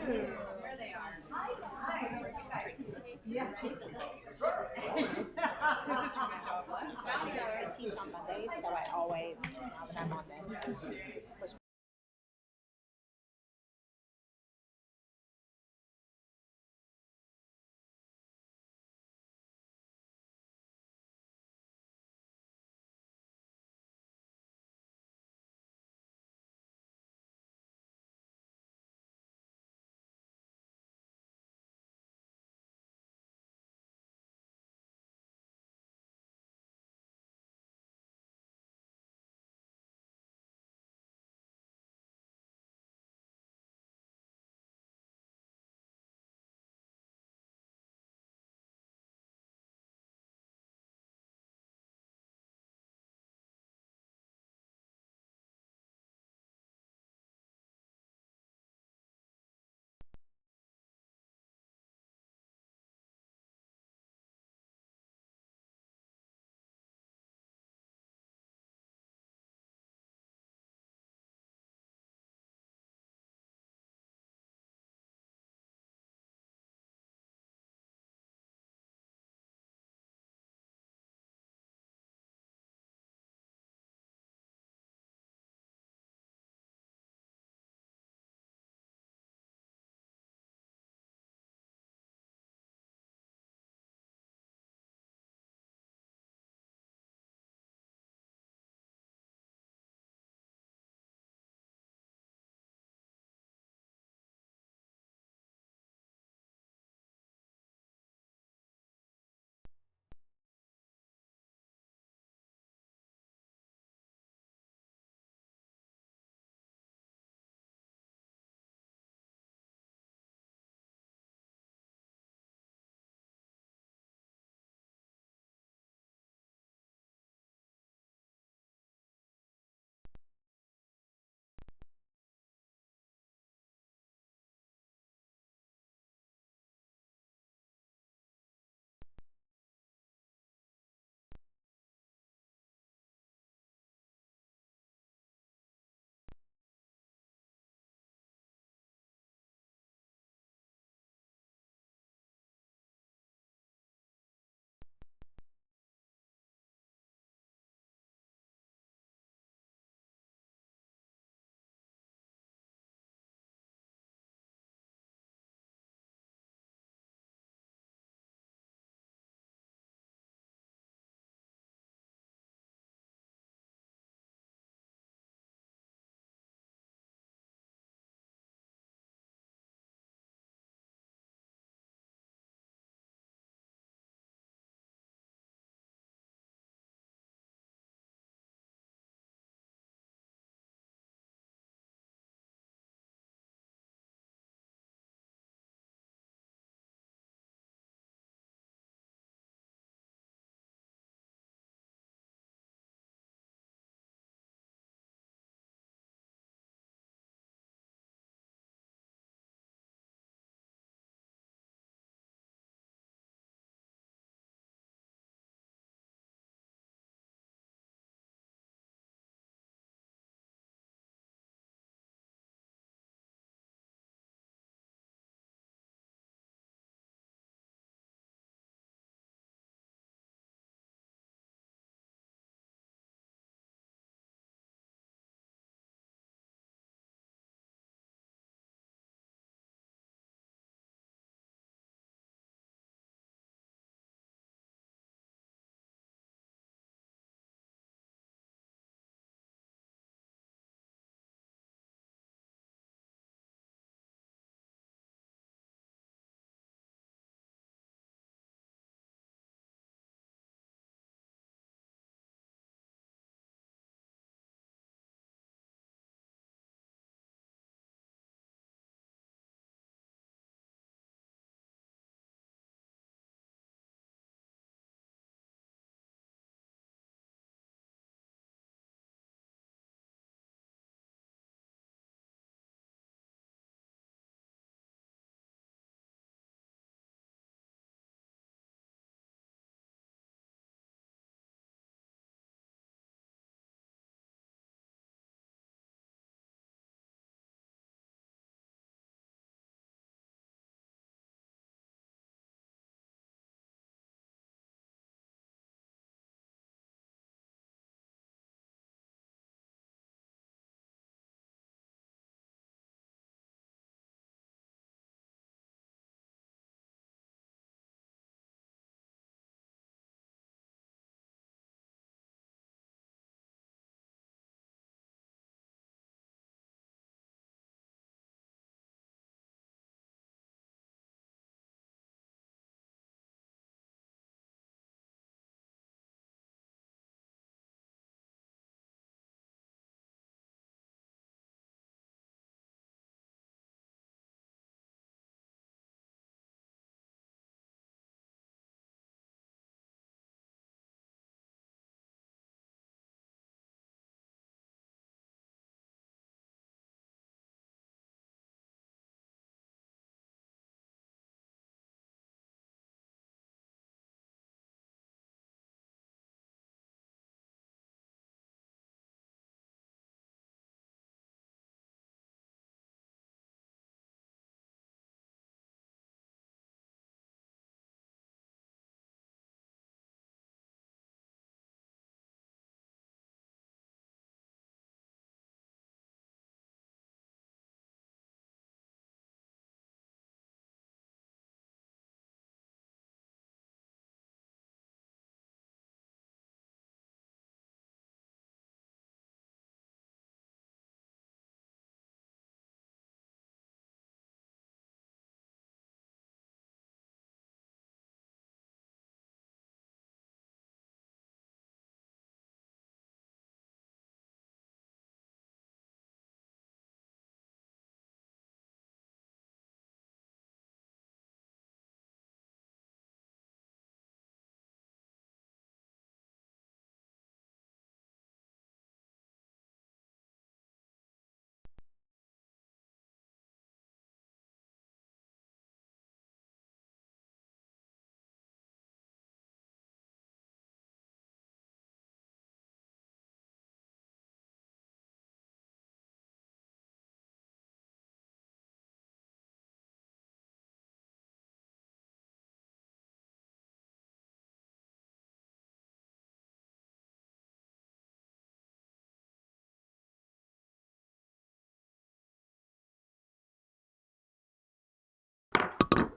I teach on Mondays, so I always, now that I'm on this, push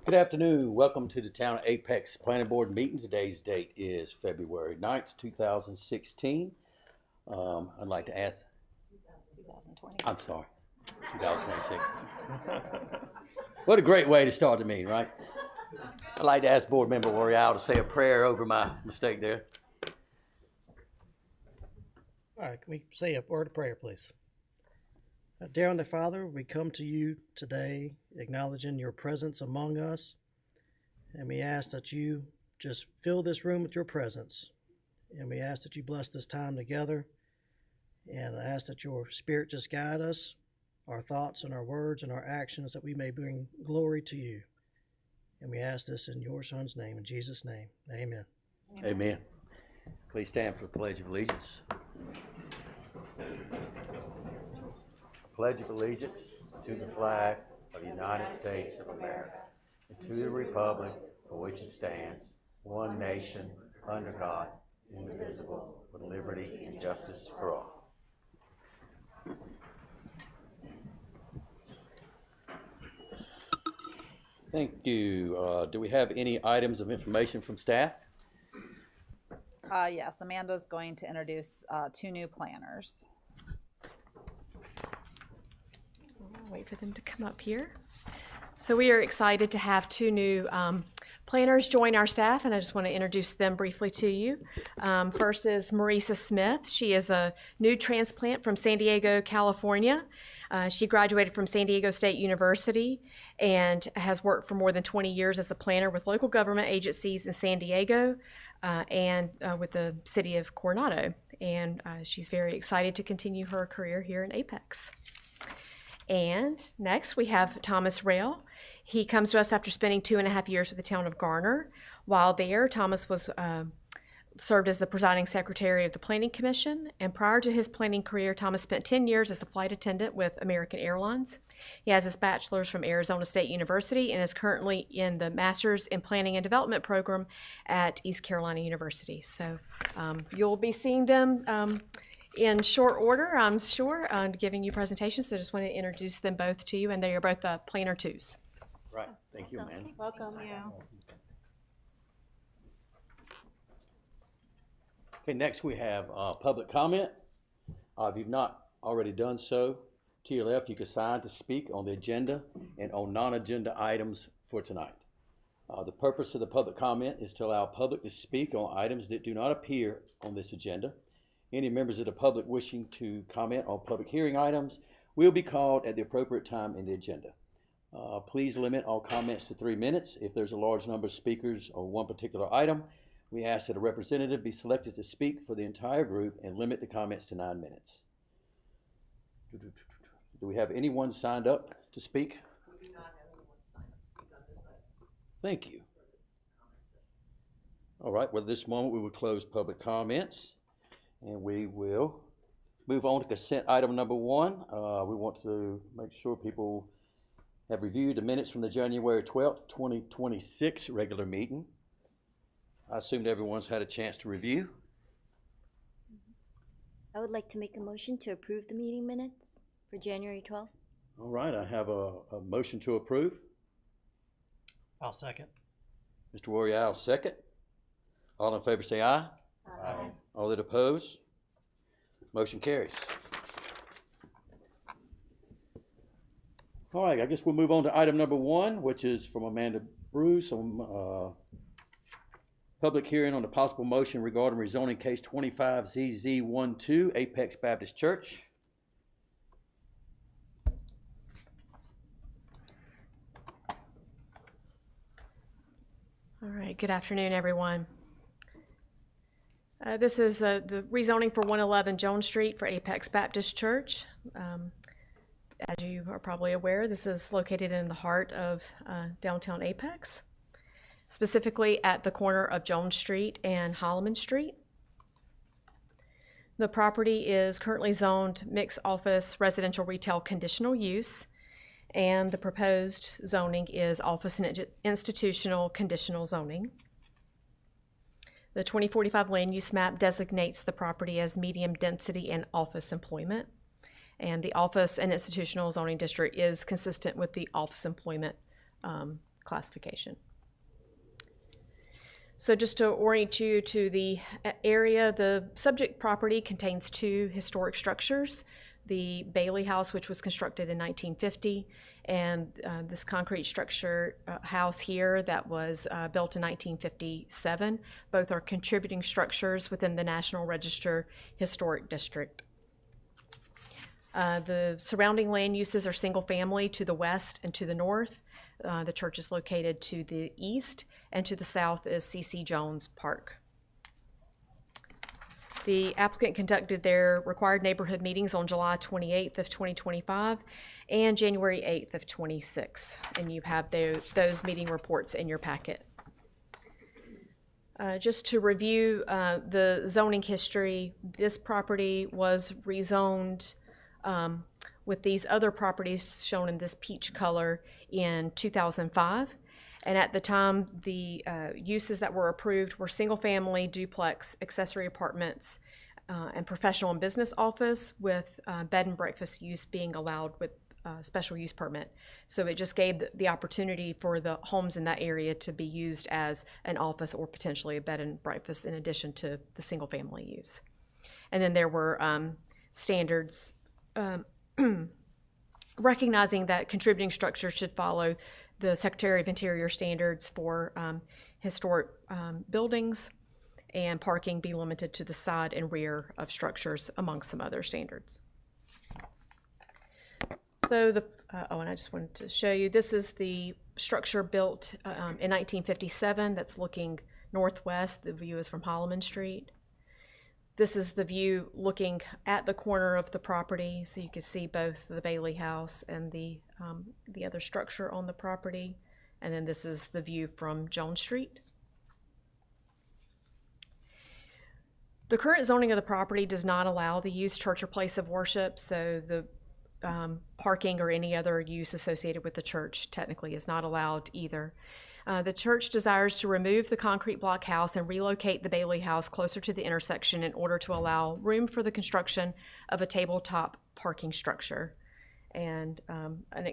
Good afternoon. Welcome to the Town of Apex Planning Board meeting. Today's date is February 9th, 2016. I'd like to ask... 2020. I'm sorry, 2026. What a great way to start the meeting, right? I'd like to ask Board Member L'Oreal to say a prayer over my mistake there. All right, can we say a word of prayer, please? Dear Heavenly Father, we come to you today acknowledging your presence among us, and we ask that you just fill this room with your presence, and we ask that you bless this time together, and I ask that your Spirit just guide us, our thoughts and our words and our actions, that we may bring glory to you. And we ask this in your Son's name, in Jesus' name, amen. Amen. Please stand for the Pledge of Allegiance. Pledge of Allegiance to the flag of the United States of America and to the republic for which it stands, one nation, under God, indivisible, with liberty and justice for all. Thank you. Do we have any items of information from staff? Yes, Amanda's going to introduce two new planners. I'll wait for them to come up here. So we are excited to have two new planners join our staff, and I just want to introduce them briefly to you. First is Marisa Smith. She is a new transplant from San Diego, California. She graduated from San Diego State University and has worked for more than 20 years as a planner with local government agencies in San Diego and with the city of Coronado. And she's very excited to continue her career here in Apex. And next we have Thomas Rail. He comes to us after spending 2.5 years with the town of Garner. While there, Thomas was served as the presiding secretary of the Planning Commission, and prior to his planning career, Thomas spent 10 years as a flight attendant with American Airlines. He has his bachelor's from Arizona State University and is currently in the Master's in Planning and Development program at East Carolina University. So you'll be seeing them in short order, I'm sure, giving you presentations. So I just want to introduce them both to you, and they are both planner twos. Right. Thank you, Amanda. Welcome. You. Okay, next we have public comment. If you've not already done so, to your left you can sign to speak on the agenda and on non-agenda items for tonight. The purpose of the public comment is to allow public to speak on items that do not appear on this agenda. Any members of the public wishing to comment on public hearing items will be called at the appropriate time in the agenda. Please limit all comments to 3 minutes. If there's a large number of speakers on one particular item, we ask that a representative be selected to speak for the entire group and limit the comments to 9 minutes. Do we have anyone signed up to speak? We do not have anyone signed up to speak on this item. Thank you. All right, well, at this moment we will close public comments and we will move on to consent item number 1. We want to make sure people have reviewed the minutes from the January 12th, 2026 regular meeting. I assumed everyone's had a chance to review. I would like to make a motion to approve the meeting minutes for January 12th. All right, I have a motion to approve. I'll second. Mr. Royale, second. All in favor say aye. Aye. All that oppose? Motion carries. All right, I guess we'll move on to item number 1, which is from Amanda Bruce on public hearing on the possible motion regarding rezoning case 25ZZ12 Apex Baptist Church. All right, good afternoon, everyone. This is the rezoning for 111 Jones Street for Apex Baptist Church. As you are probably aware, this is located in the heart of downtown Apex, specifically at the corner of Jones Street and Holloman Street. The property is currently zoned mixed office residential retail conditional use, and the proposed zoning is office and institutional conditional zoning. The 2045 land use map designates the property as medium density and office employment, and the office and institutional zoning district is consistent with the office employment classification. So just to orient you to the area, the subject property contains two historic structures. The Bailey House, which was constructed in 1950, and this concrete structure house here that was built in 1957. Both are contributing structures within the National Register Historic District. The surrounding land uses are single family to the west and to the north. The church is located to the east, and to the south is C.C. Jones Park. The applicant conducted their required neighborhood meetings on July 28th of 2025 and January 8th of 26, and you have those meeting reports in your packet. Just to review the zoning history, this property was rezoned with these other properties shown in this peach color in 2005. And at the time, the uses that were approved were single-family, duplex, accessory apartments, and professional and business office, with bed and breakfast use being allowed with special use permit. So it just gave the opportunity for the homes in that area to be used as an office or potentially a bed and breakfast in addition to the single-family use. And then there were standards recognizing that contributing structures should follow the Secretary of Interior standards for historic buildings, and parking be limited to the side and rear of structures, among some other standards. So and I just wanted to show you, this is the structure built in 1957 that's looking northwest. The view is from Holloman Street. This is the view looking at the corner of the property, so you can see both the Bailey House and the other structure on the property. And then this is the view from Jones Street. The current zoning of the property does not allow the use church or place of worship, so the parking or any other use associated with the church technically is not allowed either. The church desires to remove the concrete block house and relocate the Bailey House closer to the intersection in order to allow room for the construction of a tabletop parking structure. And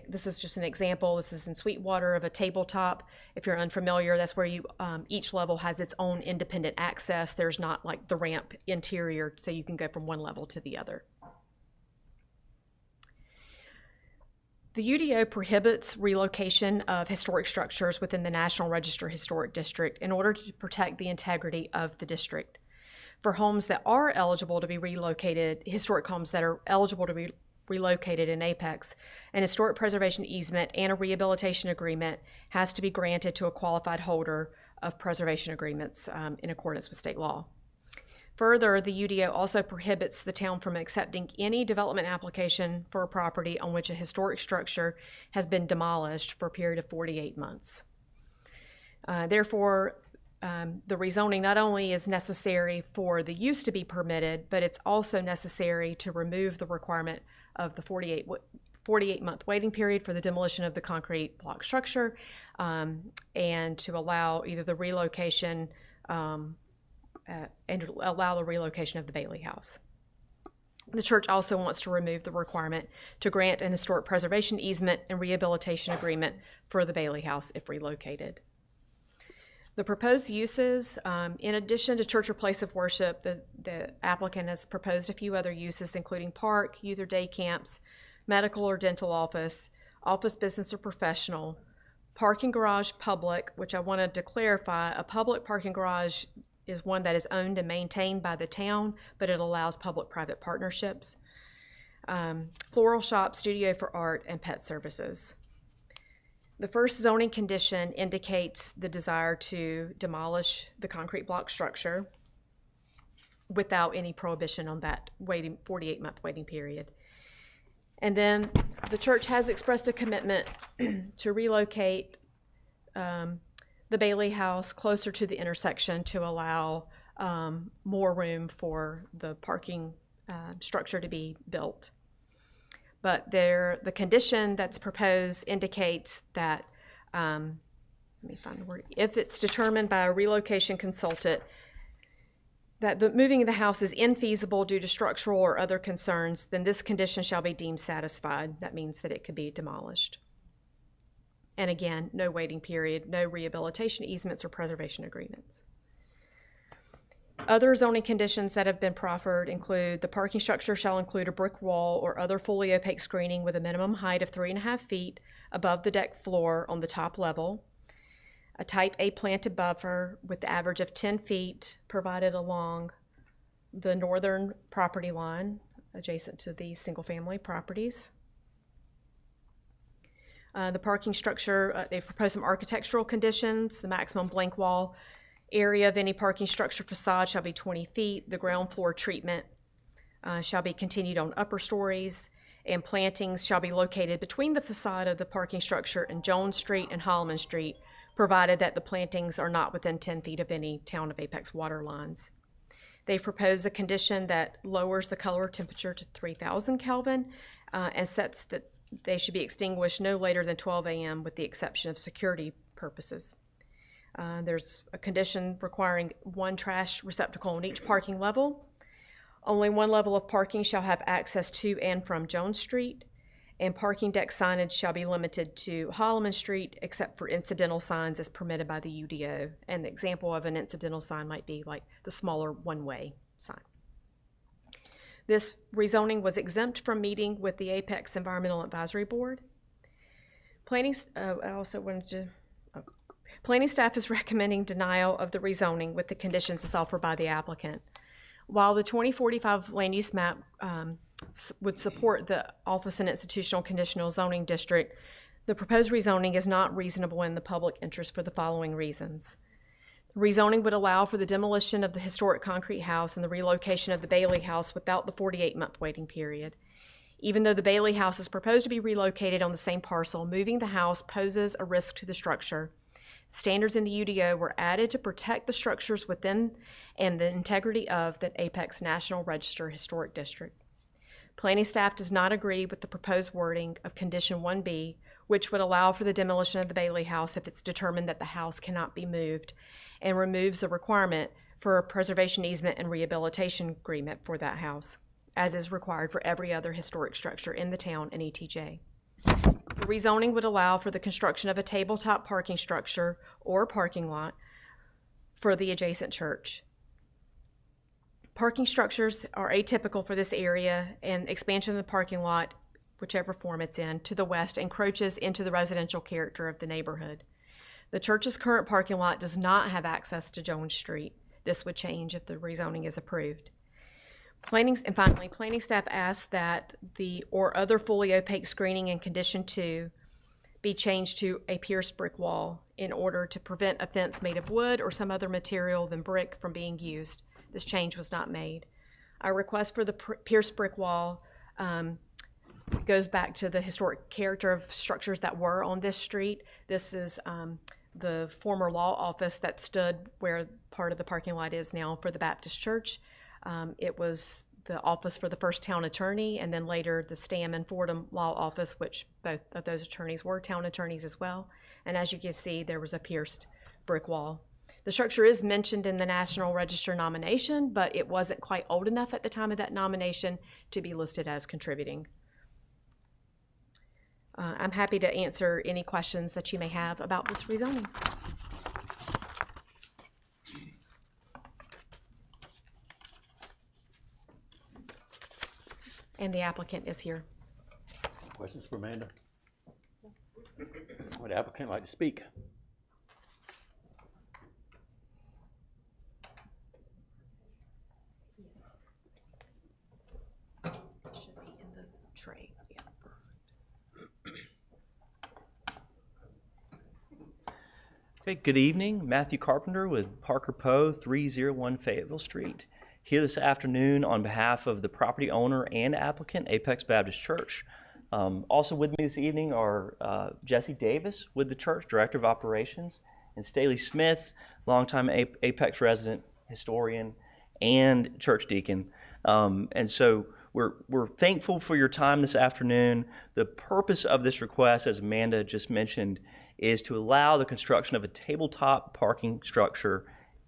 this is just an example. This is in Sweetwater of a tabletop. If you're unfamiliar, that's where you each level has its own independent access. There's not like the ramp interior, so you can go from one level to the other. The UDO prohibits relocation of historic structures within the National Register Historic District in order to protect the integrity of the district. For homes that are eligible to be relocated, historic homes that are eligible to be relocated in Apex, an historic preservation easement and a rehabilitation agreement has to be granted to a qualified holder of preservation agreements in accordance with state law. Further, the UDO also prohibits the town from accepting any development application for a property on which a historic structure has been demolished for a period of 48 months. Therefore, the rezoning not only is necessary for the use to be permitted, but it's also necessary to remove the requirement of the 48-month waiting period for the demolition of the concrete block structure, and to allow either the relocation and allow the relocation of the Bailey House. The church also wants to remove the requirement to grant an historic preservation easement and rehabilitation agreement for the Bailey House if relocated. The proposed uses, in addition to church or place of worship, the applicant has proposed a few other uses, including park, youth or day camps, medical or dental office, office, business, or professional, parking garage, public, which I wanted to clarify. A public parking garage is one that is owned and maintained by the town, but it allows public-private partnerships. Floral shop, studio for art, and pet services. The first zoning condition indicates the desire to demolish the concrete block structure without any prohibition on that 48-month waiting period. And then the church has expressed a commitment to relocate the Bailey House closer to the intersection to allow more room for the parking structure to be built. But the condition that's proposed indicates that, let me find the word, if it's determined by a relocation consultant that the moving of the house is infeasible due to structural or other concerns, then this condition shall be deemed satisfied. That means that it could be demolished. And again, no waiting period, no rehabilitation easements or preservation agreements. Other zoning conditions that have been proffered include the parking structure shall include a brick wall or other fully opaque screening with a minimum height of 3.5 feet above the deck floor on the top level, a type A planted buffer with the average of 10 feet provided along the northern property line adjacent to the single-family properties. The parking structure, they've proposed some architectural conditions. The maximum blank wall area of any parking structure facade shall be 20 feet. The ground floor treatment shall be continued on upper stories, and plantings shall be located between the facade of the parking structure and Jones Street and Holloman Street, provided that the plantings are not within 10 feet of any Town of Apex water lines. They've proposed a condition that lowers the color temperature to 3,000 Kelvin and sets that they should be extinguished no later than 12 a.m. with the exception of security purposes. There's a condition requiring one trash receptacle on each parking level. Only one level of parking shall have access to and from Jones Street, and parking deck signage shall be limited to Holloman Street except for incidental signs as permitted by the UDO. And the example of an incidental sign might be like the smaller one-way sign. This rezoning was exempt from meeting with the Apex Environmental Advisory Board. Planning staff is recommending denial of the rezoning with the conditions as offered by the applicant. While the 2045 land use map would support the office and institutional conditional zoning district, the proposed rezoning is not reasonable in the public interest for the following reasons. Rezoning would allow for the demolition of the historic concrete house and the relocation of the Bailey house without the 48-month waiting period. Even though the Bailey house is proposed to be relocated on the same parcel, moving the house poses a risk to the structure. Standards in the UDO were added to protect the structures within and the integrity of the Apex National Register Historic District. Planning staff does not agree with the proposed wording of Condition 1B, which would allow for the demolition of the Bailey house if it's determined that the house cannot be moved, and removes the requirement for a preservation easement and rehabilitation agreement for that house, as is required for every other historic structure in the town and ETJ. The rezoning would allow for the construction of a tabletop parking structure or parking lot for the adjacent church. Parking structures are atypical for this area, and expansion of the parking lot, whichever form it's in, to the west encroaches into the residential character of the neighborhood. The church's current parking lot does not have access to Jones Street. This would change if the rezoning is approved. Finally, planning staff asks that the or other fully opaque screening in Condition 2 be changed to a pierced brick wall in order to prevent a fence made of wood or some other material than brick from being used. This change was not made. Our request for the pierced brick wall goes back to the historic character of structures that were on this street. This is the former law office that stood where part of the parking lot is now for the Baptist Church. It was the office for the first town attorney, and then later the Stam and Fordham law office, which both of those attorneys were town attorneys as well. And as you can see, there was a pierced brick wall. The structure is mentioned in the National Register nomination, but it wasn't quite old enough at the time of that nomination to be listed as contributing. I'm happy to answer any questions that you may have about this rezoning. And the applicant is here. Questions for Amanda? Would the applicant like to speak? It should be in the tray. Yeah. Okay, good evening. Matthew Carpenter with Parker Poe, 301 Fayetteville Street. Here this afternoon on behalf of the property owner and applicant, Apex Baptist Church. Also with me this evening are Jesse Davis with the church, Director of Operations, and Staley Smith, longtime Apex resident, historian, and church deacon. And so we're thankful for your time this afternoon. The purpose of this request, as Amanda just mentioned, is to allow the construction of a tabletop parking structure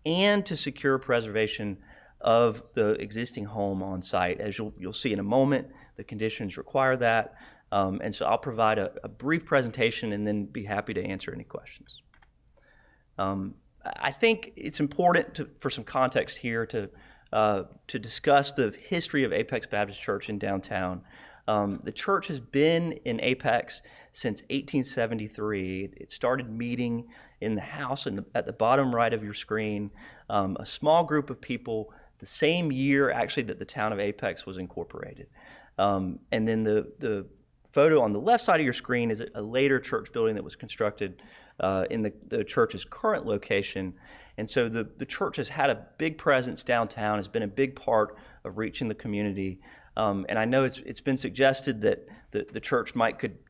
and to secure preservation of the existing home on site. As you'll see in a moment, the conditions require that. And so I'll provide a brief presentation and then be happy to answer any questions. I think it's important for some context here to discuss the history of Apex Baptist Church in downtown. The church has been in Apex since 1873. It started meeting in the house at the bottom right of your screen, a small group of people the same year actually that the town of Apex was incorporated. And then the photo on the left side of your screen is a later church building that was constructed in the church's current location. And so the church has had a big presence downtown, has been a big part of reaching the community. And I know it's been suggested that the church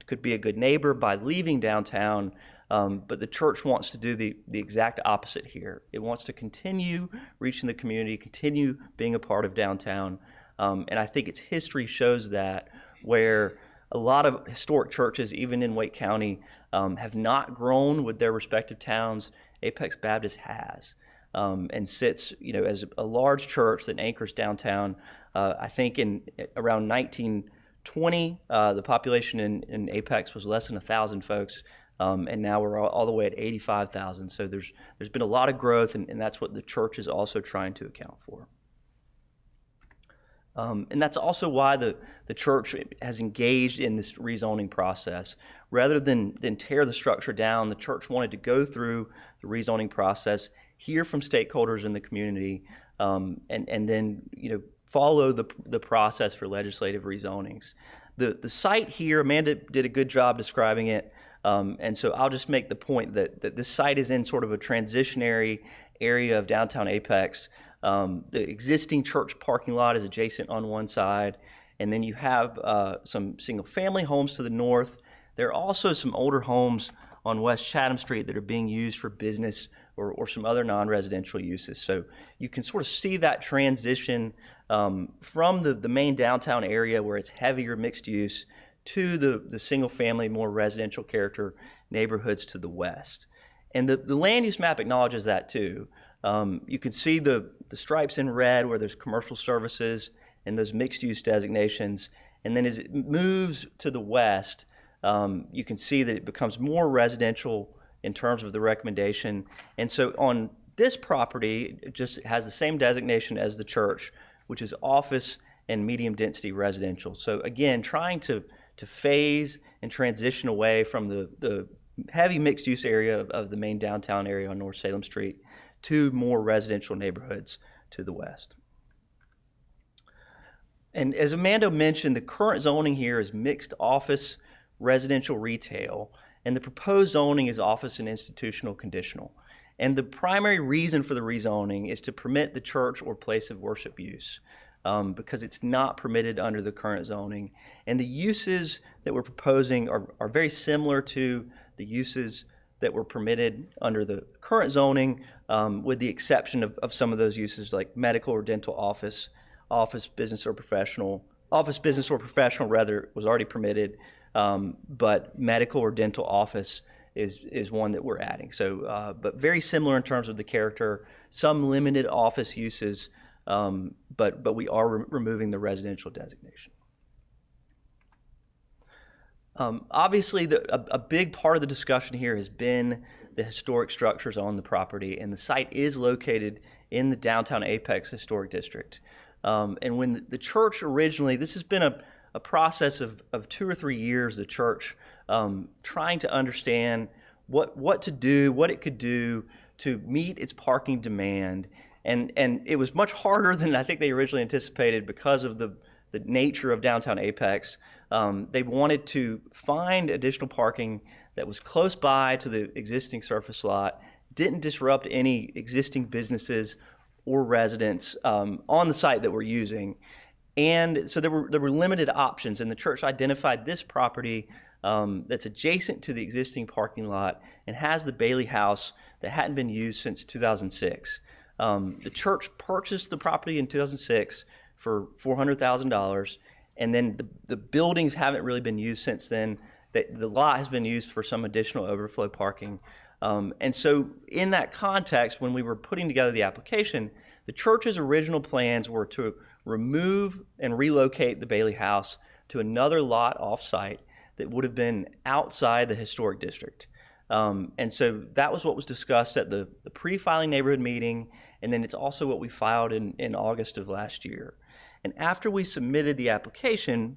could be a good neighbor by leaving downtown, but the church wants to do the exact opposite here. It wants to continue reaching the community, continue being a part of downtown. And I think its history shows that, where a lot of historic churches, even in Wake County, have not grown with their respective towns. Apex Baptist has, and sits, as a large church that anchors downtown. I think in around 1920, the population in Apex was less than 1,000 folks, and now we're all the way at 85,000. So there's been a lot of growth, and that's what the church is also trying to account for. And that's also why the church has engaged in this rezoning process. Rather than tear the structure down, the church wanted to go through the rezoning process, hear from stakeholders in the community, and then follow the process for legislative rezonings. The site here, Amanda did a good job describing it, and so I'll just make the point that this site is in sort of a transitionary area of downtown Apex. The existing church parking lot is adjacent on one side, and then you have some single-family homes to the north. There are also some older homes on West Chatham Street that are being used for business or some other non-residential uses. So you can sort of see that transition from the main downtown area where it's heavier mixed use to the single-family, more residential character neighborhoods to the west. And the land use map acknowledges that too. You can see the stripes in red where there's commercial services and those mixed-use designations. And then as it moves to the west, you can see that it becomes more residential in terms of the recommendation. And so on this property, it just has the same designation as the church, which is office and medium-density residential. So again, trying to phase and transition away from the heavy mixed-use area of the main downtown area on North Salem Street to more residential neighborhoods to the west. And as Amanda mentioned, the current zoning here is mixed office, residential, retail, and the proposed zoning is office and institutional conditional. And the primary reason for the rezoning is to permit the church or place of worship use, because it's not permitted under the current zoning. And the uses that we're proposing are very similar to the uses that were permitted under the current zoning, with the exception of some of those uses like medical or dental office, business or professional. Office, business, or professional rather was already permitted, but medical or dental office is one that we're adding. So, but very similar in terms of the character, some limited office uses, but we are removing the residential designation. Obviously, a big part of the discussion here has been the historic structures on the property, and the site is located in the downtown Apex Historic District. And when the church originally, this has been a process of 2 or 3 years, the church trying to understand what to do, what it could do to meet its parking demand. And it was much harder than I think they originally anticipated because of the nature of downtown Apex. They wanted to find additional parking that was close by to the existing surface lot, didn't disrupt any existing businesses or residents on the site that we're using. And so there were limited options, and the church identified this property that's adjacent to the existing parking lot and has the Bailey House that hadn't been used since 2006. The church purchased the property in 2006 for $400,000, and then the buildings haven't really been used since then. The lot has been used for some additional overflow parking. And so in that context, when we were putting together the application, the church's original plans were to remove and relocate the Bailey House to another lot off-site that would have been outside the historic district. And so that was what was discussed at the pre-filing neighborhood meeting, and then it's also what we filed in August of last year. And after we submitted the application,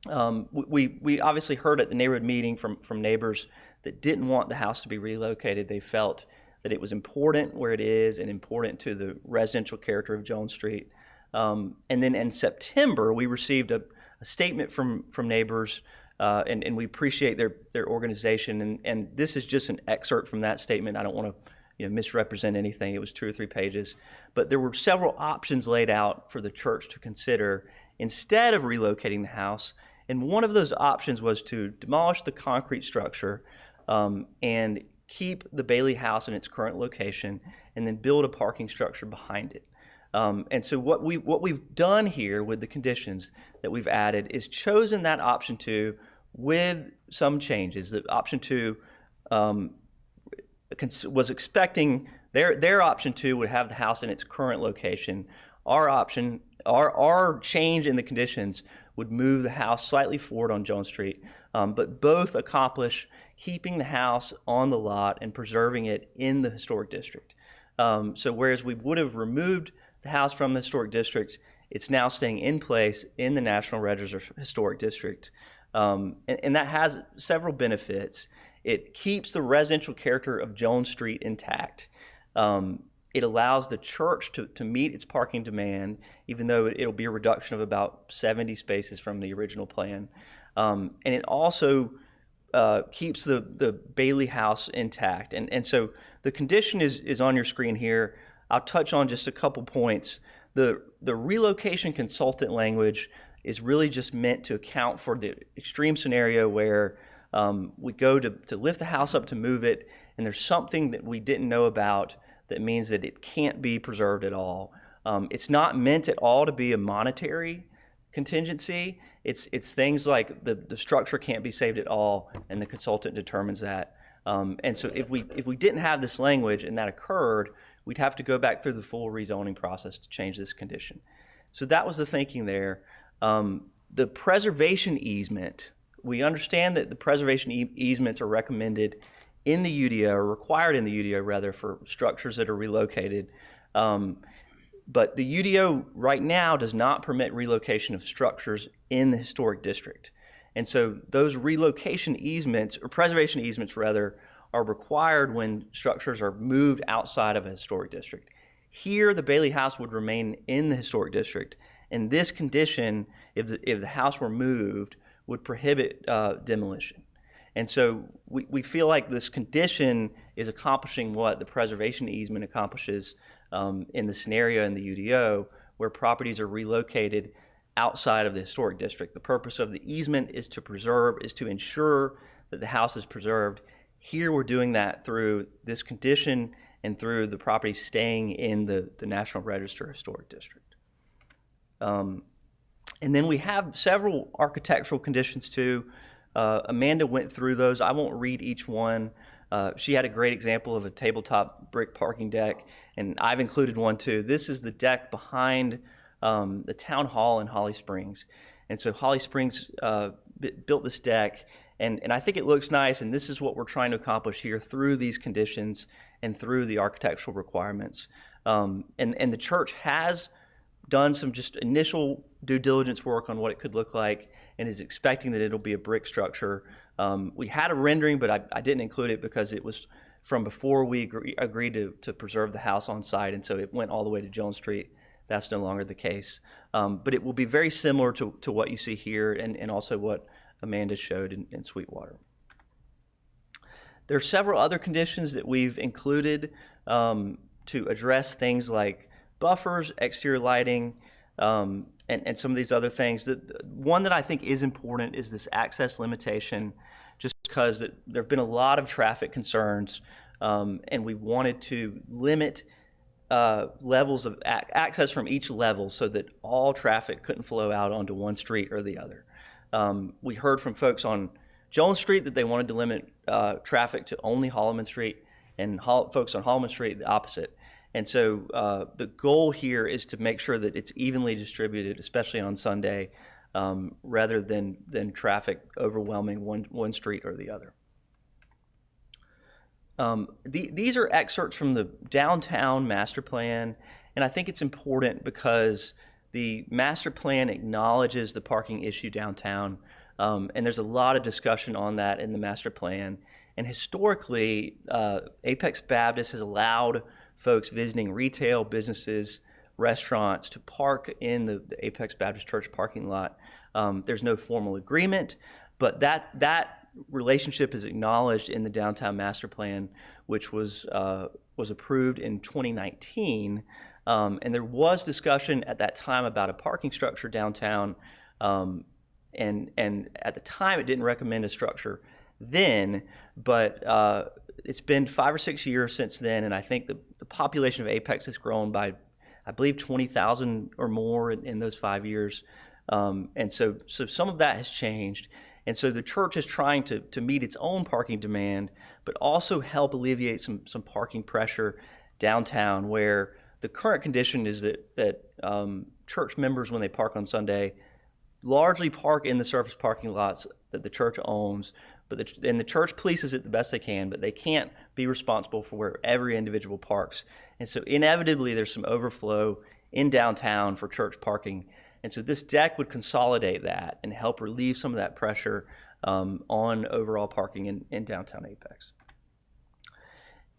we obviously heard at the neighborhood meeting from neighbors that didn't want the house to be relocated. They felt that it was important where it is and important to the residential character of Jones Street. And then in September, we received a statement from neighbors, and we appreciate their organization. And this is just an excerpt from that statement. I don't want to misrepresent anything. It was 2 or 3 pages. But there were several options laid out for the church to consider instead of relocating the house. And one of those options was to demolish the concrete structure and keep the Bailey House in its current location and then build a parking structure behind it. And so what we've done here with the conditions that we've added is chosen that option 2 with some changes. The option 2 was expecting their option 2 would have the house in its current location. Our change in the conditions would move the house slightly forward on Jones Street, but both accomplish keeping the house on the lot and preserving it in the historic district. So whereas we would have removed the house from the historic district, it's now staying in place in the National Register Historic District. And that has several benefits. It keeps the residential character of Jones Street intact. It allows the church to meet its parking demand, even though it'll be a reduction of about 70 spaces from the original plan. And it also keeps the Bailey House intact. And so the condition is on your screen here. I'll touch on just a couple points. The relocation consultant language is really just meant to account for the extreme scenario where we go to lift the house up to move it, and there's something that we didn't know about that means that it can't be preserved at all. It's not meant at all to be a monetary contingency. It's things like the structure can't be saved at all, and the consultant determines that. And so if we didn't have this language and that occurred, we'd have to go back through the full rezoning process to change this condition. So that was the thinking there. The preservation easement, we understand that the preservation easements are recommended in the UDO, or required in the UDO rather, for structures that are relocated. But the UDO right now does not permit relocation of structures in the historic district. And so those relocation easements, or preservation easements rather, are required when structures are moved outside of a historic district. Here, the Bailey House would remain in the historic district, and this condition, if the house were moved, would prohibit demolition. And so we feel like this condition is accomplishing what the preservation easement accomplishes in the scenario in the UDO, where properties are relocated outside of the historic district. The purpose of the easement is to ensure that the house is preserved. Here we're doing that through this condition and through the property staying in the National Register Historic District. And then we have several architectural conditions too. Amanda went through those. I won't read each one. She had a great example of a tabletop brick parking deck, and I've included one too. This is the deck behind the town hall in Holly Springs. And so Holly Springs built this deck, and I think it looks nice, and this is what we're trying to accomplish here through these conditions and through the architectural requirements. And the church has done some just initial due diligence work on what it could look like and is expecting that it'll be a brick structure. We had a rendering, but I didn't include it because it was from before we agreed to preserve the house on site, and so it went all the way to Jones Street. That's no longer the case. But it will be very similar to what you see here and also what Amanda showed in Sweetwater. There are several other conditions that we've included to address things like buffers, exterior lighting, and some of these other things. One that I think is important is this access limitation, just because there have been a lot of traffic concerns, and we wanted to limit levels of access from each level so that all traffic couldn't flow out onto one street or the other. We heard from folks on Jones Street that they wanted to limit traffic to only Holloman Street, and folks on Holloman Street the opposite. And so the goal here is to make sure that it's evenly distributed, especially on Sunday, rather than traffic overwhelming one street or the other. These are excerpts from the downtown master plan, and I think it's important because the master plan acknowledges the parking issue downtown, and there's a lot of discussion on that in the master plan. And historically, Apex Baptist has allowed folks visiting retail businesses, restaurants to park in the Apex Baptist Church parking lot. There's no formal agreement, but that relationship is acknowledged in the downtown master plan, which was approved in 2019. And there was discussion at that time about a parking structure downtown. And at the time, it didn't recommend a structure then, but it's been 5 or 6 years since then, and I think the population of Apex has grown by, I believe, 20,000 or more in those 5 years. And so some of that has changed. And so the church is trying to meet its own parking demand, but also help alleviate some parking pressure downtown, where the current condition is that church members, when they park on Sunday, largely park in the surface parking lots that the church owns, and the church polices it the best they can, but they can't be responsible for where every individual parks. And so inevitably there's some overflow in downtown for church parking. And so this deck would consolidate that and help relieve some of that pressure on overall parking in downtown Apex.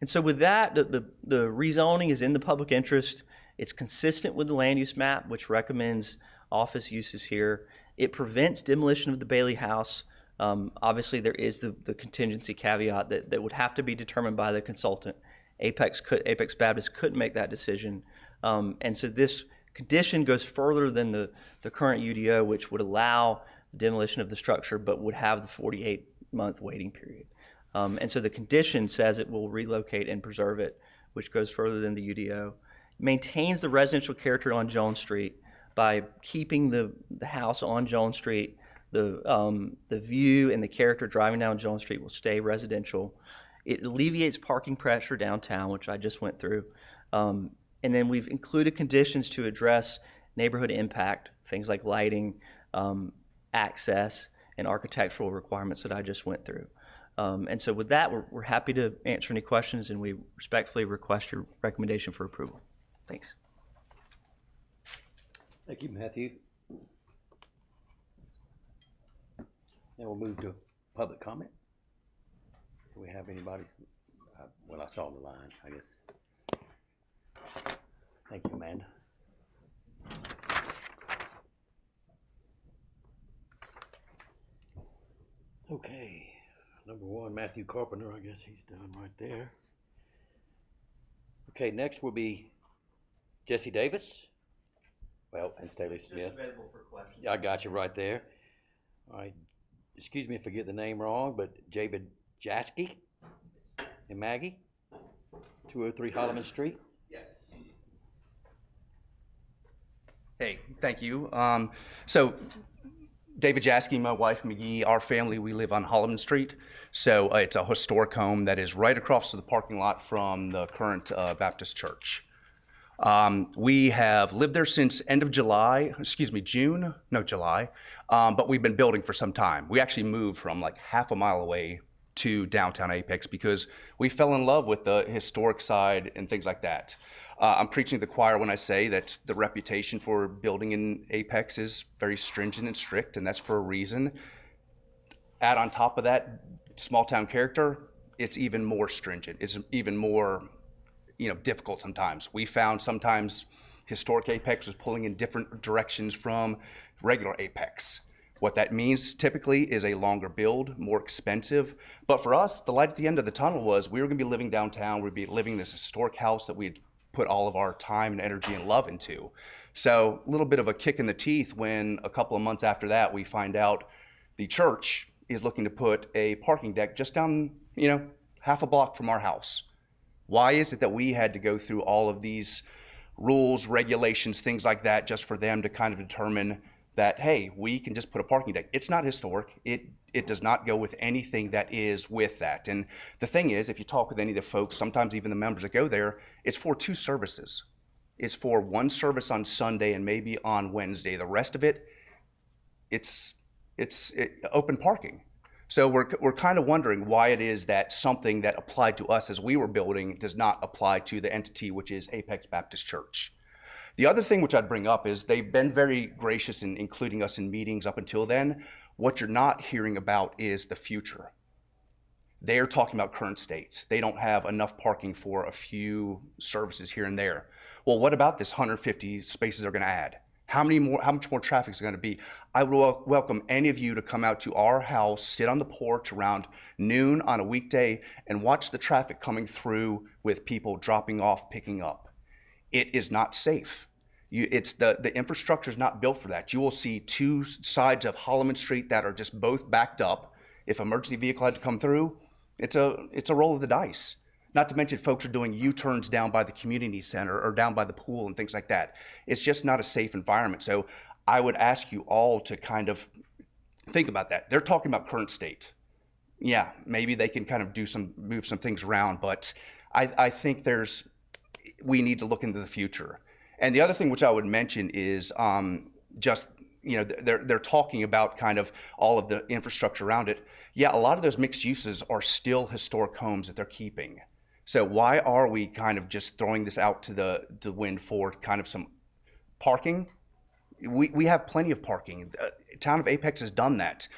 And so with that, the rezoning is in the public interest. It's consistent with the land use map, which recommends office uses here. It prevents demolition of the Bailey House. Obviously, there is the contingency caveat that would have to be determined by the consultant. Apex Baptist couldn't make that decision. And so this condition goes further than the current UDO, which would allow demolition of the structure, but would have the 48-month waiting period. And so the condition says it will relocate and preserve it, which goes further than the UDO. Maintains the residential character on Jones Street by keeping the house on Jones Street. The view and the character driving down Jones Street will stay residential. It alleviates parking pressure downtown, which I just went through. And then we've included conditions to address neighborhood impact, things like lighting, access, and architectural requirements that I just went through. And so with that, we're happy to answer any questions, and we respectfully request your recommendation for approval. Thanks. Thank you, Matthew. Now we'll move to public comment. Do we have anybody? Well, I saw the line, I guess. Thank you, Amanda. Okay, number one, Matthew Carpenter. I guess he's done right there. Okay, next will be Jesse Davis. Well, and Staley Smith. Just available for questions. I got you right there. All right. Excuse me if I get the name wrong, but David Jaski and Maggie, 203 Holloman Street. Yes. Hey, thank you. So David Jaski, my wife McGee, our family, we live on Holloman Street. So it's a historic home that is right across the parking lot from the current Baptist church. We have lived there since end of July, July, but we've been building for some time. We actually moved from like half a mile away to downtown Apex because we fell in love with the historic side and things like that. I'm preaching to the choir when I say that the reputation for building in Apex is very stringent and strict, and that's for a reason. Add on top of that small town character, it's even more stringent. It's even more difficult sometimes. We found sometimes historic Apex was pulling in different directions from regular Apex. What that means typically is a longer build, more expensive. But for us, the light at the end of the tunnel was we were gonna be living downtown, we'd be living in this historic house that we'd put all of our time and energy and love into. So a little bit of a kick in the teeth when a couple of months after that, we find out the church is looking to put a parking deck just down, half a block from our house. Why is it that we had to go through all of these rules, regulations, things like that, just for them to kind of determine that, hey, we can just put a parking deck? It's not historic. It does not go with anything that is with that. And the thing is, if you talk with any of the folks, sometimes even the members that go there, it's for 2 services. It's for 1 service on Sunday and maybe on Wednesday. The rest of it, open parking. So we're kind of wondering why it is that something that applied to us as we were building does not apply to the entity, which is Apex Baptist Church. The other thing which I'd bring up is they've been very gracious in including us in meetings up until then. What you're not hearing about is the future. They're talking about current states. They don't have enough parking for a few services here and there. Well, what about this 150 spaces they're going to add? How much more traffic is going to be? I will welcome any of you to come out to our house, sit on the porch around noon on a weekday, and watch the traffic coming through with people dropping off, picking up. It is not safe. The infrastructure is not built for that. You will see two sides of Holloman Street that are just both backed up. If an emergency vehicle had to come through, it's a roll of the dice. Not to mention folks are doing U-turns down by the community center or down by the pool and things like that. It's just not a safe environment. So I would ask you all to kind of think about that. They're talking about current state. Yeah, maybe they can kind of move some things around, but I think we need to look into the future. And the other thing which I would mention is they're talking about kind of all of the infrastructure around it. Yeah, a lot of those mixed uses are still historic homes that they're keeping. So why are we kind of just throwing this out to the wind for kind of some parking? We have plenty of parking. The town of Apex has done that.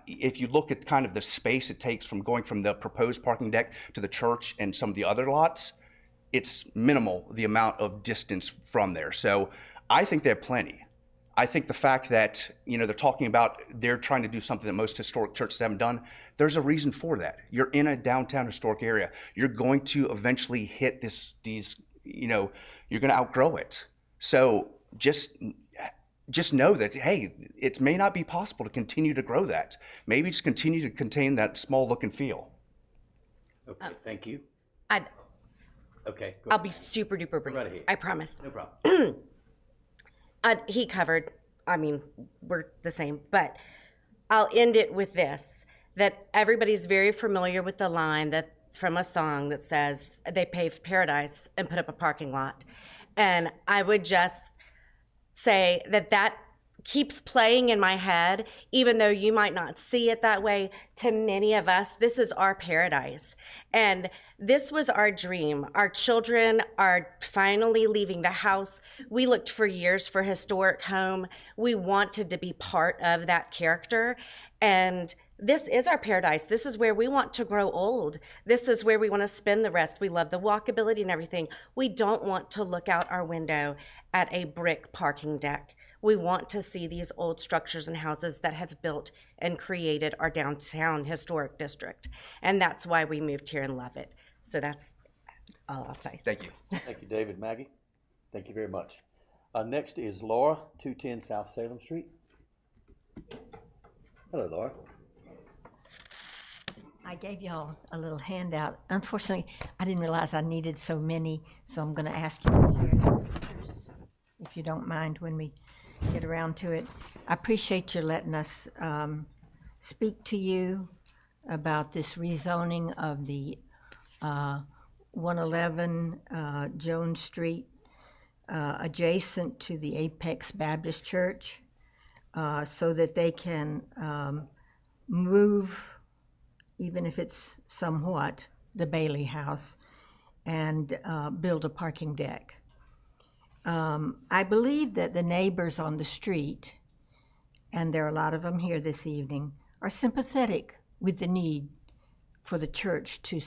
If you look at kind of the space it takes from going from the proposed parking deck to the church and some of the other lots, it's minimal, the amount of distance from there. So I think they have plenty. I think the fact that, they're talking about they're trying to do something that most historic churches haven't done, there's a reason for that. You're in a downtown historic area. You're going to eventually hit you're going to outgrow it. So just know that, hey, it may not be possible to continue to grow that. Maybe just continue to contain that small look and feel. Okay, thank you. Okay, go I'll ahead. be super duper brief. Right ahead. I promise. No problem. He covered, we're the same, but I'll end it with this, that everybody's very familiar with the line from a song that says they paved paradise and put up a parking lot. And I would just say that keeps playing in my head, even though you might not see it that way. To many of us, this is our paradise. And this was our dream. Our children are finally leaving the house. We looked for years for a historic home. We wanted to be part of that character. And this is our paradise. This is where we want to grow old. This is where we want to spend the rest. We love the walkability and everything. We don't want to look out our window at a brick parking deck. We want to see these old structures and houses that have built and created our downtown historic district. And that's why we moved here and love it. So that's all I'll say. Thank you. Thank you, David, Maggie. Thank you very much. Next is Laura, 210 South Salem Street. Hello, Laura. I gave y'all a little handout. Unfortunately, I didn't realize I needed so many, so I'm going to ask you to share them first, if you don't mind, when we get around to it. I appreciate you letting us speak to you about this rezoning of the 111 Jones Street adjacent to the Apex Baptist Church so that they can move, even if it's somewhat, the Bailey House and build a parking deck. I believe that the neighbors on the street, and there are a lot of them here this evening, are sympathetic with the need for the church to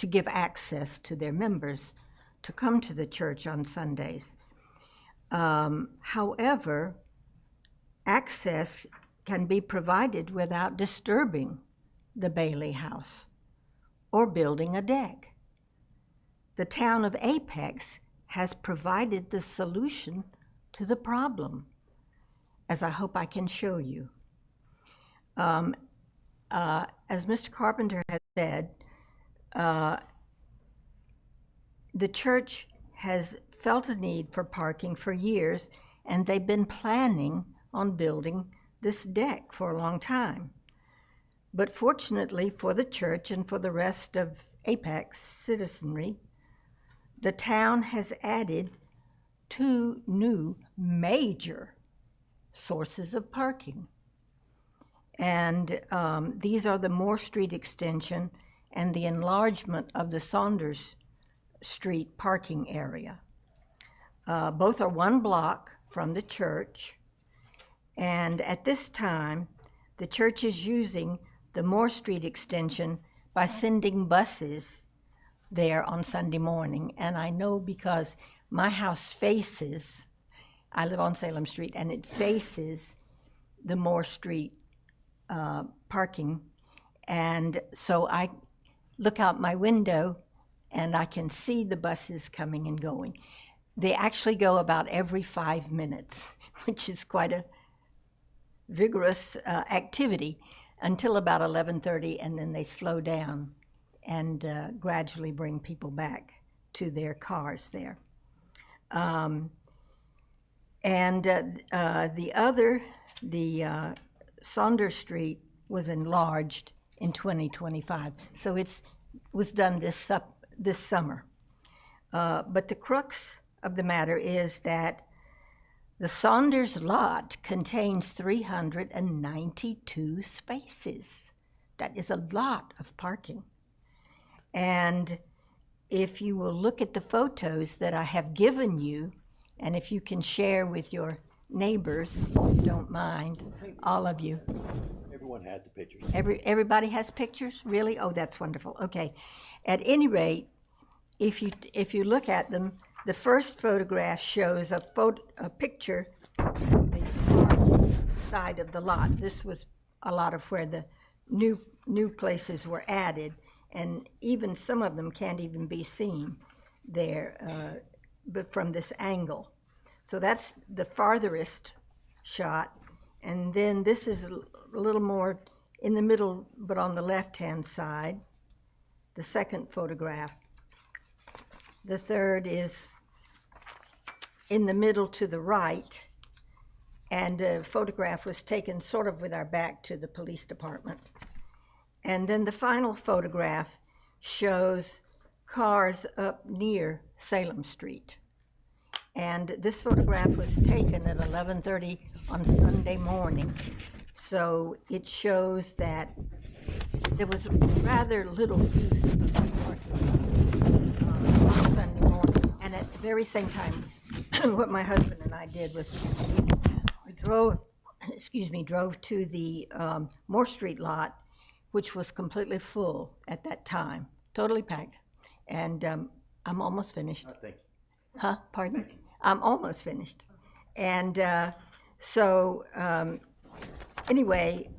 give access to their members to come to the church on Sundays. However, access can be provided without disturbing the Bailey House or building a deck. The town of Apex has provided the solution to the problem, as I hope I can show you. As Mr. Carpenter has said, the church has felt a need for parking for years, and they've been planning on building this deck for a long time. But fortunately for the church and for the rest of Apex citizenry, the town has added 2 new major sources of parking. And these are the Moore Street extension and the enlargement of the Saunders Street parking area. Both are 1 block from the church. And at this time, the church is using the Moore Street extension by sending buses there on Sunday morning. And I know because my house faces, I live on Salem Street, and it faces the Moore Street parking. And so I look out my window and I can see the buses coming and going. They actually go about every 5 minutes, which is quite a vigorous activity until about 11:30, and then they slow down and gradually bring people back to their cars there. The Saunders Street was enlarged in 2025, so it was done this summer. But the crux of the matter is that the Saunders lot contains 392 spaces. That is a lot of parking. And if you will look at the photos that I have given you, and if you can share with your neighbors, if you don't mind, all of you. Everyone has the pictures. Everybody has pictures? Really? Oh, that's wonderful. Okay. At any rate, if you look at them, the first photograph shows a picture of the far side of the lot. This was a lot of where the new places were added, and even some of them can't even be seen there but from this angle. So that's the farthest shot, and then this is a little more in the middle, but on the left-hand side, the second photograph. The third is in the middle to the right, and a photograph was taken sort of with our back to the police department. And then the final photograph shows cars up near Salem Street. And this photograph was taken at 11:30 on Sunday morning. So it shows that there was rather little use of parking on Sunday morning. And at the very same time, what my husband and I did was we drove to the Moore Street lot, which was completely full at that time, totally packed. And I'm almost finished. Thank you. Huh? Pardon? I'm almost finished. And anyway,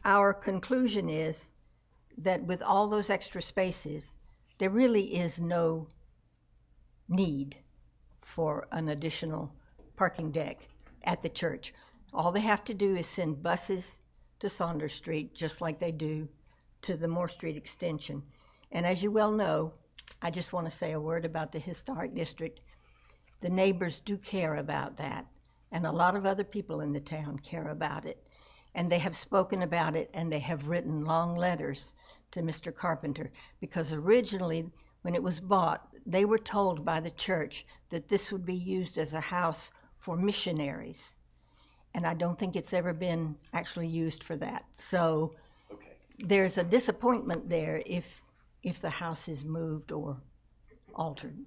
our conclusion is that with all those extra spaces, there really is no need for an additional parking deck at the church. All they have to do is send buses to Saunders Street, just like they do to the Moore Street extension. And as you well know, I just want to say a word about the historic district. The neighbors do care about that, and a lot of other people in the town care about it. And they have spoken about it, and they have written long letters to Mr. Carpenter, because originally, when it was bought, they were told by the church that this would be used as a house for missionaries. And I don't think it's ever been actually used for that. So there's a disappointment there if the house is moved or altered.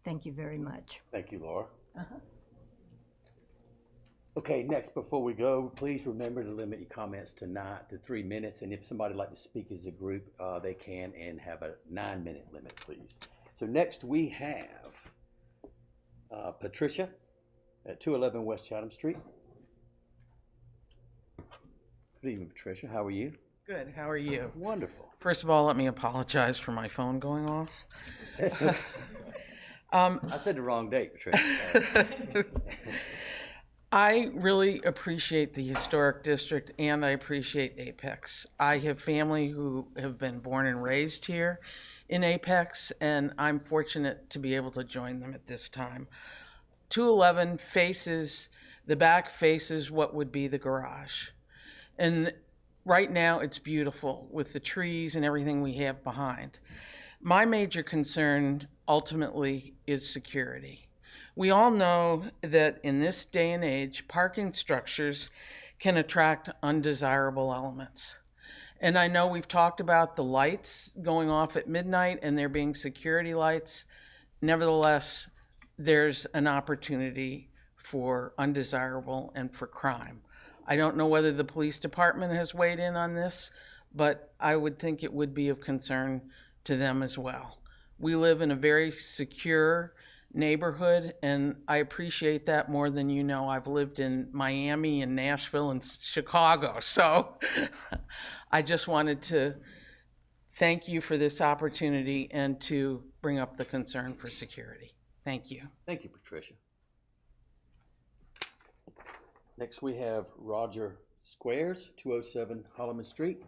Thank you very much. Thank you, Laura. Okay, next, before we go, please remember to limit your comments to 3 minutes. And if somebody would like to speak as a group, they can, and have a 9-minute limit, please. So next we have Patricia at 211 West Chatham Street. Good evening, Patricia. How are you? Good. How are you? Wonderful. First of all, let me apologize for my phone going off. That's okay. I said the wrong date, Patricia. I really appreciate the historic district, and I appreciate Apex. I have family who have been born and raised here in Apex, and I'm fortunate to be able to join them at this time. 211 faces, the back faces what would be the garage. And right now it's beautiful with the trees and everything we have behind. My major concern ultimately is security. We all know that in this day and age, parking structures can attract undesirable elements. And I know we've talked about the lights going off at midnight and there being security lights. Nevertheless, there's an opportunity for undesirable and for crime. I don't know whether the police department has weighed in on this, but I would think it would be of concern to them as well. We live in a very secure neighborhood, and I appreciate that more than you know. I've lived in Miami and Nashville and Chicago, so I just wanted to thank you for this opportunity and to bring up the concern for security. Thank you. Thank you, Patricia. Next, we have Roger Squares, 207 Holloman Street.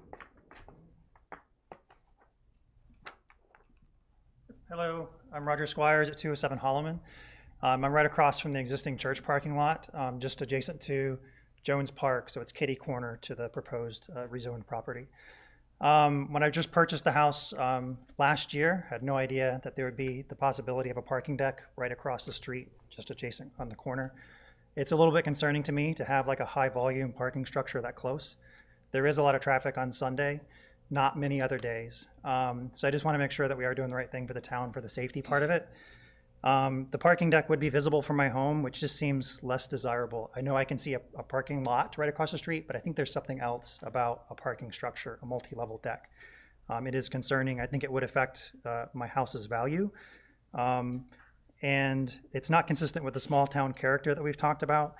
Hello, I'm Roger Squires at 207 Holloman. I'm right across from the existing church parking lot, just adjacent to Jones Park, so it's kitty corner to the proposed rezoned property. When I just purchased the house last year, had no idea that there would be the possibility of a parking deck right across the street, just adjacent on the corner. It's a little bit concerning to me to have like a high volume parking structure that close. There is a lot of traffic on Sunday, not many other days. So I just want to make sure that we are doing the right thing for the town for the safety part of it. The parking deck would be visible from my home, which just seems less desirable. I know I can see a parking lot right across the street, but I think there's something else about a parking structure, a multi-level deck. It is concerning. I think it would affect my house's value. And it's not consistent with the small town character that we've talked about.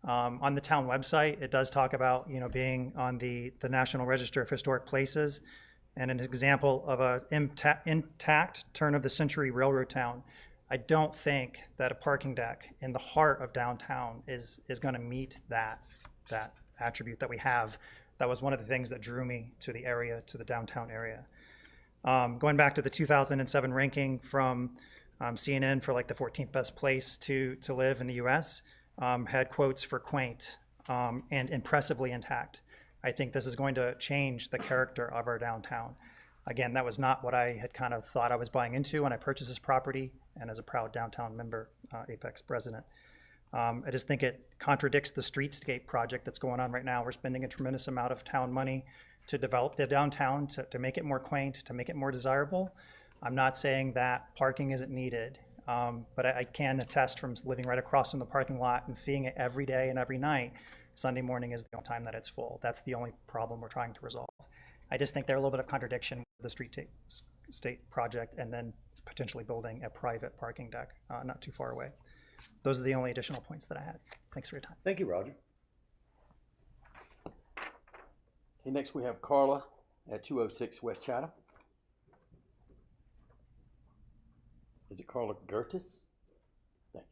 On the town website, it does talk about, you know, being on the National Register of Historic Places and an example of a intact turn-of-the-century railroad town. I don't think that a parking deck in the heart of downtown is going to meet that attribute that we have. That was one of the things that drew me to the area, to the downtown area. Going back to the 2007 ranking from CNN for like the 14th best place to live in the US, had quotes for quaint and impressively intact. I think this is going to change the character of our downtown. Again, that was not what I had kind of thought I was buying into when I purchased this property, and as a proud downtown member, Apex president. I just think it contradicts the streetscape project that's going on right now. We're spending a tremendous amount of town money to develop the downtown, to make it more quaint, to make it more desirable. I'm not saying that parking isn't needed, but I can attest from living right across from the parking lot and seeing it every day and every night. Sunday morning is the only time that it's full. That's the only problem we're trying to resolve. I just think there's a little bit of contradiction with the streetscape project and then potentially building a private parking deck not too far away. Those are the only additional points that I had. Thanks for your time. Thank you, Roger. Okay, next we have Carla at 206 West Chatham. Is it Carla Gertis? Thank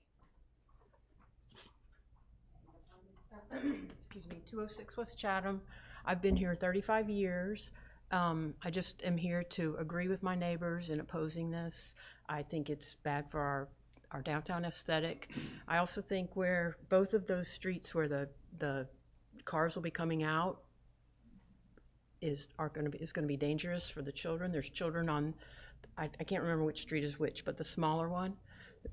you. Excuse me, 206 West Chatham. I've been here 35 years. I just am here to agree with my neighbors in opposing this. I think it's bad for our downtown aesthetic. I also think where both of those streets where the cars will be coming out is going to be dangerous for the children. There's children on, I can't remember which street is which, but the smaller one.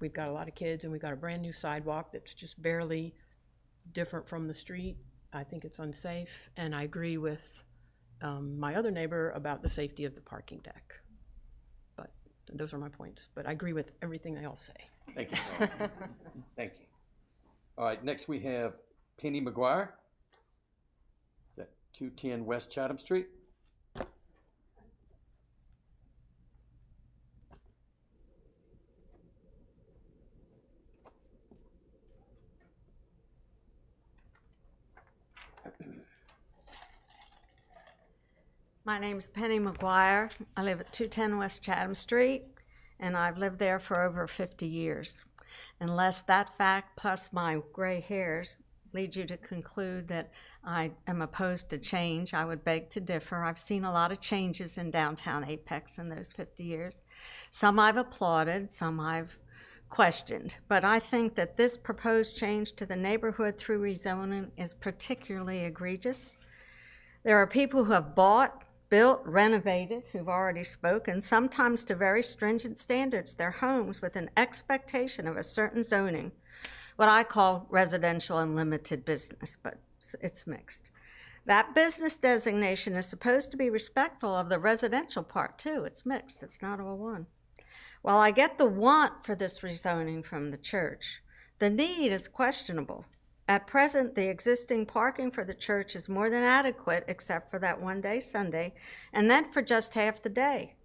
We've got a lot of kids and we've got a brand new sidewalk that's just barely different from the street. I think it's unsafe, and I agree with my other neighbor about the safety of the parking deck. But those are my points, but I agree with everything they all say. Thank you, Carla. Thank you. All right, next we have Penny McGuire. Is that 210 West Chatham Street? My name is Penny McGuire. I live at 210 West Chatham Street, and I've lived there for over 50 years. Unless that fact plus my gray hairs lead you to conclude that I am opposed to change, I would beg to differ. I've seen a lot of changes in downtown Apex in those 50 years. Some I've applauded, some I've questioned, but I think that this proposed change to the neighborhood through rezoning is particularly egregious. There are people who have bought, built, renovated, who've already spoken, sometimes to very stringent standards, their homes with an expectation of a certain zoning, what I call residential and limited business, but it's mixed. That business designation is supposed to be respectful of the residential part too. It's mixed, it's not all one. While I get the want for this rezoning from the church, the need is questionable. At present, the existing parking for the church is more than adequate except for that one day Sunday, and then for just half the day.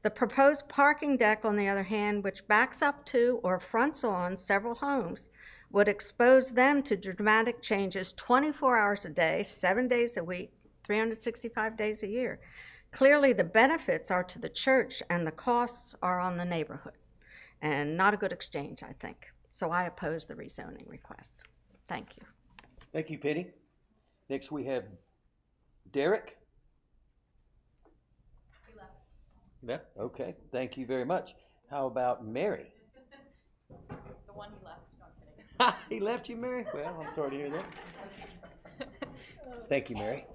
The proposed parking deck, on the other hand, which backs up to or fronts on several homes, would expose them to dramatic changes 24 hours a day, 7 days a week, 365 days a year. Clearly, the benefits are to the church and the costs are on the neighborhood. And not a good exchange, I think. So I oppose the rezoning request. Thank you. Thank you, Penny. Next, we have Derek. He left. Okay, thank you very much. How about Mary? The one he left. No, I'm kidding. He left you, Mary? Well, I'm sorry to hear that. Thank you, Mary.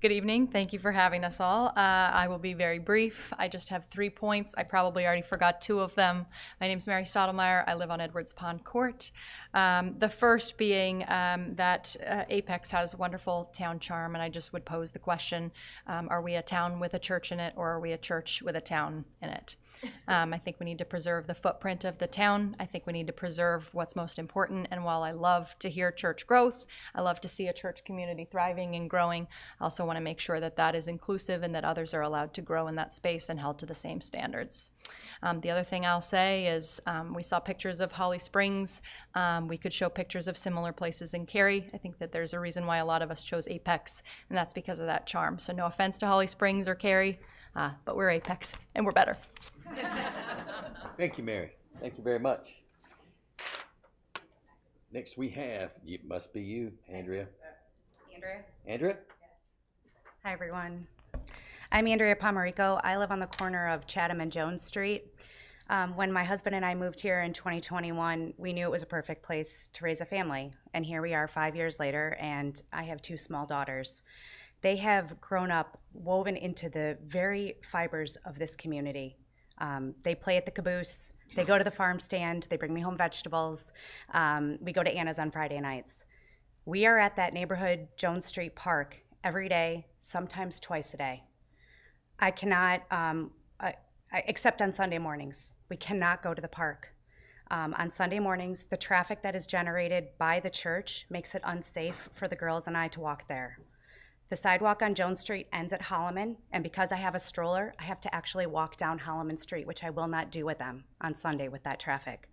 Good evening. Thank you for having us all. I will be very brief. I just have 3 points. I probably already forgot 2 of them. My name is Mary Stottlemyre. I live on Edwards Pond Court. The first being that Apex has wonderful town charm, and I just would pose the question, are we a town with a church in it, or are we a church with a town in it? I think we need to preserve the footprint of the town. I think we need to preserve what's most important. And while I love to hear church growth, I love to see a church community thriving and growing. I also want to make sure that that is inclusive and that others are allowed to grow in that space and held to the same standards. The other thing I'll say is we saw pictures of Holly Springs. We could show pictures of similar places in Cary. I think that there's a reason why a lot of us chose Apex, and that's because of that charm. So no offense to Holly Springs or Cary, but we're Apex, and we're better. Thank you, Mary. Thank you very much. Next we have, it must be you, Andrea. Andrea? Andrea? Hi, everyone. I'm Andrea Pomerico. I live on the corner of Chatham and Jones Street. When my husband and I moved here in 2021, we knew it was a perfect place to raise a family. And here we are 5 years later, and I have 2 small daughters. They have grown up woven into the very fibers of this community. They play at the caboose, they go to the farm stand, they bring me home vegetables. We go to Anna's on Friday nights. We are at that neighborhood Jones Street Park every day, sometimes twice a day. I cannot, except on Sunday mornings, we cannot go to the park. On Sunday mornings, the traffic that is generated by the church makes it unsafe for the girls and I to walk there. The sidewalk on Jones Street ends at Holloman, and because I have a stroller, I have to actually walk down Holloman Street, which I will not do with them on Sunday with that traffic.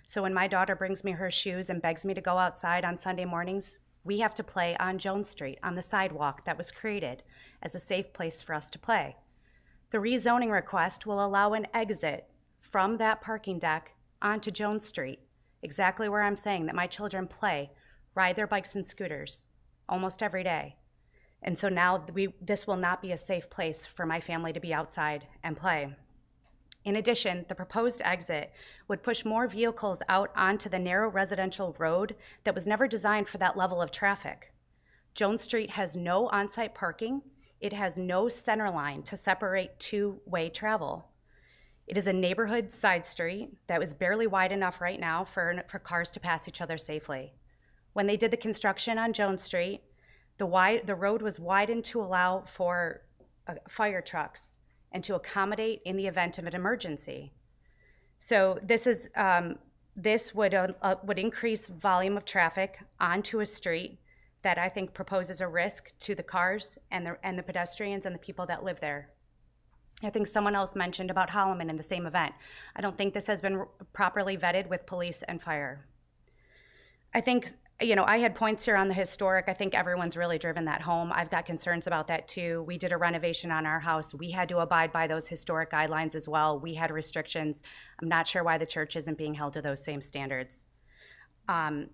So when my daughter brings me her shoes and begs me to go outside on Sunday mornings, we have to play on Jones Street on the sidewalk that was created as a safe place for us to play. The rezoning request will allow an exit from that parking deck onto Jones Street, exactly where I'm saying that my children play, ride their bikes and scooters almost every day. And so now this will not be a safe place for my family to be outside and play. In addition, the proposed exit would push more vehicles out onto the narrow residential road that was never designed for that level of traffic. Jones Street has no on-site parking. It has no center line to separate two-way travel. It is a neighborhood side street that was barely wide enough right now for cars to pass each other safely. When they did the construction on Jones Street, the road was widened to allow for fire trucks and to accommodate in the event of an emergency. So this would increase volume of traffic onto a street that I think proposes a risk to the cars and the pedestrians and the people that live there. I think someone else mentioned about Holloman in the same event. I don't think this has been properly vetted with police and fire. I think, I had points here on the historic. I think everyone's really driven that home. I've got concerns about that too. We did a renovation on our house. We had to abide by those historic guidelines as well. We had restrictions. I'm not sure why the church isn't being held to those same standards. I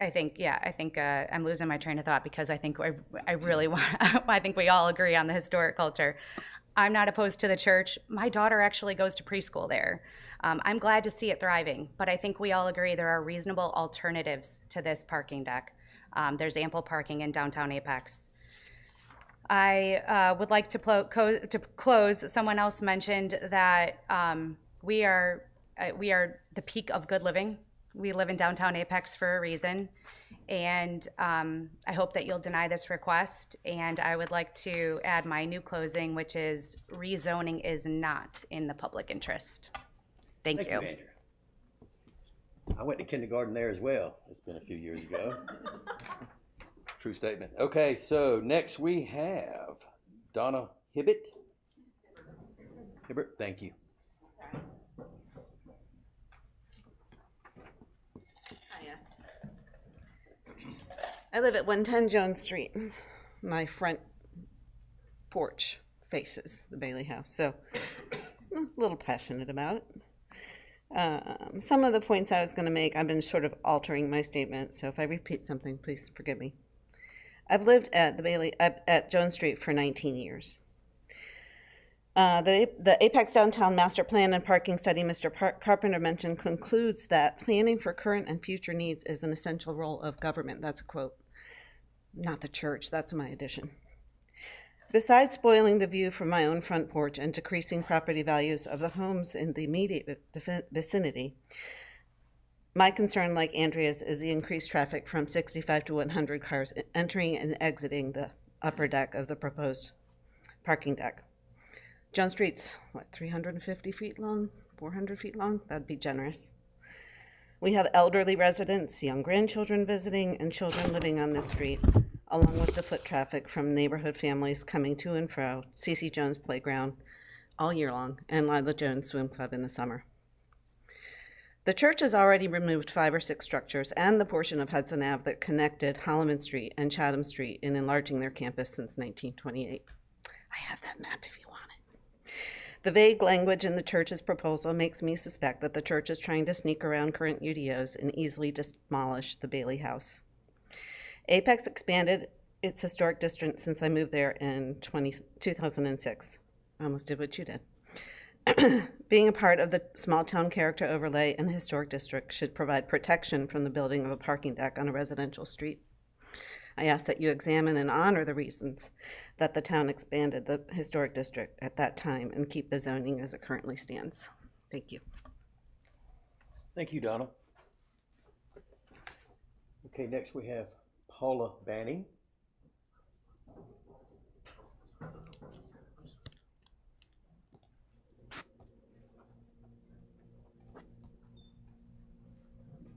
think I'm losing my train of thought because I think I think we all agree on the historic culture. I'm not opposed to the church. My daughter actually goes to preschool there. I'm glad to see it thriving, but I think we all agree there are reasonable alternatives to this parking deck. There's ample parking in downtown Apex. I would like to close. Someone else mentioned that we are the peak of good living We live in downtown Apex for a reason, and I hope that you'll deny this request. And I would like to add my new closing, which is rezoning is not in the public interest. Thank you. Andrew. I went to kindergarten there as well. It's been a few years ago. True statement. Okay, so next we have Donna Hibbert. Hibbert, thank you. I live at 110 Jones Street. My front porch faces the Bailey House, so I'm a little passionate about it. Some of the points I was going to make, I've been sort of altering my statement, so if I repeat something, please forgive me. I've lived at at Jones Street for 19 years. The Apex Downtown Master Plan and Parking Study Mr. Carpenter mentioned concludes that planning for current and future needs is an essential role of government. That's a quote. Not the church, that's my addition. Besides spoiling the view from my own front porch and decreasing property values of the homes in the immediate vicinity, my concern, like Andrea's, is the increased traffic from 65 to 100 cars entering and exiting the upper deck of the proposed parking deck. Jones Street's, 350 feet long, 400 feet long? That'd be generous. We have elderly residents, young grandchildren visiting, and children living on this street, along with the foot traffic from neighborhood families coming to and fro, C.C. Jones Playground all year long, and Lila Jones Swim Club in the summer. The church has already removed 5 or 6 structures and the portion of Hudson Ave that connected Holloman Street and Chatham Street in enlarging their campus since 1928. I have that map if you want it. The vague language in the church's proposal makes me suspect that the church is trying to sneak around current UDOs and easily demolish the Bailey House. Apex expanded its historic district since I moved there in 2006. I almost did what you did. Being a part of the small town character overlay and historic district should provide protection from the building of a parking deck on a residential street. I ask that you examine and honor the reasons that the town expanded the historic district at that time and keep the zoning as it currently stands. Thank you. Thank you, Donna. Okay, next we have Paula Banning.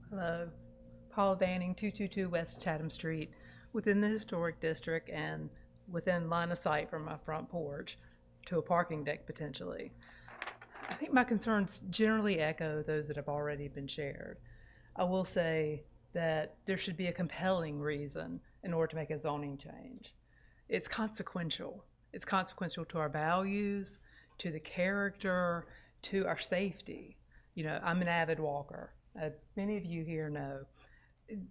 Hello, Paula Banning, 222 West Chatham Street, within the historic district and within line of sight from my front porch to a parking deck potentially. I think my concerns generally echo those that have already been shared. I will say that there should be a compelling reason in order to make a zoning change. It's consequential. It's consequential to our values, to the character, to our safety. You know, I'm an avid walker. Many of you here know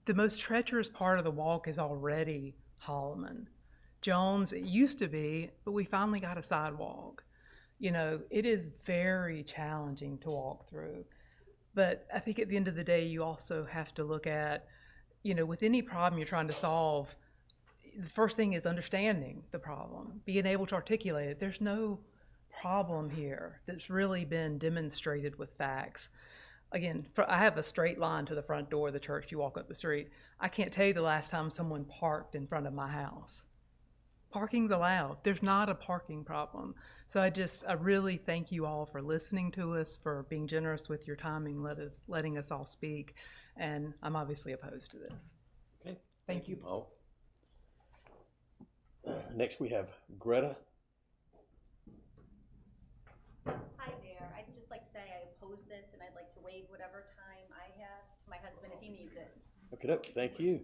the most treacherous part of the walk is already Holloman. Jones, it used to be, but we finally got a sidewalk. You know, it is very challenging to walk through. But I think at the end of the day, you also have to look at, you know, with any problem you're trying to solve, the first thing is understanding the problem, being able to articulate it. There's no problem here that's really been demonstrated with facts. Again, I have a straight line to the front door of the church. You walk up the street. I can't tell you the last time someone parked in front of my house. Parking's allowed. There's not a parking problem. So I really thank you all for listening to us, for being generous with your timing, letting us all speak. And I'm obviously opposed to this. Okay. Thank you, Paul. Next we have Greta. Hi there. I'd just like to say I oppose this, and I'd like to waive whatever time I have to my husband if he needs it. Okay, thank you.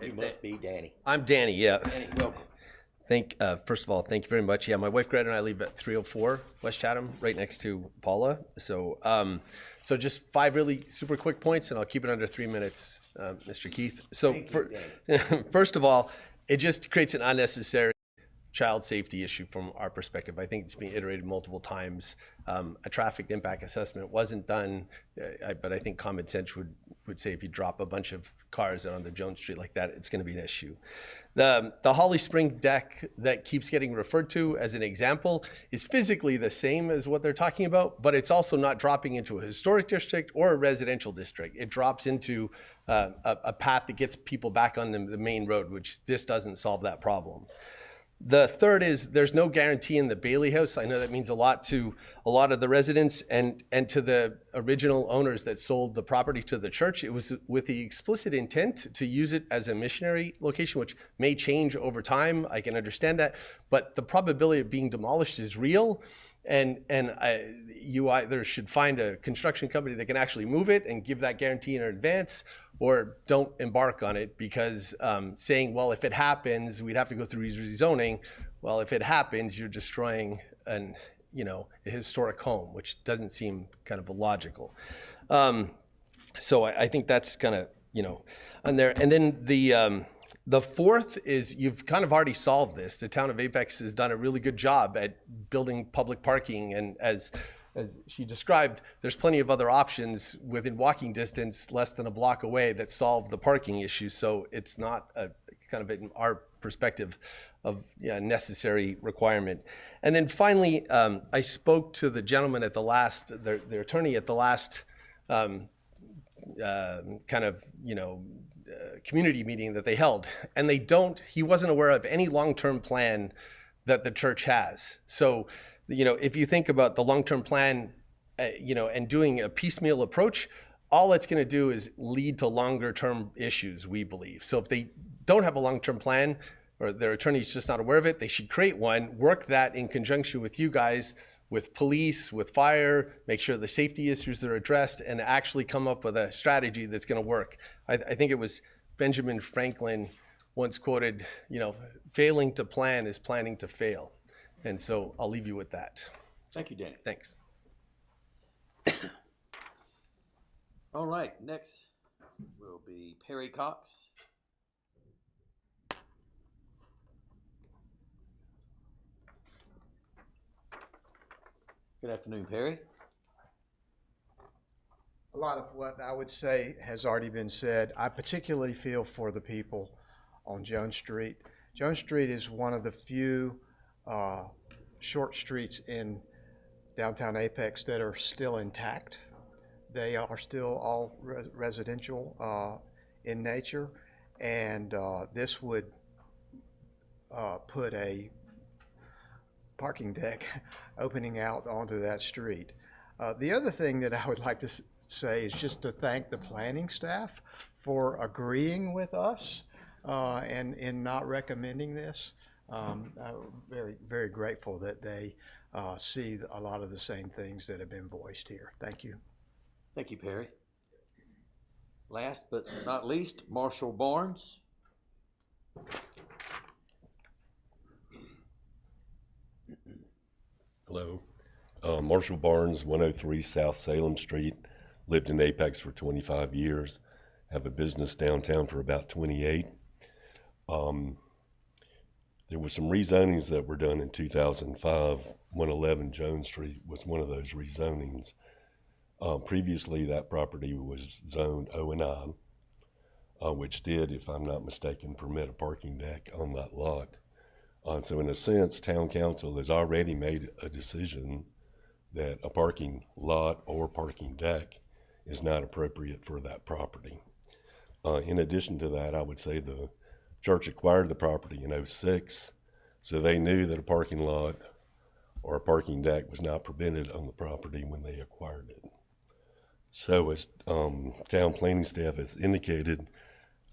You must be Danny. I'm Danny, yeah. Danny, welcome. First of all, thank you very much. Yeah, my wife Greta and I live at 304 West Chatham, right next to Paula. So, so just 5 really super quick points, and I'll keep it under 3 minutes, Mr. Keith. So, first of all, it just creates an unnecessary child safety issue from our perspective. I think it's been iterated multiple times. A traffic impact assessment wasn't done, but I think common sense would say if you drop a bunch of cars on the Jones Street like that, it's going to be an issue. The Holly Spring deck that keeps getting referred to as an example is physically the same as what they're talking about, but it's also not dropping into a historic district or a residential district. It drops into a path that gets people back on the main road, which this doesn't solve that problem. The third is there's no guarantee in the Bailey House. I know that means a lot to a lot of the residents and to the original owners that sold the property to the church. It was with the explicit intent to use it as a missionary location, which may change over time. I can understand that, but the probability of being demolished is real. And you either should find a construction company that can actually move it and give that guarantee in advance, or don't embark on it, because saying, well, if it happens, we'd have to go through rezoning. Well, if it happens, you're destroying a historic home, which doesn't seem kind of illogical. So I think that's kind of, on there. And then the fourth is you've kind of already solved this. The town of Apex has done a really good job at building public parking, and as she described, there's plenty of other options within walking distance, less than a block away, that solve the parking issue. So it's not a kind of, in our perspective, of necessary requirement. And then finally, I spoke to the gentleman at the last, their attorney at the last community meeting that they held, and he wasn't aware of any long-term plan that the church has. So, if you think about the long-term plan, and doing a piecemeal approach, all it's going to do is lead to longer-term issues, we believe. So if they don't have a long-term plan, or their attorney's just not aware of it, they should create one, work that in conjunction with you guys, with police, with fire, make sure the safety issues are addressed, and actually come up with a strategy that's going to work. I think it was Benjamin Franklin once quoted, failing to plan is planning to fail. And so I'll leave you with that. Thank you, Danny. Thanks. All right, next will be Perry Cox. Good afternoon, Perry. A lot of what I would say has already been said. I particularly feel for the people on Jones Street. Jones Street is one of the few short streets in downtown Apex that are still intact. They are still all residential in nature, and this would put a parking deck opening out onto that street. The other thing that I would like to say is just to thank the planning staff for agreeing with us and in not recommending this. I'm very, very grateful that they see a lot of the same things that have been voiced here. Thank you. Thank you, Perry. Last but not least, Marshall Barnes. Hello. Marshall Barnes, 103 South Salem Street. Lived in Apex for 25 years. Have a business downtown for about 28. There were some rezonings that were done in 2005. 111 Jones Street was one of those rezonings. Previously, that property was zoned O&I, which did, if I'm not mistaken, permit a parking deck on that lot. So in a sense, town council has already made a decision that a parking lot or parking deck is not appropriate for that property. In addition to that, I would say the church acquired the property in 2006, so they knew that a parking lot or a parking deck was not permitted on the property when they acquired it. So as town planning staff has indicated,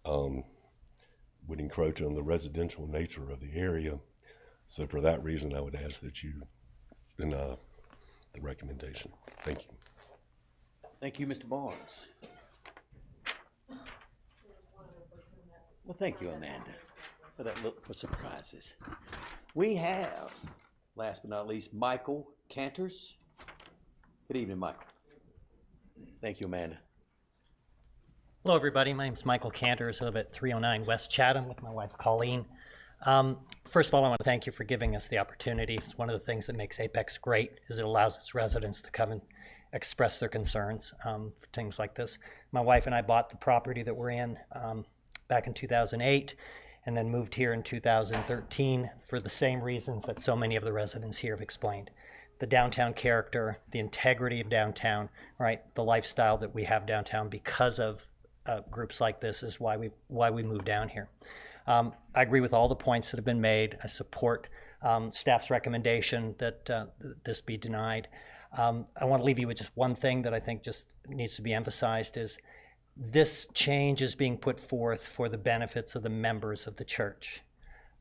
would encroach on the residential nature of the area. So for that reason, I would ask that you deny the recommendation. Thank you. Thank you, Mr. Barnes. Well, thank you, Amanda, for that look for surprises. We have, last but not least, Michael Cantors. Good evening, Michael. Thank you, Amanda. Hello, everybody. My name is Michael Cantors. I live at 309 West Chatham with my wife, Colleen. First of all, I want to thank you for giving us the opportunity. It's one of the things that makes Apex great is it allows its residents to come and express their concerns for things like this. My wife and I bought the property that we're in back in 2008 and then moved here in 2013 for the same reasons that so many of the residents here have explained. The downtown character, the integrity of downtown, right? The lifestyle that we have downtown because of groups like this is why we moved down here. I agree with all the points that have been made. I support staff's recommendation that this be denied. I want to leave you with just one thing that I think just needs to be emphasized is this change is being put forth for the benefits of the members of the church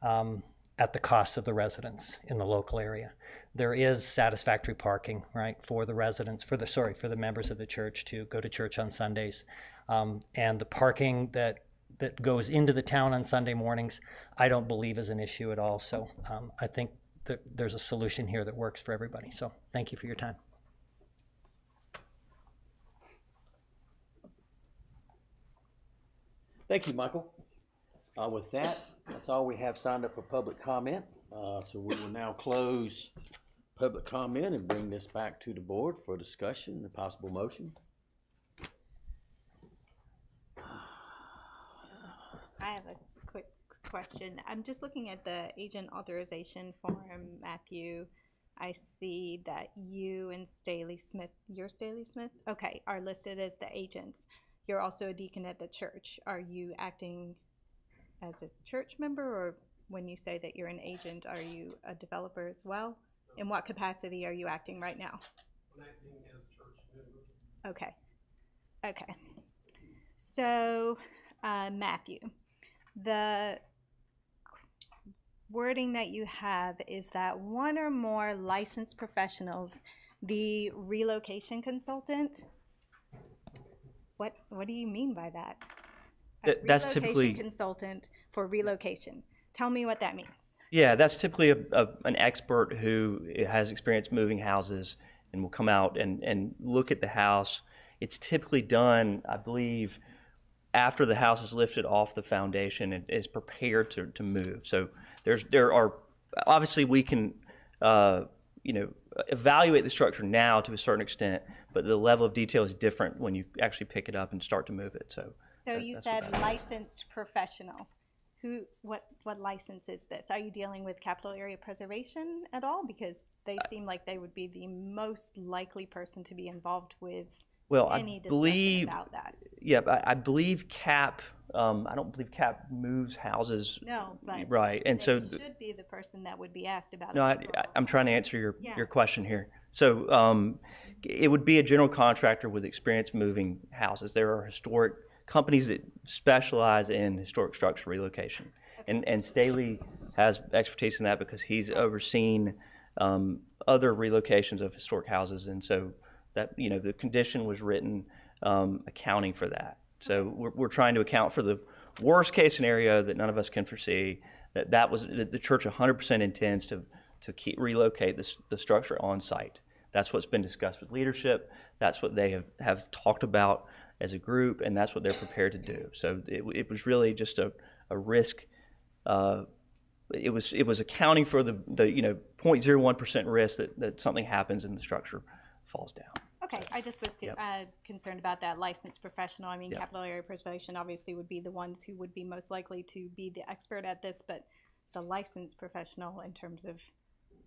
at the cost of the residents in the local area. There is satisfactory parking, right, for the residents, for the members of the church to go to church on Sundays. And the parking that goes into the town on Sunday mornings, I don't believe is an issue at all. So I think that there's a solution here that works for everybody. So thank you for your time. Thank you, Michael. With that, that's all we have signed up for public comment. So we will now close public comment and bring this back to the board for discussion and possible motion. I have a quick question. I'm just looking at the agent authorization form, Matthew. I see that you and Staley Smith, you're Staley Smith? Okay, are listed as the agents. You're also a deacon at the church. Are you acting as a church member, or when you say that you're an agent, are you a developer as well? In what capacity are you acting right now? I'm acting as a church member. Okay. Okay. So, Matthew, the wording that you have is that one or more licensed professionals, the relocation consultant. What do you mean by that? That's typically consultant for relocation. Tell me what that means. Yeah, that's typically an expert who has experience moving houses and will come out and look at the house. It's typically done, I believe, after the house is lifted off the foundation and is prepared to move. So there are obviously we can evaluate the structure now to a certain extent, but the level of detail is different when you actually pick it up and start to move it. So you said licensed professional. What license is this? Are you dealing with capital area preservation at all? Because they seem like they would be the most likely person to be involved with any discussion about that. Yeah, I believe CAP. I don't believe CAP moves houses. No, but right, and so should be the person that would be asked about. No, I'm trying to answer your question here. So it would be a general contractor with experience moving houses. There are historic companies that specialize in historic structure relocation, and Staley has expertise in that because he's overseen other relocations of historic houses, and so that the condition was written accounting for that. So we're trying to account for the worst case scenario that none of us can foresee. That was the church 100% intends to relocate the structure on site. That's what's been discussed with leadership. That's what they have talked about as a group, and that's what they're prepared to do. So it was really just a risk. It was accounting for the 0.01% risk that something happens and the structure falls down. Okay, I just was concerned about that licensed professional. I mean, capital area preservation obviously would be the ones who would be most likely to be the expert at this, but the licensed professional in terms of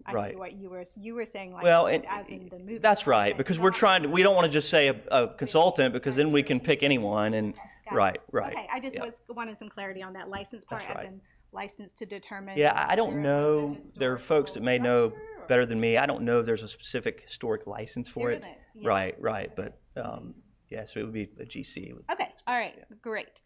I see what you were saying, like as in the movie. That's right, because we don't want to just say a consultant because then we can pick anyone and right. Okay, I just wanted some clarity on that license part, as in license to determine. Yeah, I don't know. There are folks that may know better than me. I don't know if there's a specific historic license for it. Right, but so it would be a GC. Okay, all right, great.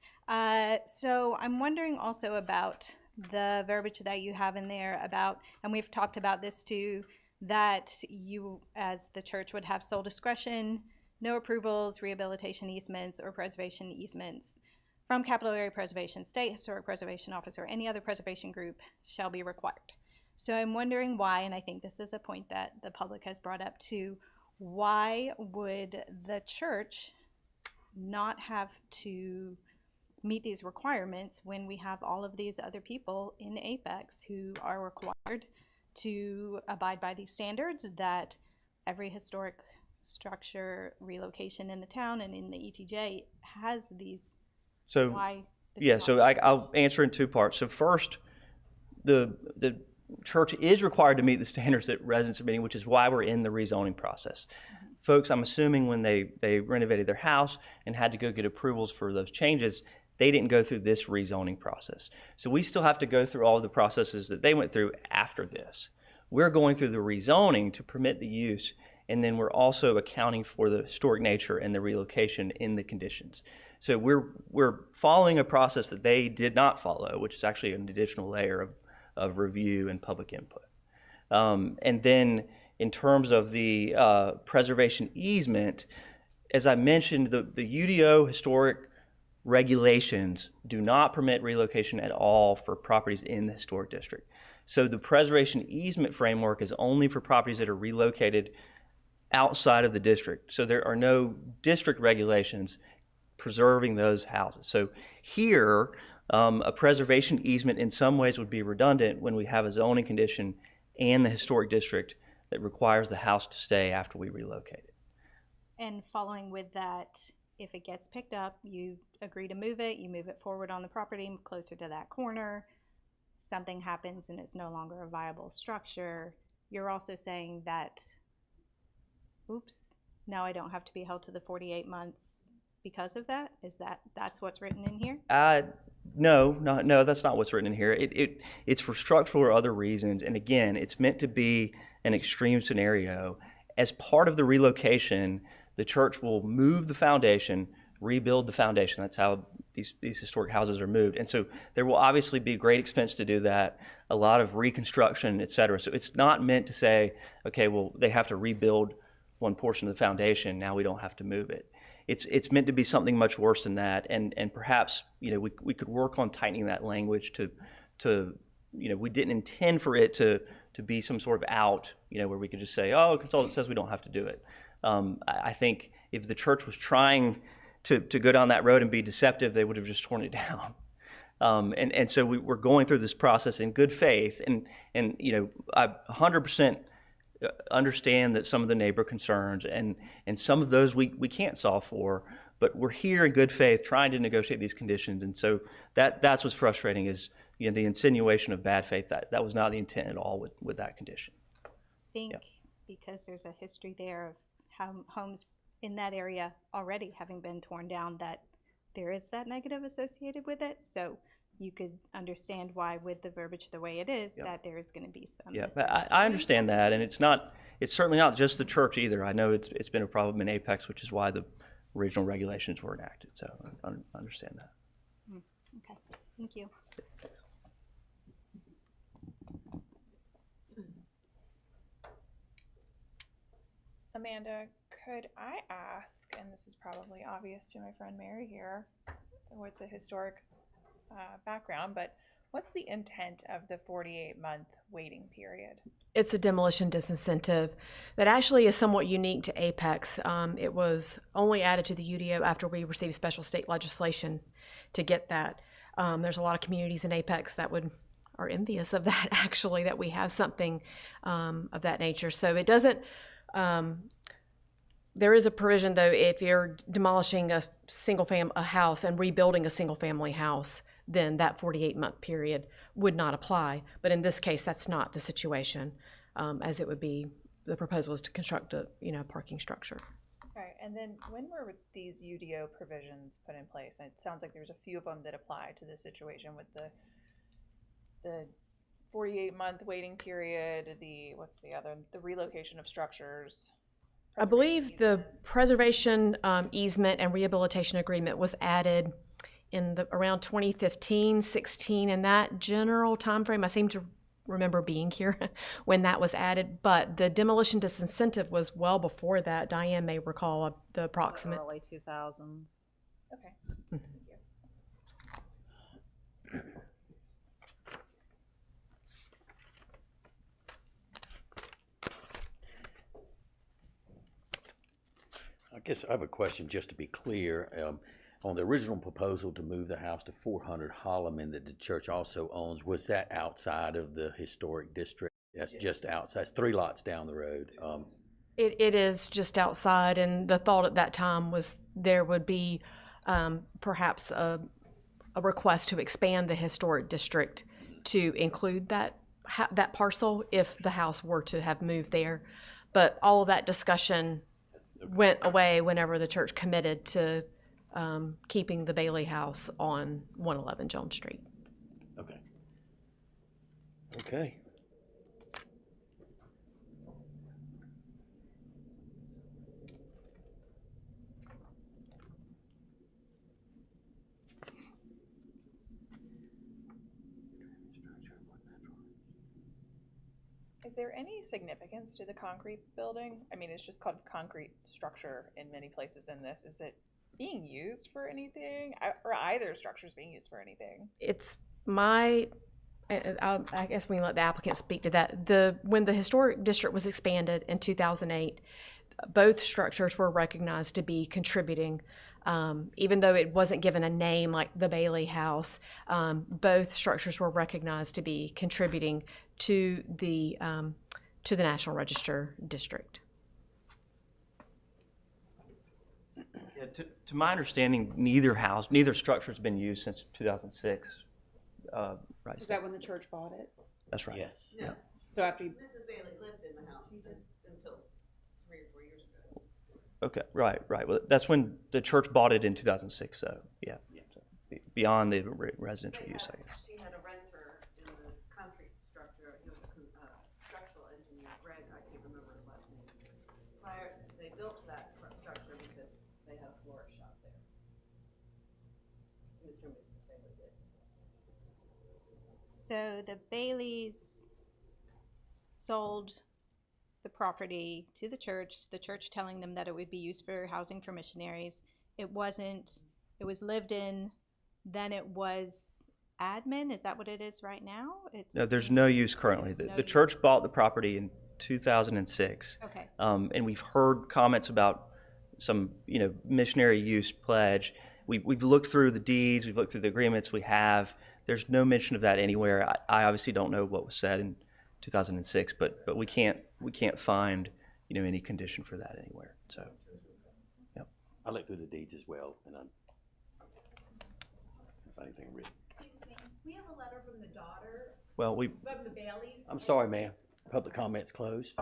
So I'm wondering also about the verbiage that you have in there about, and we've talked about this too, that you as the church would have sole discretion, no approvals, rehabilitation easements, or preservation easements from Capital Area Preservation, State Historic Preservation Office, or any other preservation group shall be required. So I'm wondering why, and I think this is a point that the public has brought up too, why would the church not have to meet these requirements when we have all of these other people in Apex who are required to abide by these standards that every historic structure relocation in the town and in the ETJ has these. So, why the yeah, so I'll answer in two parts. So first, the church is required to meet the standards that residents are meeting, which is why we're in the rezoning process. Folks, I'm assuming when they renovated their house and had to go get approvals for those changes, they didn't go through this rezoning process. So we still have to go through all of the processes that they went through after this. We're going through the rezoning to permit the use, and then we're also accounting for the historic nature and the relocation in the conditions. So we're following a process that they did not follow, which is actually an additional layer of review and public input. And then in terms of the preservation easement, as I mentioned, the UDO historic regulations do not permit relocation at all for properties in the historic district. So the preservation easement framework is only for properties that are relocated outside of the district. So there are no district regulations preserving those houses. So here, a preservation easement in some ways would be redundant when we have a zoning condition and the historic district that requires the house to stay after we relocate it. And following with that, if it gets picked up, you agree to move it, you move it forward on the property closer to that corner, something happens and it's no longer a viable structure, you're also saying that, oops, now I don't have to be held to the 48 months because of that? That's what's written in here? No, that's not what's written in here. It's for structural or other reasons. And again, it's meant to be an extreme scenario. As part of the relocation, the church will move the foundation, rebuild the foundation. That's how these historic houses are moved. And so there will obviously be great expense to do that, a lot of reconstruction, et cetera. So it's not meant to say, okay, well, they have to rebuild one portion of the foundation, now we don't have to move it. It's meant to be something much worse than that, and perhaps we could work on tightening that language to we didn't intend for it to be some sort of out, where we could just say, oh, a consultant says we don't have to do it. I think if the church was trying to go down that road and be deceptive, they would have just torn it down. And so we're going through this process in good faith, and I 100% understand that some of the neighbor concerns and some of those we can't solve for, but we're here in good faith trying to negotiate these conditions. And so that's what's frustrating is the insinuation of bad faith. That was not the intent at all with that condition. I think because there's a history there of how homes in that area already having been torn down, that there is that negative associated with it. So you could understand why, with the verbiage the way it is, that there is going to be some. Yeah, but I understand that, and it's certainly not just the church either. I know it's been a problem in Apex, which is why the original regulations were enacted. So I understand that. Okay, thank you. Thanks. Amanda, could I ask, and this is probably obvious to my friend Mary here with the historic background, but what's the intent of the 48-month waiting period? It's a demolition disincentive that actually is somewhat unique to Apex. It was only added to the UDO after we received special state legislation to get that. There's a lot of communities in Apex that are envious of that, actually, that we have something of that nature. So it doesn't, there is a provision, though, if you're demolishing a house and rebuilding a single family house, then that 48-month period would not apply. But in this case, that's not the situation, as it would be, the proposal is to construct a parking structure. Okay, and then when were these UDO provisions put in place? And it sounds like there's a few of them that apply to this situation with the 48-month waiting period, the relocation of structures. I believe the preservation easement and rehabilitation agreement was added in around 2015, 16, in that general time frame. I seem to remember being here when that was added, but the demolition disincentive was well before that. Diane may recall the approximate. Early 2000s. Okay. Mm-hmm. I guess I have a question just to be clear. on the original proposal to move the house to 400 Holloman that the church also owns, was that outside of the historic district? That's just outside, it's 3 lots down the road. It is just outside, and the thought at that time was there would be perhaps a request to expand the historic district to include that parcel if the house were to have moved there. But all of that discussion went away whenever the church committed to keeping the Bailey House on 111 Jones Street. Okay. Okay. Is there any significance to the concrete building? I mean, it's just called concrete structure in many places in this. Is it being used for anything, or either structures being used for anything? It's my, I guess we can let the applicant speak to that. When the historic district was expanded in 2008, both structures were recognized to be contributing. Even though it wasn't given a name like the Bailey House, both structures were recognized to be contributing to the National Register district. Yeah, to my understanding, neither structure has been used since 2006. Right. Is that when the church bought it? That's right. Yes. Yeah. So after you, Mrs. Bailey lived in the house until 3 or 4 years ago. Okay, right. Well, that's when the church bought it in 2006, so, yeah. So, beyond the residential use, I guess. She had a renter in the concrete structure. He was a structural engineer, Greg, I can't remember his last name. They built that structure because they had a florist shop there. Mr. and Mrs. Bailey did. So the Baileys sold the property to the church telling them that it would be used for housing for missionaries. It wasn't, it was lived in, then it was admin. Is that what it is right now? No, there's no use currently. The church bought the property in 2006. Okay. And we've heard comments about some, missionary use pledge. We've looked through the deeds, we've looked through the agreements we have. There's no mention of that anywhere. I obviously don't know what was said in 2006, but we can't find any condition for that anywhere. So, yep. I looked through the deeds as well, and I didn't find anything written. Excuse me, we have a letter from the daughter. Well, From the Baileys. I'm sorry, ma'am. Public comment's closed.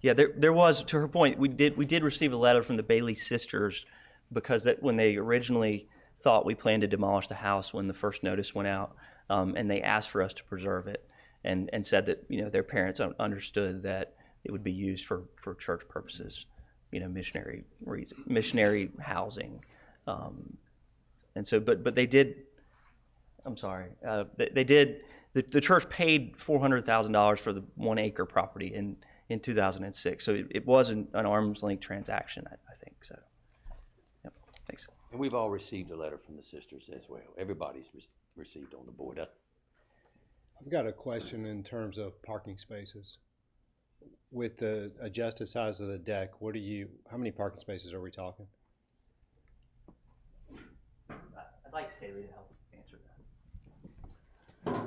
Yeah, there was, to her point, we did receive a letter from the Bailey sisters because when they originally thought we planned to demolish the house when the first notice went out, and they asked for us to preserve it. And said that their parents understood that it would be used for church purposes, missionary housing, and so but they did. I'm sorry, they did. The church paid $400,000 for the 1 acre property in 2006, so it was an arm's length transaction, I think. So, yep. Thanks. And we've all received a letter from the sisters as well. Everybody's received on the board. I've got a question in terms of parking spaces. With the adjusted size of the deck, how many parking spaces are we talking? I'd like Staley to help answer that.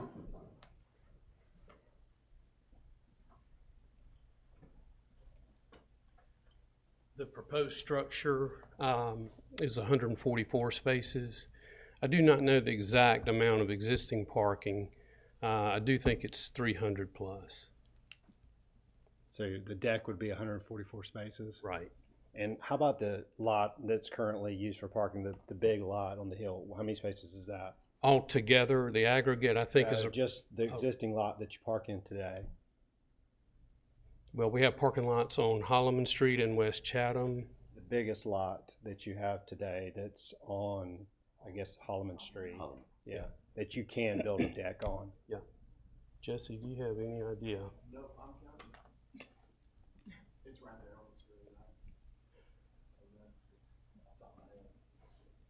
The proposed structure is 144 spaces. I do not know the exact amount of existing parking. I do think it's 300 plus. So the deck would be 144 spaces? Right. And how about the lot that's currently used for parking, the big lot on the hill? How many spaces is that? Altogether, the aggregate, I think, is just the existing lot that you park in today. Well, we have parking lots on Holloman Street and West Chatham. The biggest lot that you have today that's on, I guess, Holloman Street. Yeah, that you can build a deck on. Yeah. Jesse, do you have any idea? No, I'm counting. It's right there on the screen.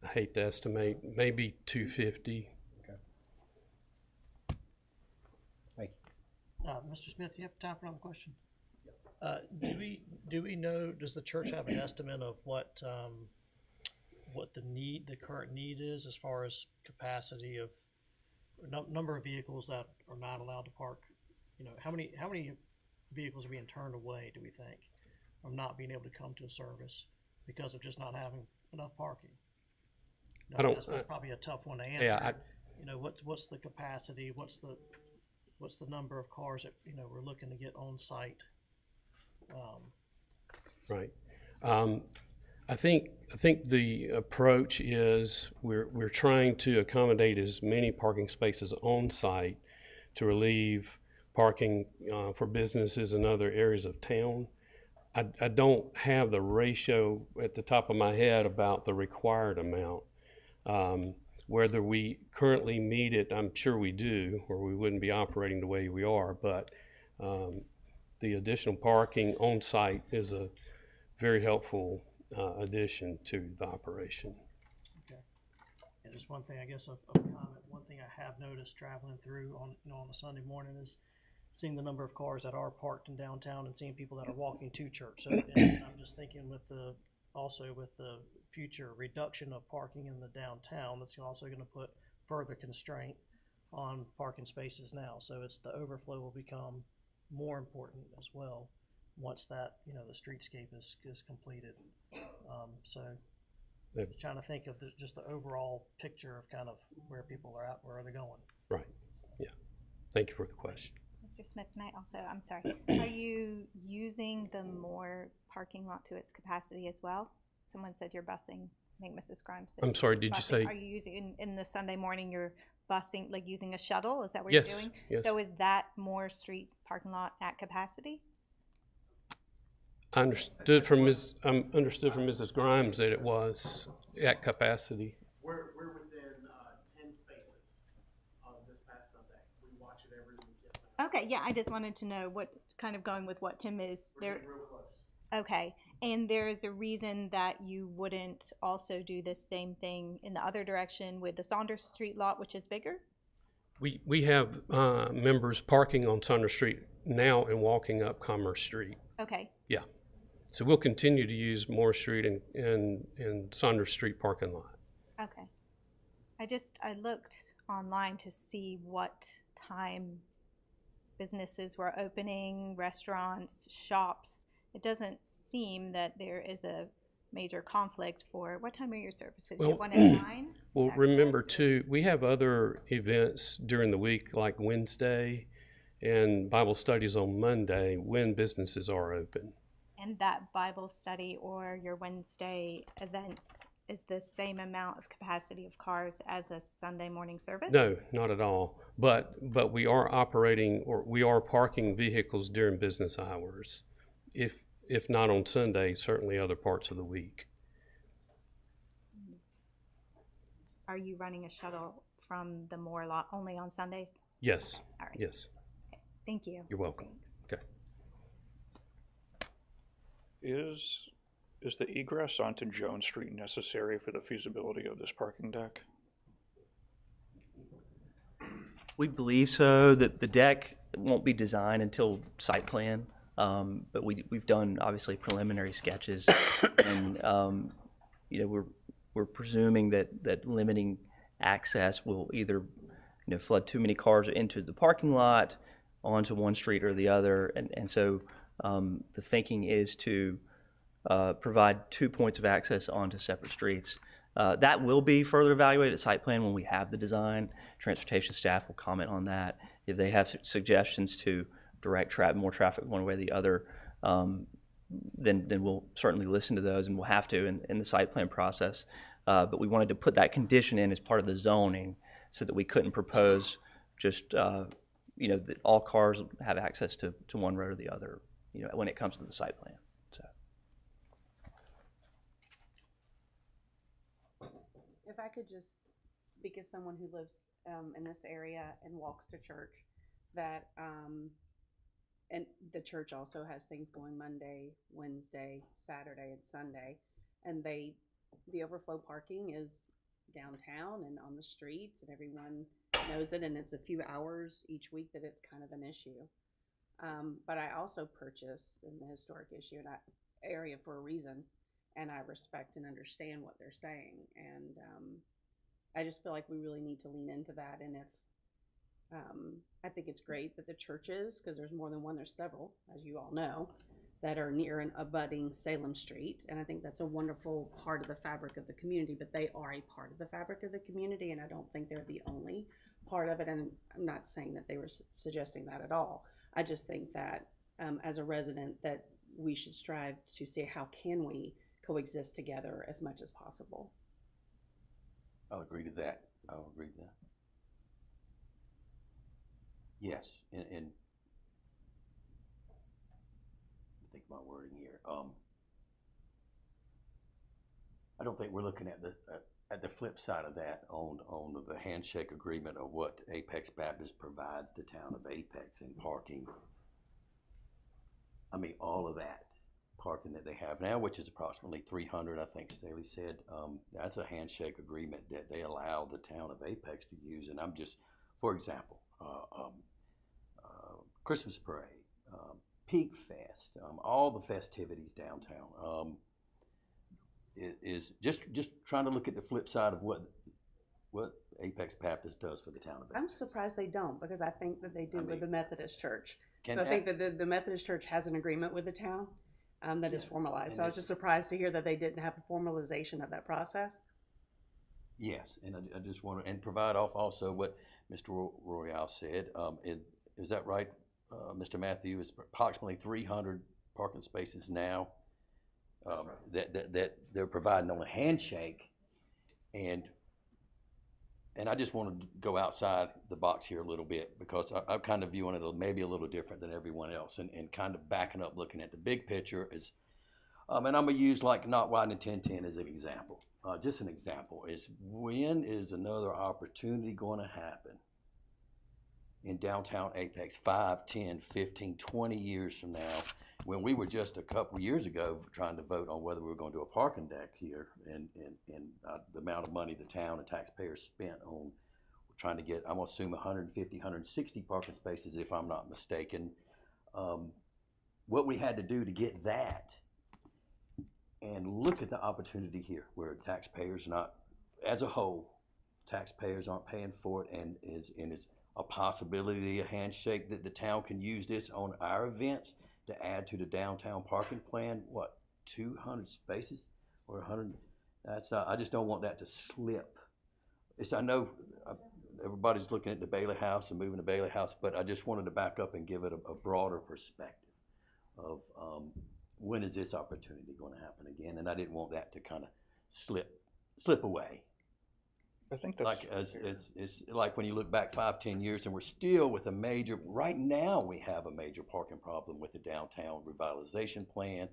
I hate to estimate, maybe 250. Okay. Thank you. Mr. Smith, you have time for another question? Do we know, does the church have an estimate of what what the current need is as far as capacity of number of vehicles that are not allowed to park? You know, how many vehicles are being turned away, do we think, from not being able to come to a service because of just not having enough parking? I don't- That's probably a tough one to answer. Yeah, you know, what's the capacity? What's the number of cars that, you know, we're looking to get on site? Right. I think the approach is we're trying to accommodate as many parking spaces on site to relieve parking for businesses in other areas of town. I don't have the ratio at the top of my head about the required amount. Whether we currently meet it, I'm sure we do, or we wouldn't be operating the way we are, but the additional parking on site is a very helpful addition to the operation. Okay. And just one thing, I guess, of comment. One thing I have noticed traveling through on a Sunday morning is seeing the number of cars that are parked in downtown and seeing people that are walking to church. So and I'm just thinking with the future reduction of parking in the downtown, that's also going to put further constraint on parking spaces now. So the overflow will become more important as well once that, you know, the streetscape is completed. So just trying to think of just the overall picture of kind of where people are at, where are they going? Right. Yeah. Thank you for the question. Mr. Smith, can I also, I'm sorry, are you using the Moore parking lot to its capacity as well? Someone said you're busing, I think Mrs. Grimes said. I'm sorry, did you busing. say? Are you using, in the Sunday morning, you're busing, like using a shuttle? Is that what Yes, you're doing? yes. So is that Moore Street parking lot at capacity? I understood from Mrs. Grimes that it was at capacity. We're within 10 spaces this past Sunday. We watch it every weekend. Okay, yeah, I just wanted to know what, kind of going with what Tim is We're there. getting real close. Okay, and there is a reason that you wouldn't also do the same thing in the other direction with the Saunders Street lot, which is bigger? We have members parking on Saunders Street now and walking up Commerce Street. Okay, Yeah. So we'll continue to use Moore Street and Saunders Street parking lot. okay. I looked online to see what time businesses were opening, restaurants, shops. It doesn't seem that there is a major conflict for, what time are your services? You have one at 9? Well, remember too, we have other events during the week like Wednesday and Bible studies on Monday when businesses are open. And that Bible study or your Wednesday events is the same amount of capacity of cars as a Sunday morning service? No, not at all. But we are operating, or we are parking vehicles during business hours. If not on Sunday, certainly other parts of the week. Are you running a shuttle from the Moore lot only on Sundays? Yes. All right. Yes. Thank you. You're welcome. Okay. Is the egress onto Jones Street necessary for the feasibility of this parking deck? We believe so. That the deck won't be designed until site plan, but we've done obviously preliminary sketches, and we're presuming that limiting access will either flood too many cars into the parking lot, onto one street or the other, and so the thinking is to provide 2 points of access onto separate streets. That will be further evaluated at site plan when we have the design. Transportation staff will comment on that. If they have suggestions to direct more traffic one way or the other, then we'll certainly listen to those, and we'll have to in the site plan process. But we wanted to put that condition in as part of the zoning so that we couldn't propose just that all cars have access to one road or the other, when it comes to the site plan. So. If I could just speak as someone who lives in this area and walks to church, that and the church also has things going Monday, Wednesday, Saturday, and Sunday, and the overflow parking is downtown and on the streets, and everyone knows it, and it's a few hours each week that it's kind of an issue. But I also purchased in the historic area for a reason, and I respect and understand what they're saying. And I just feel like we really need to lean into that. And if I think it's great that the churches, because there's more than one, there's several, as you all know, that are near and abutting Salem Street. And I think that's a wonderful part of the fabric of the community, but they are a part of the fabric of the community, and I don't think they're the only part of it. And I'm not saying that they were suggesting that at all. I just think that as a resident, that we should strive to see how can we coexist together as much as possible. I'll agree to that. I'll agree to that. Yes, and I think my wording here. I don't think we're looking at the flip side of that on the handshake agreement of what Apex Baptist provides the town of Apex in parking. I mean, all of that parking that they have now, which is approximately 300, I think Staley said, that's a handshake agreement that they allow the town of Apex to use. And I'm just, for example, Christmas parade, Peak Fest, all the festivities downtown, is just trying to look at the flip side of what Apex Baptist does for the town of Apex. I'm surprised they don't, because I think that they do with the Methodist Church. Can So I think that the Methodist Church has an agreement with the town that is formalized. So I was just surprised to hear that they didn't have a formalization of that process. Yes, and I just want to, and provide off also what Mr. Royale said. Is that right, Mr. Matthew? Is approximately 300 parking spaces now that they're providing on a handshake, and I just want to go outside the box here a little bit, because I'm kind of viewing it maybe a little different than everyone else, and kind of backing up, looking at the big picture is, and I'm gonna use like not widening 1010 as an example. Just an example is, when is another opportunity going to happen in downtown Apex 5, 10, 15, 20 years from now, when we were just a couple years ago trying to vote on whether we were going to do a parking deck here, and the amount of money the town and taxpayers spent on trying to get, I'm going to assume 150, 160 parking spaces, if I'm not mistaken. What we had to do to get that, and look at the opportunity here, where taxpayers not, as a whole, taxpayers aren't paying for it, and it's a possibility, a handshake, that the town can use this on our events to add to the downtown parking plan. What, 200 spaces or 100? That's I just don't want that to slip. I know everybody's looking at the Bailey House and moving the Bailey House, but I just wanted to back up and give it a broader perspective of when is this opportunity going to happen again? And I didn't want that to kind of slip away. I think that's like it's like when you look back 5-10 years, and we're still with a major. Right now, we have a major parking problem with the downtown revitalization plan,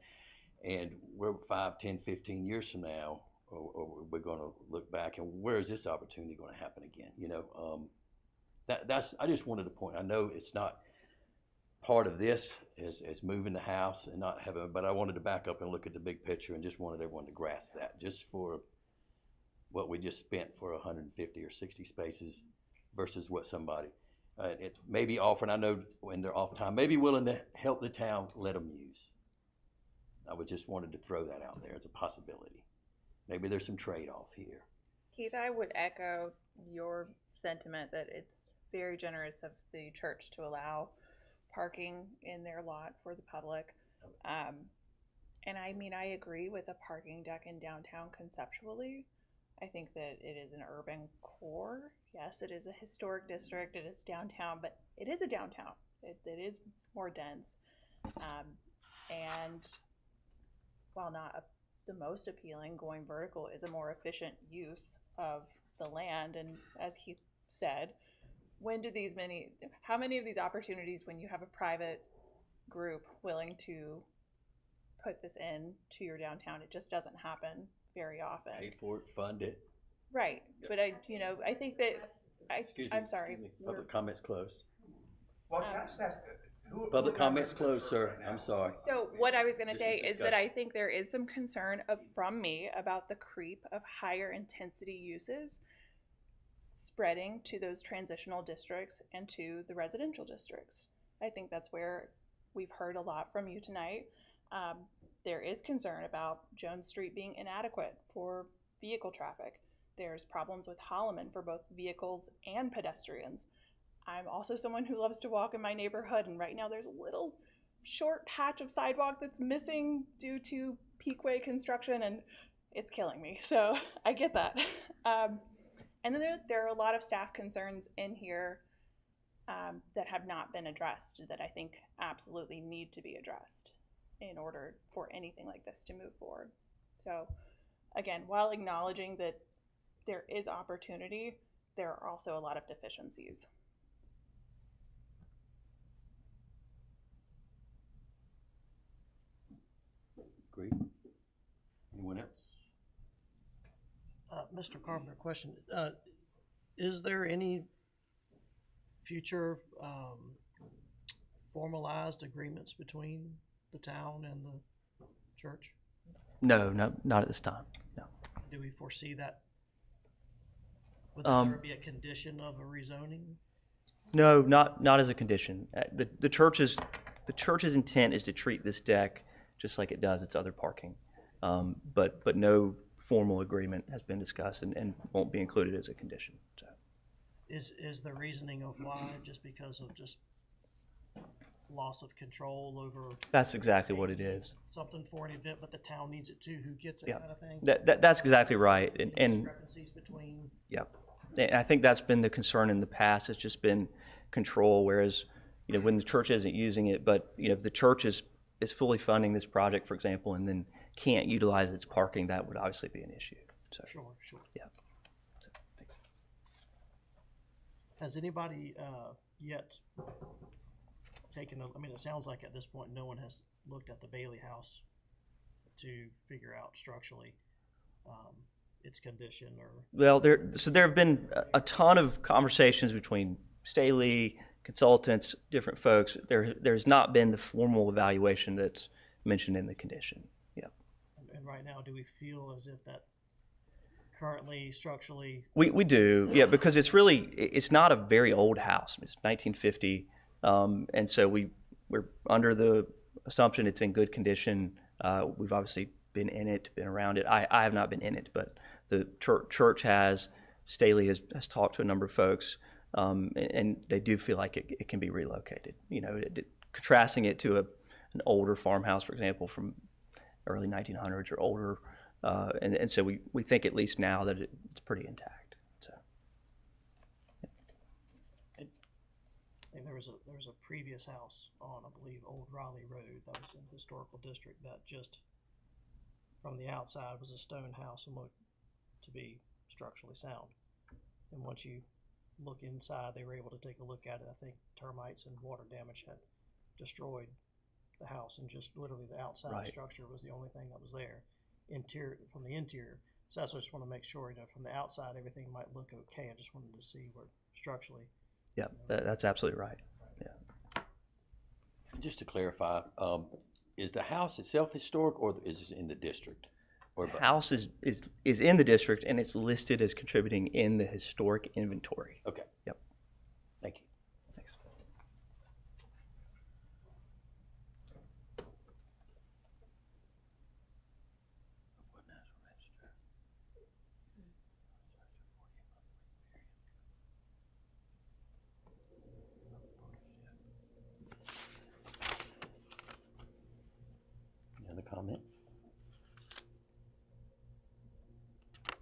and we're 5, 10, 15 years from now, or we're going to look back, and where is this opportunity going to happen again? You know, that's. I just wanted to point. I know it's not part of this as moving the house and not having, but I wanted to back up and look at the big picture, and just wanted everyone to grasp that, just for what we just spent for 150 or 60 spaces versus what somebody it may be offering. I know when they're off time, maybe willing to help the town let them use. I would just wanted to throw that out there as a possibility. Maybe there's some trade-off here. Keith, I would echo your sentiment that it's very generous of the church to allow parking in their lot for the public. And I mean, I agree with a parking deck in downtown conceptually. I think that it is an urban core. Yes, it is a historic district. It is downtown, but it is a downtown. It is more dense. And while not the most appealing, going vertical is a more efficient use of the land. And as he said, how many of these opportunities, when you have a private group willing to put this in to your downtown, it just doesn't happen very often. Pay for it, fund it. Right, but I think that I'm sorry. Public comments closed. Well, can I just ask? Public comments closed, sir. I'm sorry. So what I was going to say is that discussion. I think there is some concern from me about the creep of higher intensity uses spreading to those transitional districts and to the residential districts. I think that's where we've heard a lot from you tonight. There is concern about Jones Street being inadequate for vehicle traffic. There's problems with Holloman for both vehicles and pedestrians. I'm also someone who loves to walk in my neighborhood, and right now there's a little short patch of sidewalk that's missing due to Peakway construction, and it's killing me. So I get that. And then there are a lot of staff concerns in here that have not been addressed that I think absolutely need to be addressed in order for anything like this to move forward. So again, while acknowledging that there is opportunity, there are also a lot of deficiencies. Great. Anyone else? Mr. Carpenter, question. Is there any future formalized agreements between the town and the church? No, not at this time. No. Do we foresee that? Would there be a condition of a rezoning? No, not as a condition. The church's intent is to treat this deck just like it does its other parking, but no formal agreement has been discussed and won't be included as a condition. So. Is the reasoning of why just because of just loss of control over? That's exactly what it is. Something for an event, but the town needs it too. Who gets it, Yeah, kind of thing. that's exactly right. And Discrepancies between. yeah, and I think that's been the concern in the past. It's just been control. Whereas, when the church isn't using it, but if the church is fully funding this project, for example, and then can't utilize its parking, that would obviously be an issue. So, Sure. yeah. So, thanks. Has anybody yet taken I mean, it sounds like at this point no one has looked at the Bailey House to figure out structurally its condition or. Well, there have been a ton of conversations between Staley, consultants, different folks. There's not been the formal evaluation that's mentioned in the condition. Yeah. And right now, do we feel as if that currently structurally? We do, yeah, because it's not a very old house. It's 1950, and so we're under the assumption it's in good condition. We've obviously been in it, been around it. I have not been in it, but the church has. Staley has talked to a number of folks. And they do feel like it can be relocated. Contrasting it to an older farmhouse, for example, from early 1900s or older, and so we think at least now that it's pretty intact. So. Yeah. And there was a previous house on, I believe, Old Raleigh Road that was in the historical district that just from the outside was a stone house and looked to be structurally sound. And once you look inside, they were able to take a look at it. I think termites and water damage had destroyed the house, and just literally the outside structure was the only thing that was there. From the interior. So that's what I just want to make sure, from the outside everything might look okay. I just wanted to see where structurally. Yeah, that's absolutely right. Yeah. Just to clarify, is the house itself historic, or is it in the district? The house is in the district, and it's listed as contributing in the historic inventory. Okay. Yep. Thank you. Thanks. Any other comments?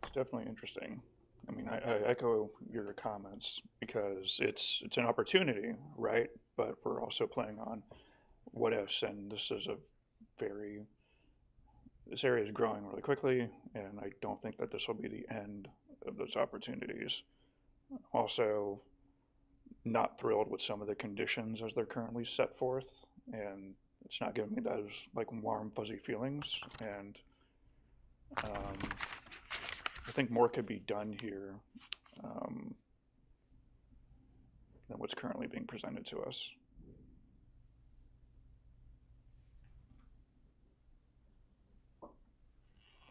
It's definitely interesting. I mean, I echo your comments because it's an opportunity, right? But we're also playing on what ifs, and this area is growing really quickly, and I don't think that this will be the end of those opportunities. Also, not thrilled with some of the conditions as they're currently set forth, and it's not giving me those warm, fuzzy feelings. And I think more could be done here than what's currently being presented to us.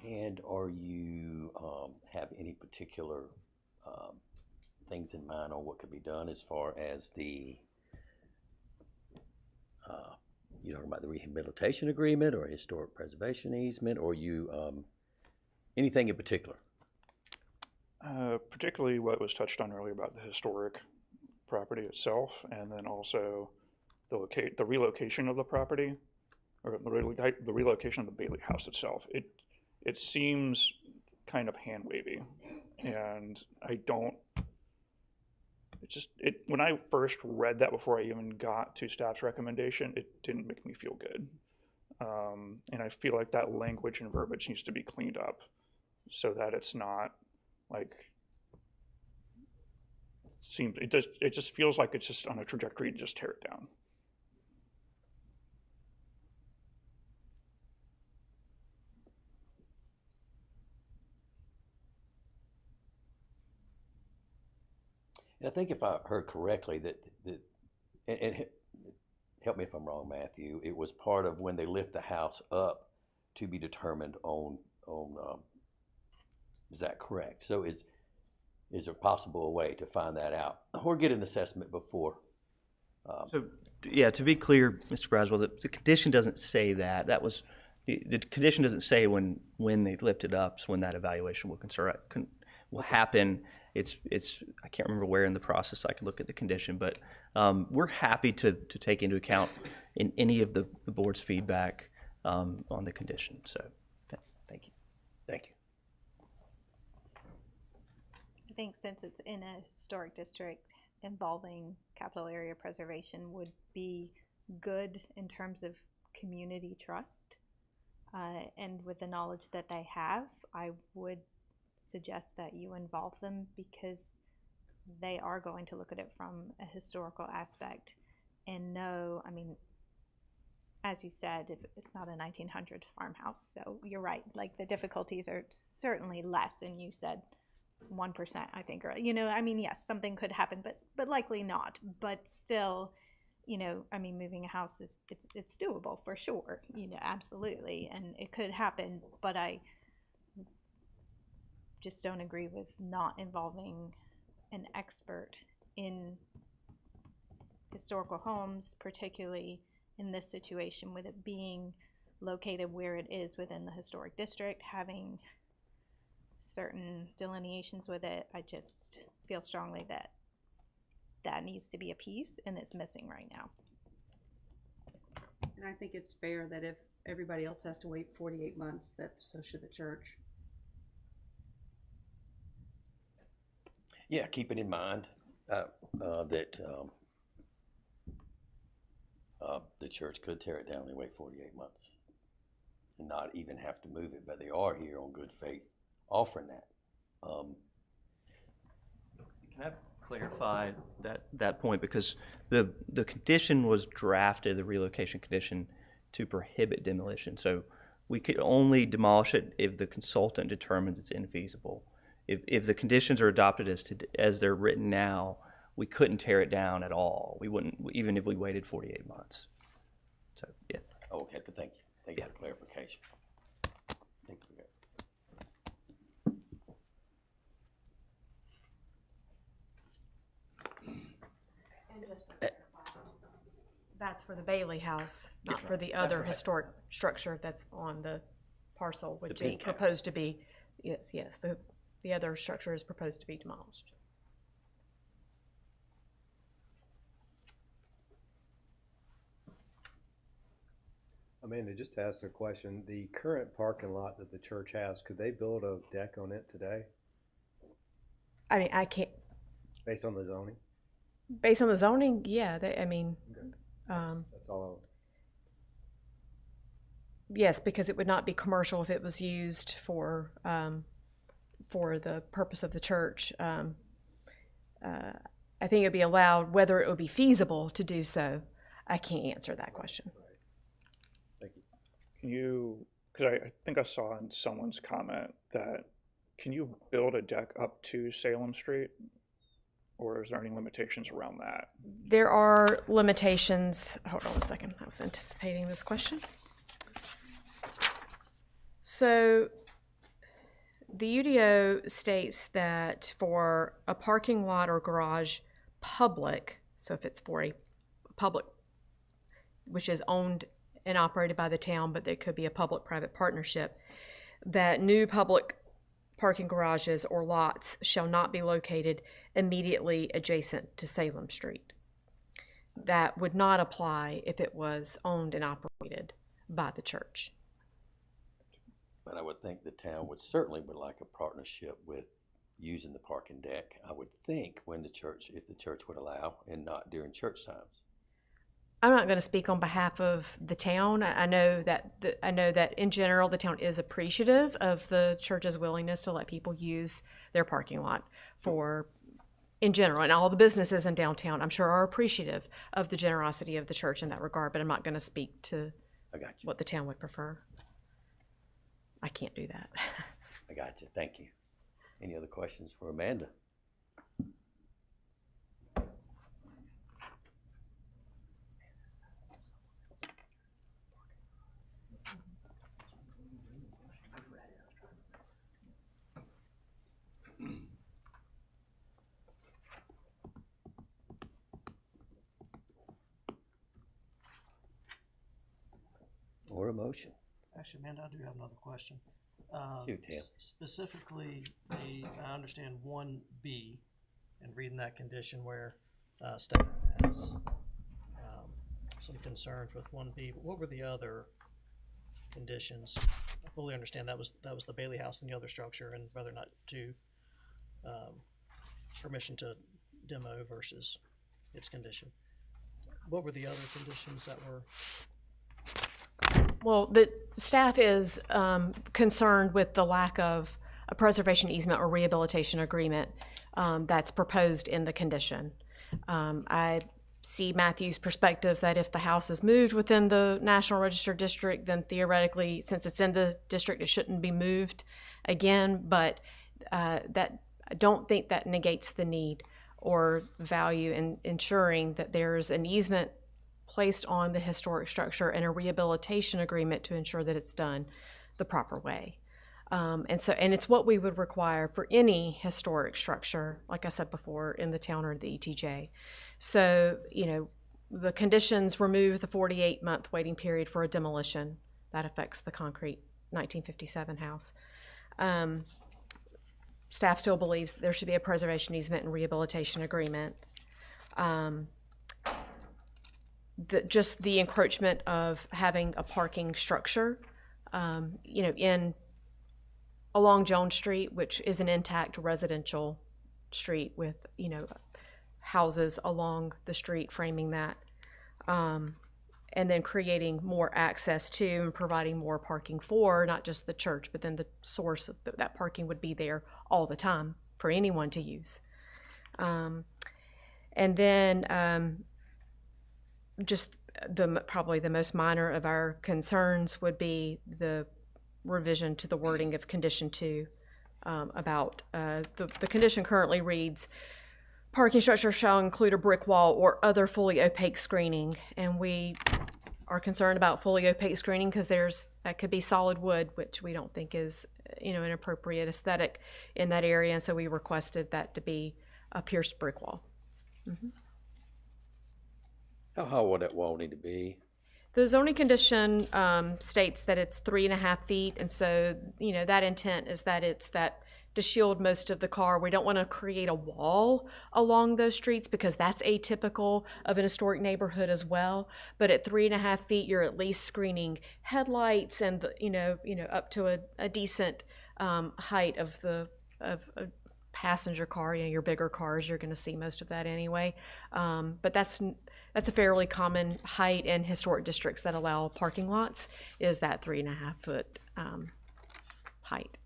And are you have any particular things in mind on what could be done as far as the You talking about the rehabilitation agreement or historic preservation easement, or anything in particular? Particularly what was touched on earlier about the historic property itself, and then also the relocation of the property, or the relocation of the Bailey House itself. It seems kind of hand wavy, and I don't. When I first read that before I even got to staff's recommendation, it didn't make me feel good. And I feel like that language and verbiage needs to be cleaned up so that it's not like it just feels like it's just on a trajectory to just tear it down. And I think if I heard correctly and help me if I'm wrong, Matthew, it was part of when they lift the house up to be determined on is that correct? So is there possible a way to find that out or get an assessment before? So, yeah, to be clear, Mr. Braswell, the condition doesn't say that. That was the condition doesn't say when they lift it up, so when that evaluation will happen. It's I can't remember where in the process I can look at the condition, but we're happy to take into account in any of the board's feedback on the condition. So, thank you. Thank you. I think since it's in a historic district, involving capital area preservation would be good in terms of community trust. And with the knowledge that they have, I would suggest that you involve them because they are going to look at it from a historical aspect and know, I mean, as you said, it's not a 1900s farmhouse, so you're right, like the difficulties are certainly less, and you said 1%, I think, or, you know, I mean, yes, something could happen, but likely not, but still, you know, I mean, moving a house it's doable for sure, you know, absolutely, and it could happen, but I just don't agree with not involving an expert in historical homes, particularly in this situation with it being located where it is within the historic district, having certain delineations with it. I just feel strongly that that needs to be a piece and it's missing right now. And I think it's fair that if everybody else has to wait 48 months, that so should the church. Yeah, keep it in mind that the church could tear it down and wait 48 months and not even have to move it, but they are here on good faith offering that. Can I clarify that point? Because the condition was drafted, the relocation condition, to prohibit demolition. So we could only demolish it if the consultant determines it's infeasible. If the conditions are adopted as they're written now, we couldn't tear it down at all. We wouldn't, even if we waited 48 months. So, yeah. Okay, but thank you. Thank you for clarification. Thank you. And just to clarify, that's for the Bailey House, not for the other historic structure that's on the parcel, which is proposed to be, yes, the other structure is proposed to be demolished. Amanda, just to ask a question, the current parking lot that the church has, could they build a deck on it today? I mean, I can't. Based on the zoning? Based on the zoning, yeah, I mean. Okay. That's all Yes, because it would not be commercial if it was used for the purpose of the church. I think it would be allowed, whether it would be feasible to do so. I can't answer that question. Thank you. Can you, because I think I saw in someone's comment that, can you build a deck up to Salem Street? Or is there any limitations around that? There are limitations. Hold on a second. I was anticipating this question. So the UDO states that for a parking lot or garage public, so if it's for a public, which is owned and operated by the town, but there could be a public-private partnership, that new public parking garages or lots shall not be located immediately adjacent to Salem Street. That would not apply if it was owned and operated by the church. But I would think the town would certainly would like a partnership with using the parking deck, I would think, when the church, if the church would allow, and not during church times. I'm not going to speak on behalf of the town. I know that in general the town is appreciative of the church's willingness to let people use their parking lot for, in general, and all the businesses in downtown, I'm sure, are appreciative of the generosity of the church in that regard. But I'm not going to speak to what the town would prefer. I can't do that. I got you. Thank you. Any other questions for Amanda? Or a motion? Actually, Amanda, I do have another question. Shoot, Tim. Specifically, I understand 1B, and reading that condition where staff has some concerns with 1B, but what were the other conditions? I fully understand that was the Bailey House and the other structure, and whether or not to permission to demo versus its condition. What were the other conditions that were? Well, the staff is concerned with the lack of a preservation easement or rehabilitation agreement that's proposed in the condition. I see Matthew's perspective that if the house is moved within the National Register District, then theoretically, since it's in the district, it shouldn't be moved again, but that I don't think that negates the need or value in ensuring that there's an easement placed on the historic structure and a rehabilitation agreement to ensure that it's done the proper way. And it's what we would require for any historic structure, like I said before, in the town or the ETJ. So, the conditions remove the 48-month waiting period for a demolition. That affects the concrete 1957 house. Staff still believes that there should be a preservation easement and rehabilitation agreement. Just the encroachment of having a parking structure, along Jones Street, which is an intact residential street with, houses along the street framing that, and then creating more access to and providing more parking for not just the church, but then the source of that parking would be there all the time for anyone to use. And then just probably the most minor of our concerns would be the revision to the wording of condition 2 about the condition currently reads, parking structure shall include a brick wall or other fully opaque screening. And we are concerned about fully opaque screening because that could be solid wood, which we don't think is an appropriate aesthetic in that area. And so we requested that to be a pierced brick wall. Mm-hmm. How high would that wall need to be? The zoning condition states that it's 3.5 feet, and so that intent is that it's to shield most of the car. We don't want to create a wall along those streets because that's atypical of an historic neighborhood as well. But at 3.5 feet, you're at least screening headlights and up to a decent height of a passenger car. Your bigger cars, you're going to see most of that anyway. But that's a fairly common height in historic districts that allow parking lots, is that 3.5 foot height.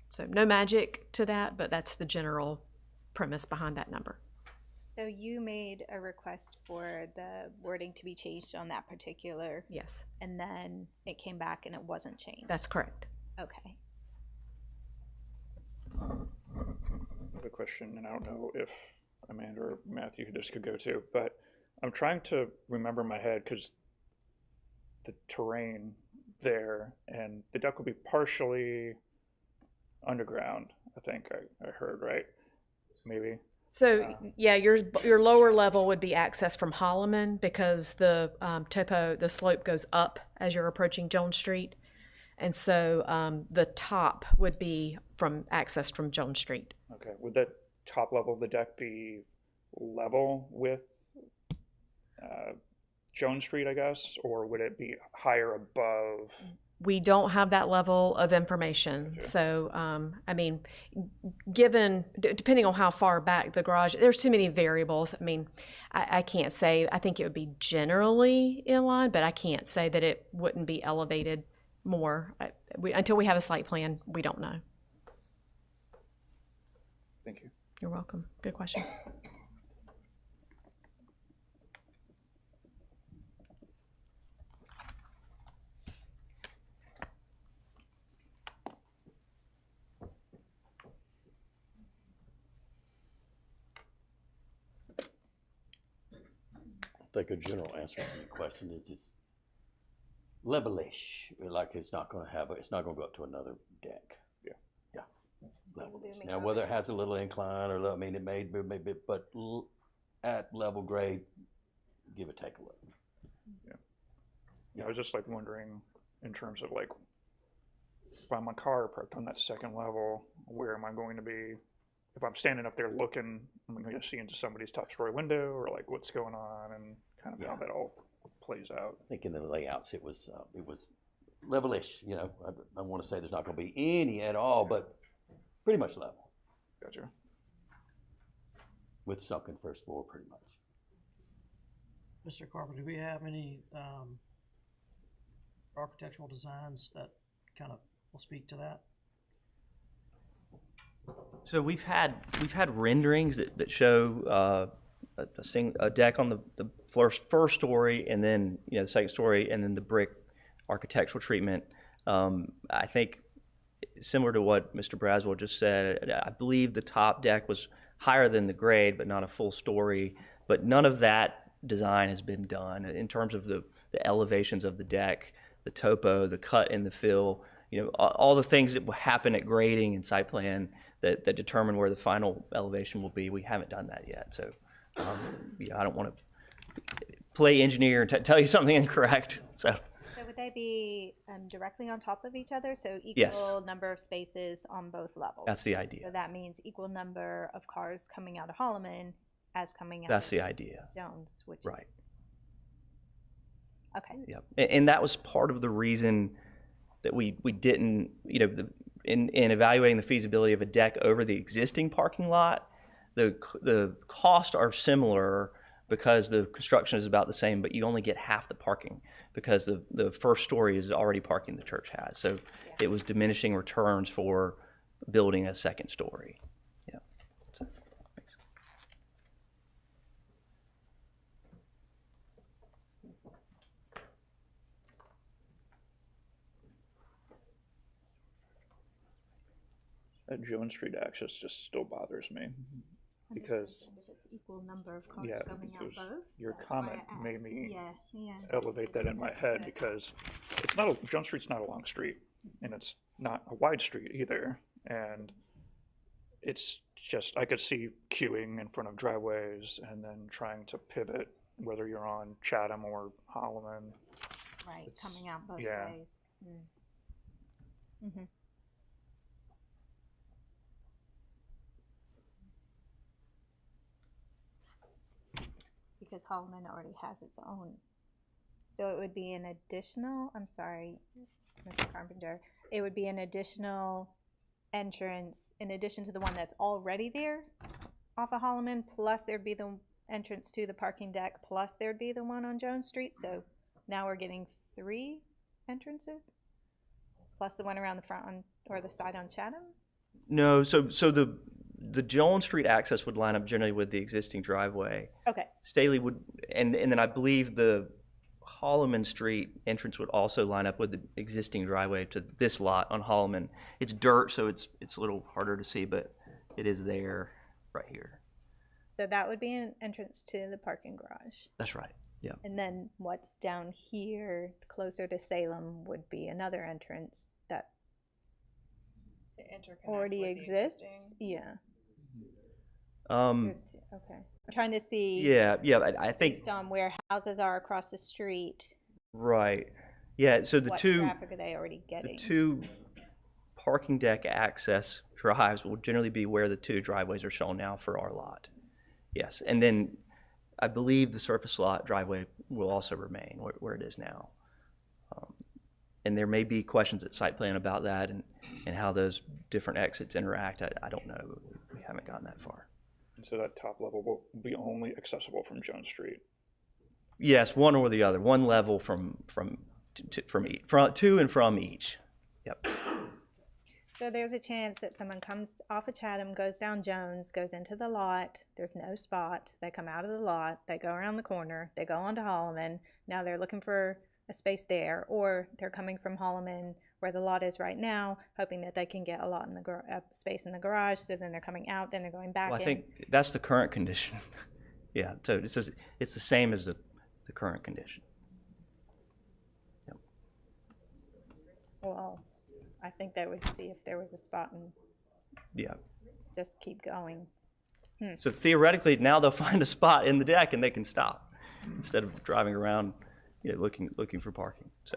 So no magic to that, but that's the general premise behind that number. So you made a request for the wording to be changed on that particular. Yes. And then it came back and it wasn't changed. That's correct. Okay. I have a question, and I don't know if Amanda or Matthew this could go to, but I'm trying to remember in my head because the terrain there, and the deck will be partially underground, I think I heard, right? Maybe. So, yeah, your lower level would be accessed from Holloman because the the slope goes up as you're approaching Jones Street. And so the top would be accessed from Jones Street. Okay, would the top level of the deck be level with Jones Street, I guess, or would it be higher above? We don't have that level of information. Okay. So, I mean, depending on how far back the garage, there's too many variables. I mean, I can't say, I think it would be generally in line, but I can't say that it wouldn't be elevated more. Until we have a site plan, we don't know. Thank you. You're welcome. Good question. I think a general answer to your question is it's levelish, like it's not gonna go up to another deck. Yeah. Yeah, levelish. Now, whether it has a little incline or, I mean, it may be, but at level grade, give or take a little. Yeah, I was just like wondering in terms of like, if I'm a car parked on that second level, where am I going to be? If I'm standing up there looking, am I going to see into somebody's top story window, or like what's going on and kind of how that all plays out? I think in the layouts it was levelish. You know, I want to say there's not going to be any at all, but pretty much level. Gotcha. With sunken first floor, pretty much. Mr. Carpenter, do we have any architectural designs that kind of will speak to that? So we've had renderings that show a deck on the first story, and then the second story, and then the brick architectural treatment. I think similar to what Mr. Braswell just said, I believe the top deck was higher than the grade, but not a full story. But none of that design has been done in terms of the elevations of the deck, the topo, the cut and the fill. All the things that will happen at grading and site plan that determine where the final elevation will be. We haven't done that yet. So I don't want to play engineer and tell you something incorrect. So would they be directly on top of each other? So equal Yes. number of spaces on both levels? That's the idea. So that means equal number of cars coming out of Holloman as coming out That's of the idea. Jones, which Right. is... Okay. Yep. And that was part of the reason that we didn't, in evaluating the feasibility of a deck over the existing parking lot, the costs are similar because the construction is about the same, but you only get half the parking because the first story is already parking the church has. So it was diminishing returns for building a second story. Yeah. So, thanks. That Jones Street access just still bothers me because If it's equal number of cars yeah, coming out both. your that's why comment I made asked. me Yeah. elevate that in my head because it's not Jones Street's not a long street and it's not a wide street either, and it's just I could see queuing in front of driveways and then trying to pivot whether you're on Chatham or Holloman. Right, coming out both yeah. ways. Mm-hmm. Because Holloman already has its own. So it would be an additional, I'm sorry, Mr. Carpenter, it would be an additional entrance in addition to the one that's already there off of Holloman, plus there'd be the entrance to the parking deck, plus there'd be the one on Jones Street. So now we're getting 3 entrances, plus the one around the front on, or the side on Chatham? No, so the Jones Street access would line up generally with the existing driveway. Okay. Staley would, and then I believe the Holloman Street entrance would also line up with the existing driveway to this lot on Holloman. It's dirt, so it's a little harder to see, but it is there right here. So that would be an entrance to the parking garage. That's right. Yeah. And then what's down here, closer to Salem, would be another entrance that To interconnect already with the exists. existing. Yeah. Okay. I'm trying to see. Yeah, I think, Based on where houses are across the street, right. Yeah, so the what two, traffic are they already getting? the two parking deck access drives will generally be where the two driveways are shown now for our lot. Yes, and then I believe the surface lot driveway will also remain where it is now. And there may be questions at site plan about that and how those different exits interact. I don't know. We haven't gotten that far. And so that top level will be only accessible from Jones Street. Yes, one or the other. One level from to and from each. Yep. So there's a chance that someone comes off of Chatham, goes down Jones, goes into the lot, there's no spot, they come out of the lot, they go around the corner, they go onto Holloman, now they're looking for a space there, or they're coming from Holloman where the lot is right now, hoping that they can get a lot in the space in the garage, so then they're coming out, then they're going back Well, I in. think that's the current condition. Yeah, so it's the same as the current condition. Yep. Well, I think they would see if there was a spot and Yeah. just keep going. So theoretically, now they'll find a spot in the deck and they can stop instead of driving around, looking for parking. So.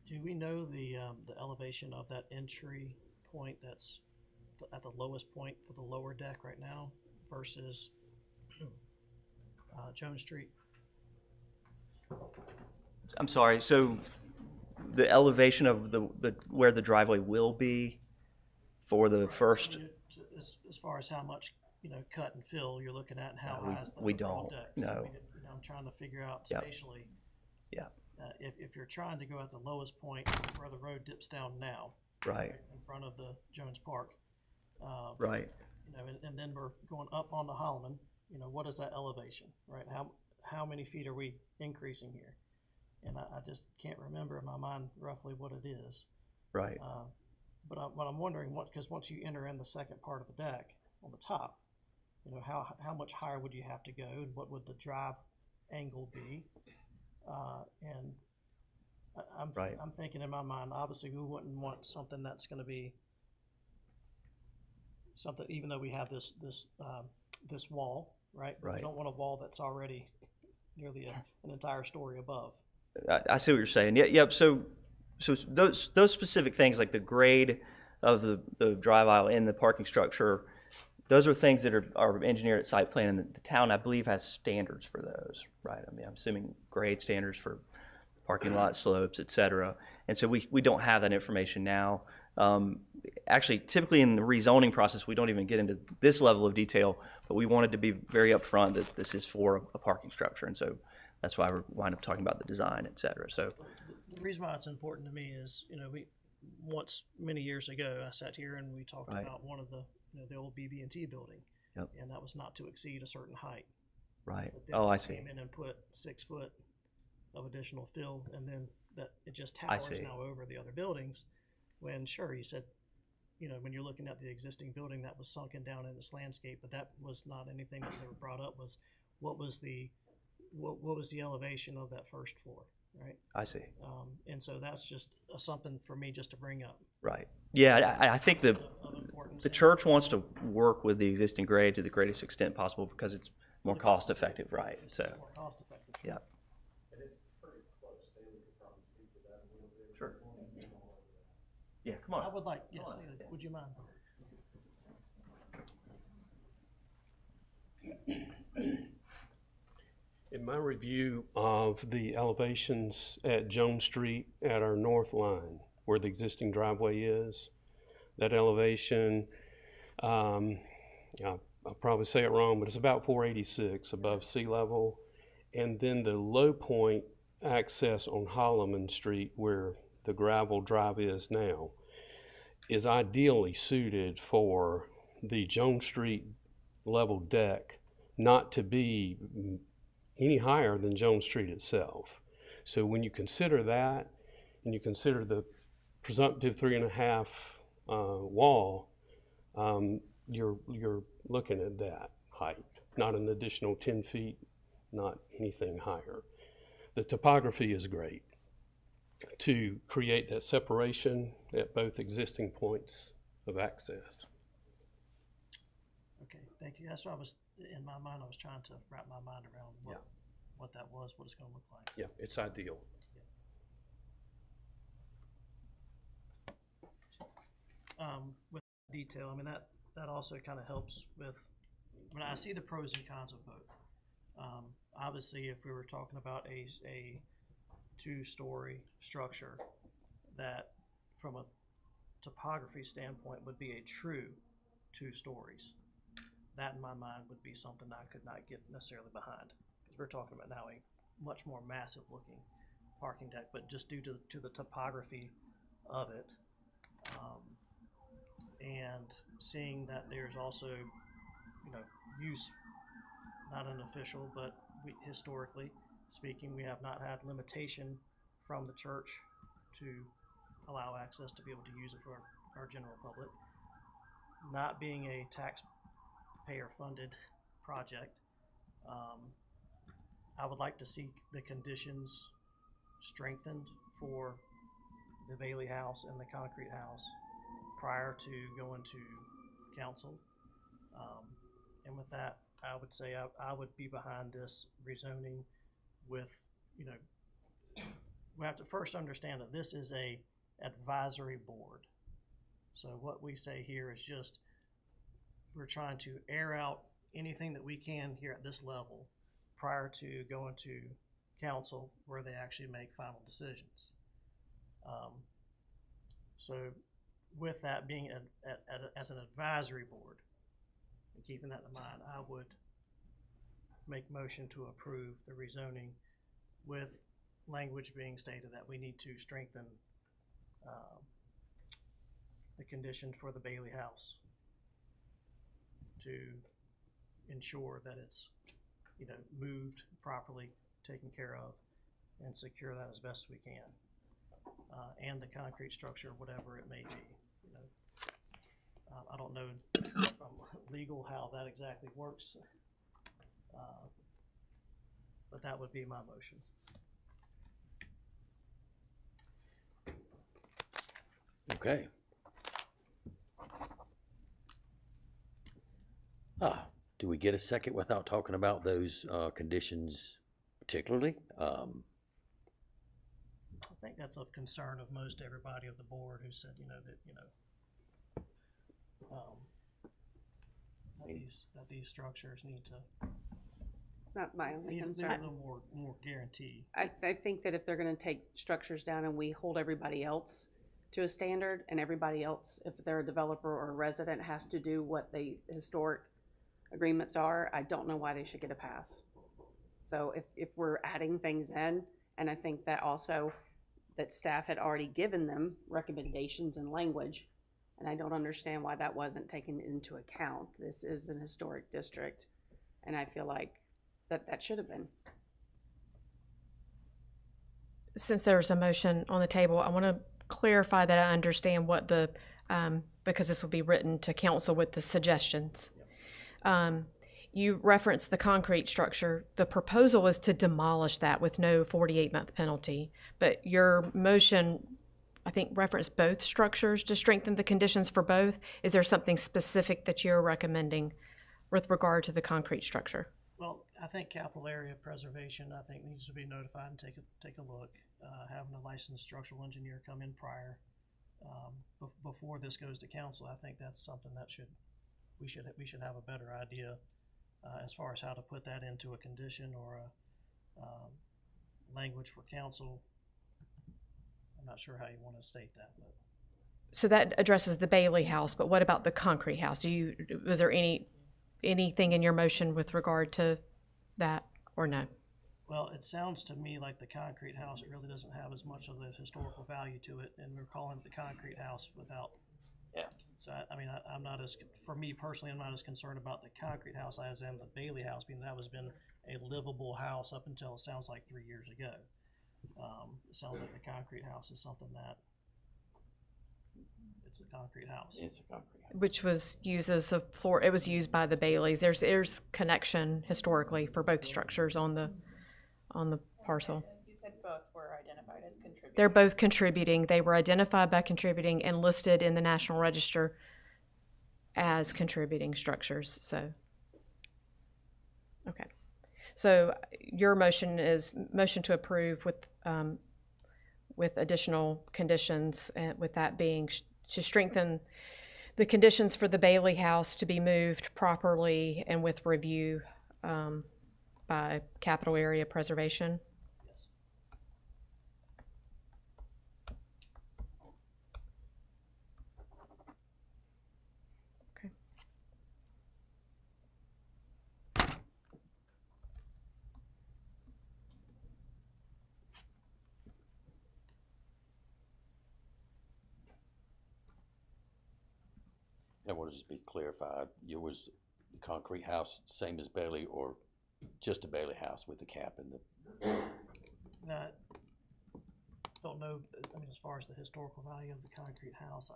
Do we know the elevation of that entry point that's at the lowest point for the lower deck right now versus Jones Street? I'm sorry, so the elevation of the where the driveway will be for the first, As far as how much, cut and fill you're looking at and how high is the we overall don't, deck? no. I'm trying to figure out Yep. spatially. Yeah. If you're trying to go at the lowest point where the road dips down now. Right. In front of the Jones Park. Right. And then we're going up onto Holloman, what is that elevation, right? How many feet are we increasing here? And I just can't remember in my mind roughly what it is. Right. But I'm wondering because once you enter in the second part of the deck on the top, how much higher would you have to go and what would the drive angle be? And I'm thinking in my mind, obviously we wouldn't want something that's going to be something, even though we have this wall, right? Right. We don't want a wall that's already nearly an entire story above. I see what you're saying. Yep. So those specific things like the grade of the drive aisle and the parking structure, those are things that are engineered at site plan, and the town, I believe, has standards for those, right? I mean, I'm assuming grade standards for parking lot slopes, et cetera. And so we don't have that information now. Actually, typically in the rezoning process, we don't even get into this level of detail, but we wanted to be very upfront that this is for a parking structure. And so that's why we wind up talking about the design, et cetera. So The reason why it's important to me is, many years ago, I sat here and we talked Right. about one of the old BB&T building. Yep. And that was not to exceed a certain height. Right. But then Oh, we I see. Came in and put 6 foot of additional fill, and then that it just I towers see. now over the other buildings. When sure, you said, when you're looking at the existing building that was sunken down in this landscape, but that was not anything that was ever brought up. Was what was the elevation of that first floor, right? I see. And so that's just something for me just to bring up. Right. Yeah, I think the church wants to work with the existing grade to the greatest extent possible because it's more cost effective, right? So, More cost effective. yeah. Sure. Yeah, come on. I would like, yes, would you mind? In my review of the elevations at Jones Street at our north line, where the existing driveway is, that elevation, I'll probably say it wrong, but it's about 486 above sea level. And then the low point access on Holloman Street, where the gravel drive is now, is ideally suited for the Jones Street level deck not to be any higher than Jones Street itself. So when you consider that, and you consider the presumptive 3.5 wall, you're looking at that height, not an additional 10 feet not anything higher. The topography is great to create that separation at both existing points of access. Okay, thank you. That's what I was, in my mind, I was trying to wrap my mind around what that was, what it's gonna look like. Yeah, it's ideal. With detail, I mean, that also kind of helps with, I mean, I see the pros and cons of both. Obviously, if we were talking about a two-story structure, that from a topography standpoint would be a true 2 stories. That in my mind would be something I could not get necessarily behind, because we're talking about now a much more massive looking parking deck, but just due to the topography of it, and seeing that there's also, you know, use, not an official, but historically speaking, we have not had limitation from the church to allow access to be able to use it for our general public. Not being a taxpayer-funded project, I would like to see the conditions strengthened for the Bailey House and the Concrete House prior to going to council. And with that, I would say I would be behind this rezoning with, you know, we have to first understand that this is a advisory board. So what we say here is just, we're trying to air out anything that we can here at this level prior to going to council where they actually make final decisions. So with that being as an advisory board, and keeping that in mind, I would make motion to approve the rezoning with language being stated that we need to strengthen the conditions for the Bailey House to ensure that it's, you know, moved properly, taken care of, and secure that as best we can. And the concrete structure, whatever it may be, you know. I don't know from legal how that exactly works, but that would be my motion. Okay. Do we get a second without talking about those conditions particularly? I think that's of concern of most everybody of the board who said, you know, that, you know, that these structures need to. It's not my only Need a concern. little more guarantee. I think that if they're gonna take structures down and we hold everybody else to a standard, and everybody else, if they're a developer or a resident, has to do what the historic agreements are, I don't know why they should get a pass. So if we're adding things in, and I think that also that staff had already given them recommendations and language, and I don't understand why that wasn't taken into account. This is an historic district, and I feel like that should have been. Since there's a motion on the table, I want to clarify that I understand what the, because this will be written to council with the suggestions. You referenced the concrete structure. The proposal was to demolish that with no 48-month penalty, but your motion, I think, referenced both structures to strengthen the conditions for both. Is there something specific that you're recommending with regard to the concrete structure? Well, I think capital area preservation, I think, needs to be notified and take a look. Having a licensed structural engineer come in prior, before this goes to council, I think that's something that we should have a better idea as far as how to put that into a condition or a language for council. I'm not sure how you want to state that, but. So that addresses the Bailey House, but what about the concrete house? Was there anything in your motion with regard to that, or no? Well, it sounds to me like the concrete house really doesn't have as much of the historical value to it, and we're calling it the concrete house without. Yeah. So I mean, I'm not as, for me personally, I'm not as concerned about the concrete house as I am the Bailey House, being that was been a livable house up until it sounds like 3 years ago. It sounds like the concrete house is something that It's a concrete house. It's a concrete house. Which was used as a floor, it was used by the Baileys. There's connection historically for both structures on the parcel. You said both were identified as contributing. They're both contributing. They were identified by contributing and listed in the National Register as contributing structures, so. Okay. So your motion is motion to approve with additional conditions, with that being to strengthen the conditions for the Bailey House to be moved properly and with review by Capital Area Preservation. I want to just be clarified, yours, the concrete house, same as Bailey, or just a Bailey house with the cap and the? Now, don't know, I mean, as far as the historical value of the concrete house,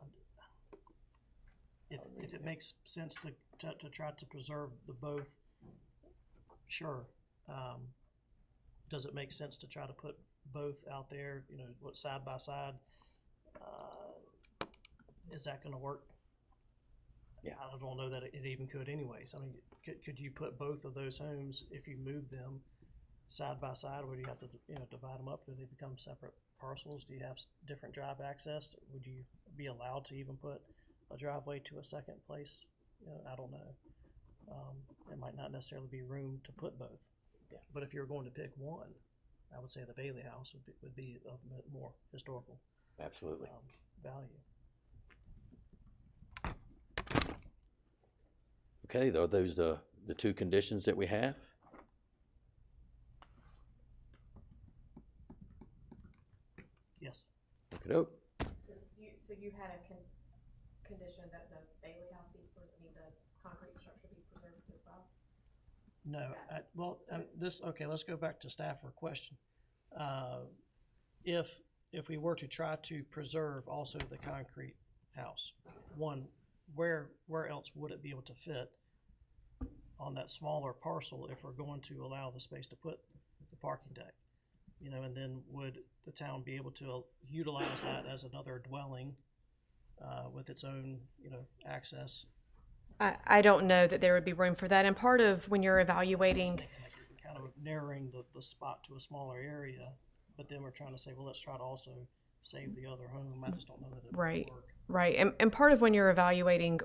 if it makes sense to try to preserve the both, sure. Does it make sense to try to put both out there, you know, what, side by side? Is that gonna work? Yeah. I don't know that it even could anyways. I mean, could you put both of those homes, if you move them side by side, or do you have to, you know, divide them up? Do they become separate parcels? Do you have different drive access? Would you be allowed to even put a driveway to a second place? You know, I don't know. There might not necessarily be room to put both. Yeah. But if you're going to pick one, I would say the Bailey House would be of more historical Absolutely. value. Okay, are those the two conditions that we have? Yes. Okey-doke. So you had a condition that the Bailey House be, the concrete structure be preserved as well? No, okay, let's go back to staff for a question. If we were to try to preserve also the concrete house, one, where else would it be able to fit on that smaller parcel if we're going to allow the space to put the parking deck? You know, and then would the town be able to utilize that as another dwelling with its own, you know, access? I don't know that there would be room for that. And part of when you're evaluating, Kind of narrowing the spot to a smaller area, but then we're trying to say, well, let's try to also save the other home. I just don't know that it right, would work. right. And part of when you're evaluating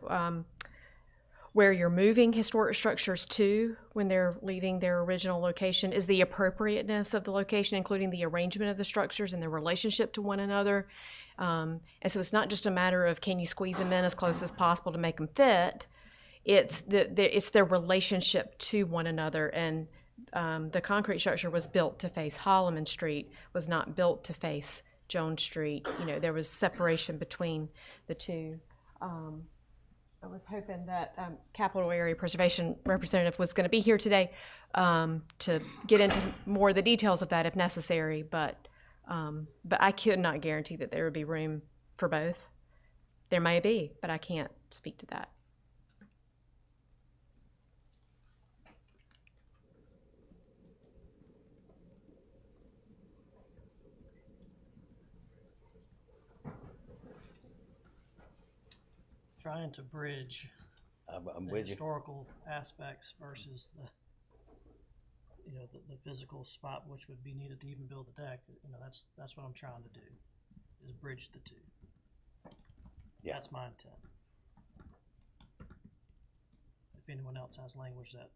where you're moving historic structures to when they're leaving their original location is the appropriateness of the location, including the arrangement of the structures and their relationship to one another. And so it's not just a matter of can you squeeze them in as close as possible to make them fit. It's it's their relationship to one another. And the concrete structure was built to face Holloman Street, was not built to face Jones Street. You know, there was separation between the two. I was hoping that Capital Area Preservation representative was going to be here today to get into more of the details of that if necessary, but I could not guarantee that there would be room for both. There may be, but I can't speak to that. Trying to bridge I'm the with you. historical aspects versus the, you know, the physical spot which would be needed to even build the deck. You know, that's what I'm trying to do, is bridge the two. Yeah. That's my intent. If anyone else has language that,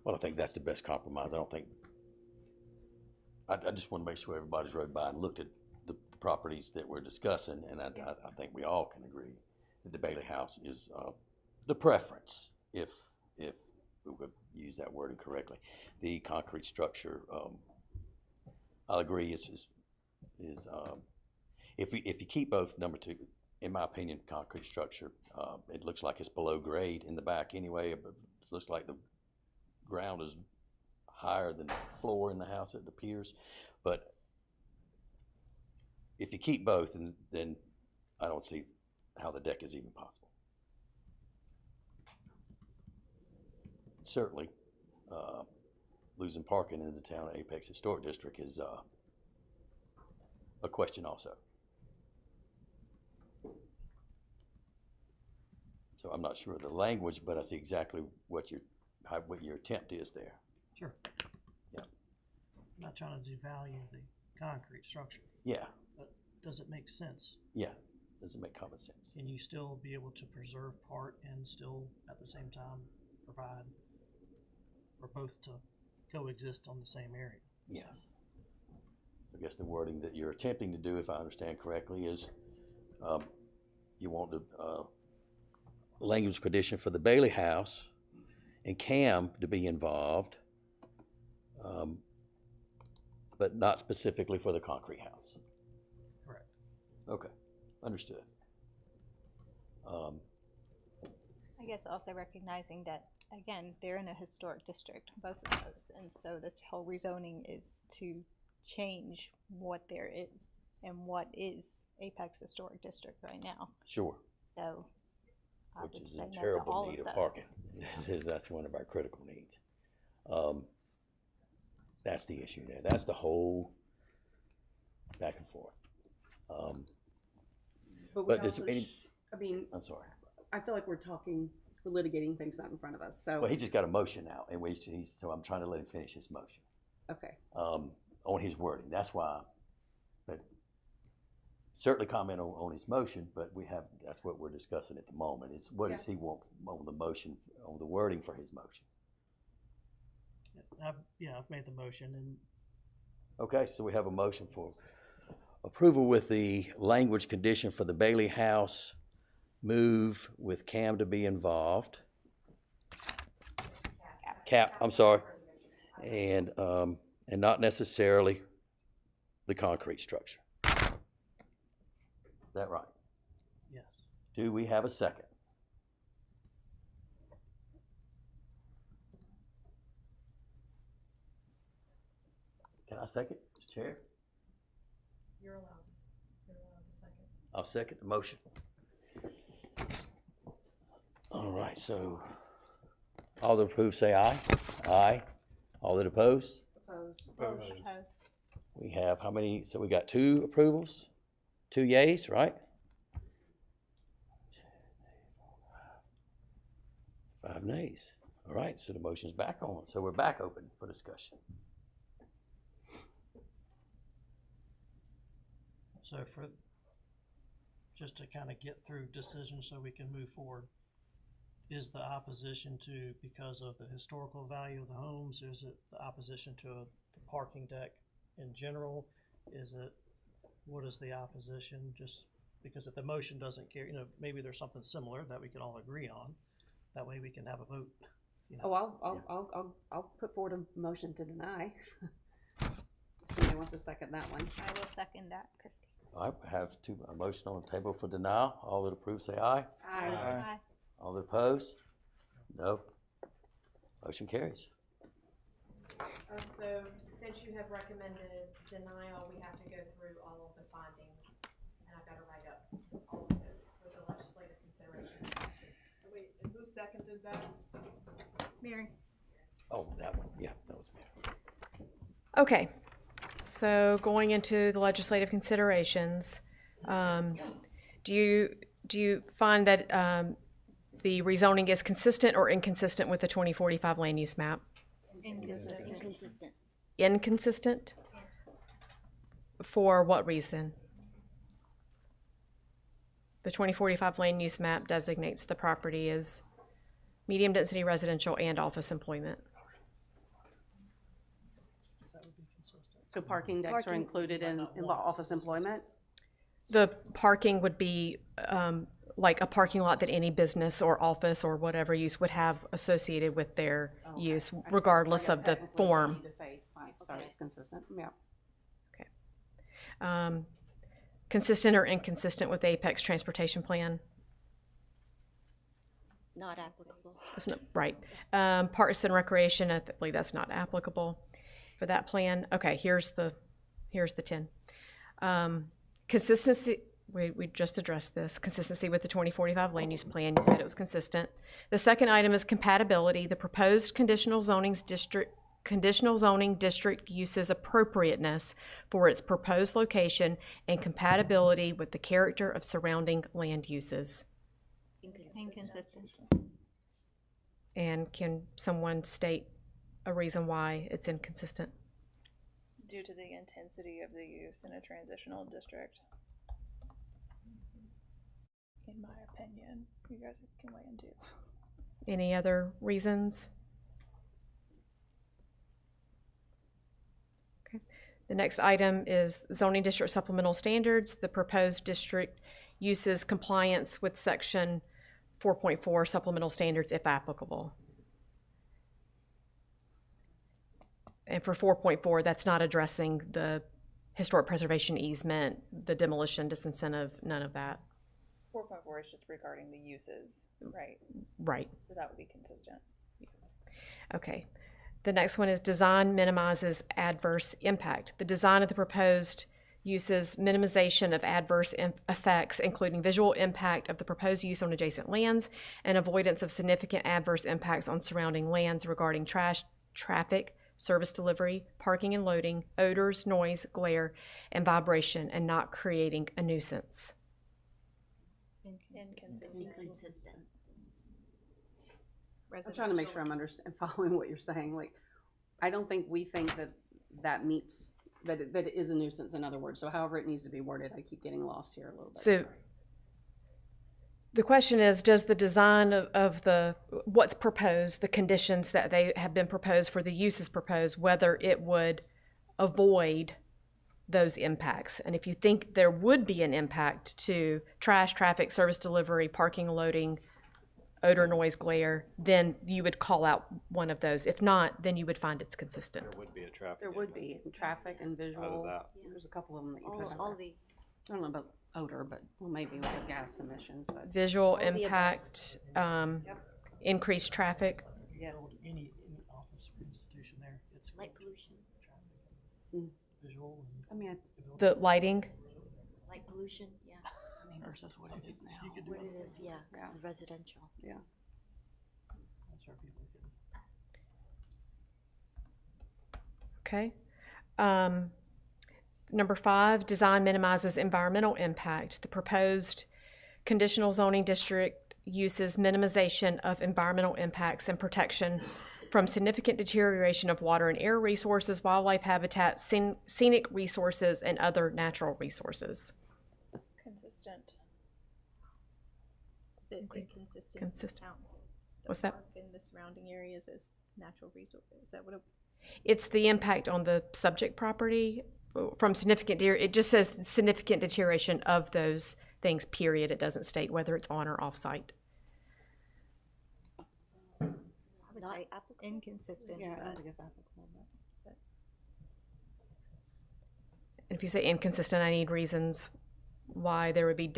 Well, I think that's the best compromise. I don't think, I just want to make sure everybody's rode by and looked at the properties that we're discussing, and I think we all can agree that the Bailey House is the preference, if we would use that wording correctly. The concrete structure, I'll agree, is if you keep both, number two, in my opinion, concrete structure, it looks like it's below grade in the back anyway. It looks like the ground is higher than the floor in the house, it appears. But if you keep both, then I don't see how the deck is even possible. Certainly, losing parking in the town of Apex Historic District is a question also. So I'm not sure of the language, but I see exactly what your attempt is there. Sure. Yeah. I'm not trying to devalue the concrete structure, Yeah, but does it make sense? yeah, doesn't make common sense. Can you still be able to preserve part and still at the same time provide for both to coexist on the same area? Yeah. I guess the wording that you're attempting to do, if I understand correctly, is you want the language condition for the Bailey House and CAM to be involved, but not specifically for the concrete house. Correct. Okay, understood. I guess also recognizing that, again, they're in a historic district, both of those, and so this whole rezoning is to change what there is and what is Apex Historic District right now. Sure. So I Which would is say in no to terrible all need of of those. parking. That's one of our critical needs. That's the issue there. That's the whole back and forth. But we But does also, any, I mean, I'm sorry. I feel like we're litigating things not in front of us, so. Well, he just got a motion now, and so I'm trying to let him finish his motion. Okay. On his wording. That's why, but certainly comment on his motion, but that's what we're discussing at the moment. It's what does he want on the motion, on the wording for his motion? I've made the motion, and Okay, so we have a motion for approval with the language condition for the Bailey House move with CAM to be involved. I'm sorry. And not necessarily the concrete structure. Is that right? yes. Do we have a second? Can I second, Mr. Chair? You're allowed to second. I'll second the motion. All right, so all that approve say aye. Aye. All that oppose? Opposed. We have how many? So we got 2 approvals, 2 yays, right? 5 nays. All right, so the motion's back on. So we're back open for discussion. So just to kind of get through decisions so we can move forward, is the opposition to because of the historical value of the homes? Is it the opposition to the parking deck in general? What is the opposition? Just because if the motion doesn't carry, maybe there's something similar that we can all agree on. That way we can have a vote. Oh, I'll put forward a motion to deny. Somebody wants to second that one. I will second that, Christie. I have a motion on the table for denial. All that approve say aye. Aye. All that oppose? No. Motion carries. So since you have recommended denial, we have to go through all of the findings, and I've got to write up all of those for the legislative consideration. Wait, and who seconded that? Mary. Oh, that was me. Okay, so going into the legislative considerations, do you find that the rezoning is consistent or inconsistent with the 2045 land use map? Inconsistent. Inconsistent? For what reason? The 2045 land use map designates the property as medium-density residential and office employment. So parking decks are included in office employment? The parking would be like a parking lot that any business or office or whatever use would have associated with their use, regardless of the form. To say, fine, sorry, it's consistent, yeah. Consistent or inconsistent with the Apex Transportation Plan? Not applicable. That's not, right. Parks and Recreation, I believe that's not applicable for that plan. Okay, here's the 10. Consistency, we just addressed this, consistency with the 2045 land use plan. You said it was consistent. The second item is compatibility. The proposed conditional zoning district uses appropriateness for its proposed location and compatibility with the character of surrounding land uses. Inconsistent. And can someone state a reason why it's inconsistent? Due to the intensity of the use in a transitional district. In my opinion, you guys can weigh in too. Any other reasons? Okay. The next item is zoning district supplemental standards. The proposed district uses compliance with section 4.4 supplemental standards if applicable. And for 4.4, that's not addressing the historic preservation easement, the demolition disincentive, none of that. 4.4 is just regarding the uses, right? Right. So that would be consistent. Okay. The next one is design minimizes adverse impact. The design of the proposed uses minimization of adverse effects, including visual impact of the proposed use on adjacent lands and avoidance of significant adverse impacts on surrounding lands regarding trash, traffic, service delivery, parking and loading, odors, noise, glare, and vibration, and not creating a nuisance. Inconsistent. I'm trying to make sure I'm following what you're saying. Like, I don't think we think that meets, that it is a nuisance, in other words. So however it needs to be worded, I keep getting lost here a little bit. So the question is, does the design of what's proposed, the conditions that they have been proposed for the uses proposed, whether it would avoid those impacts? And if you think there would be an impact to trash, traffic, service delivery, parking, loading, odor, noise, glare, then you would call out one of those. If not, then you would find it's consistent. There would be a traffic. There would be traffic and visual. There's a couple of them that you touched on. I don't know about odor, but well, maybe with the gas emissions. But Visual impact, increased traffic. Yes. Any office or institution there, it's Light pollution. visual. I mean, The lighting. Light pollution, yeah. I mean, versus what it is now. What it is, yeah, this is residential. Yeah. That's where people can. Okay. Number 5, design minimizes environmental impact. The proposed conditional zoning district uses minimization of environmental impacts and protection from significant deterioration of water and air resources, wildlife habitat, scenic resources, and other natural resources. Consistent. Is it inconsistent? Consistent. Count the What's that? park and the surrounding areas as natural resources? Is that what it? It's the impact on the subject property from significant it just says significant deterioration of those things, period. It doesn't state whether it's on or off site. I would say inconsistent. Yeah, I but- don't think it's applicable. And if you say inconsistent, I need reasons why there would be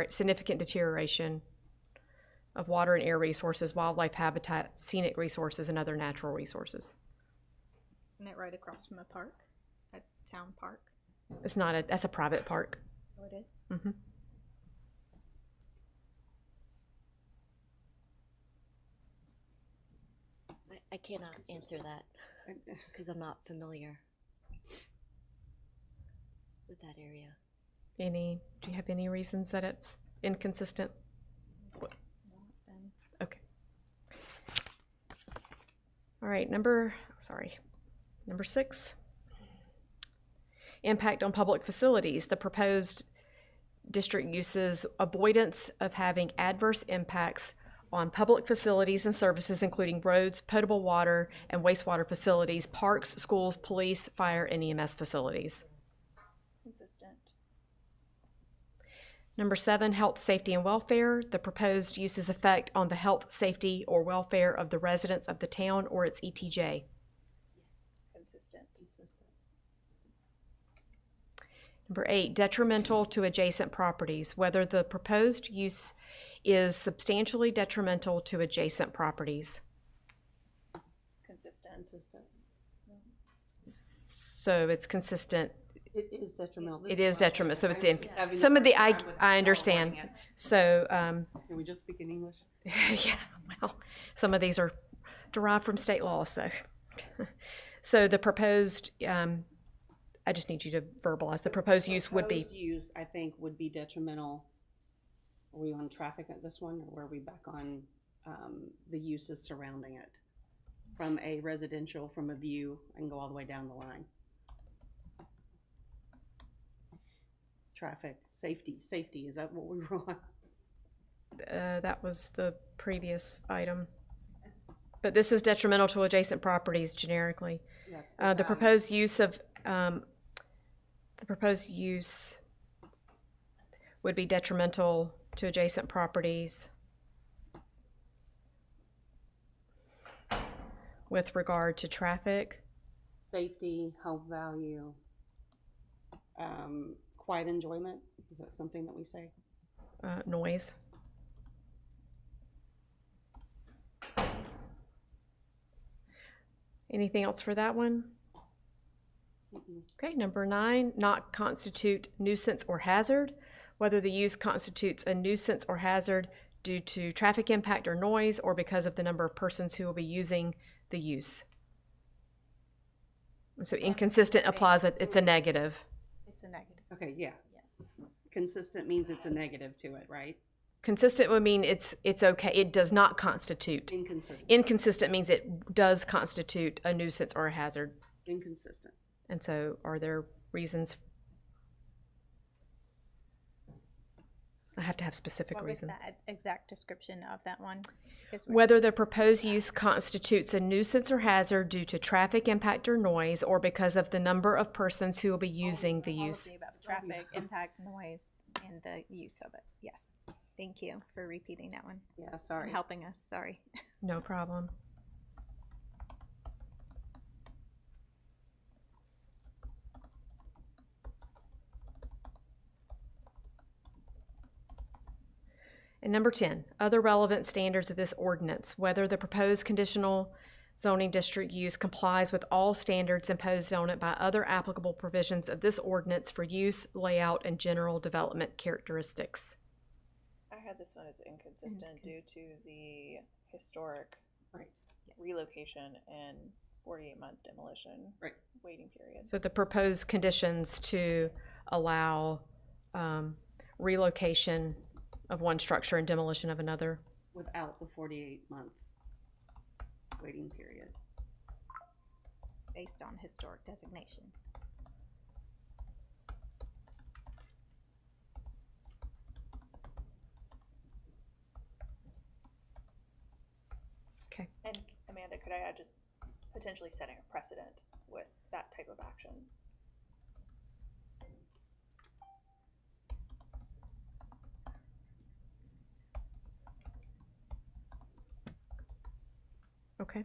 significant deterioration of water and air resources, wildlife habitat, scenic resources, and other natural resources. Isn't it right across from a park, a town park? It's not that's a private park. Oh, it is? Mm-hmm. I cannot answer that because I'm not familiar with that area. Do you have any reasons that it's inconsistent? Okay. All right, number 6. Impact on public facilities. The proposed district uses avoidance of having adverse impacts on public facilities and services, including roads, potable water, and wastewater facilities, parks, schools, police, fire, and EMS facilities. Consistent. Number 7, health, safety, and welfare. The proposed uses effect on the health, safety, or welfare of the residents of the town or its ETJ. Consistent. Number 8, detrimental to adjacent properties, whether the proposed use is substantially detrimental to adjacent properties. Consistent. So it's consistent It is detrimental. It is detrimental, so it's in, I was having some of the, a hard time with I how understand. wording it. So, Can we just speak in English? yeah, well, some of these are derived from state law, so. So the proposed, I just need you to verbalize, the proposed use would be, Proposed use, I think, would be detrimental. Are we on traffic at this one, or are we back on the uses surrounding it? From a residential, from a view, and go all the way down the line. Traffic, safety, is that what we were on? that was the previous item. But this is detrimental to adjacent properties generically. Yes. The proposed use of, the proposed use would be detrimental to adjacent properties with regard to traffic. Safety, home value, quiet enjoyment, is that something that we say? Noise. Anything else for that one? Okay, number 9, not constitute nuisance or hazard. Whether the use constitutes a nuisance or hazard due to traffic impact or noise, or because of the number of persons who will be using the use. And so inconsistent applies, it's a negative. It's a negative. Okay, yeah. Consistent means it's a negative to it, right? Consistent would mean it's okay. It does not constitute. Inconsistent. Inconsistent means it does constitute a nuisance or a hazard. Inconsistent. And so are there reasons? I have to have specific What was reasons. that exact description of that one? Whether the proposed use constitutes a nuisance or hazard due to traffic impact or noise, or because of the number of persons who will be using the use. About traffic, impact, noise, and the use of it. Yes. Thank you for repeating that one. Yeah, sorry. And helping us, sorry. No problem. And number 10, other relevant standards of this ordinance, whether the proposed conditional zoning district use complies with all standards imposed on it by other applicable provisions of this ordinance for use, layout, and general development characteristics. I had this one as inconsistent due to the historic relocation and 48-month demolition waiting period. So the proposed conditions to allow relocation of one structure and demolition of another. Without the 48-month waiting period. Based on historic designations. Okay. And Amanda, could I add just potentially setting a precedent with that type of action? Okay.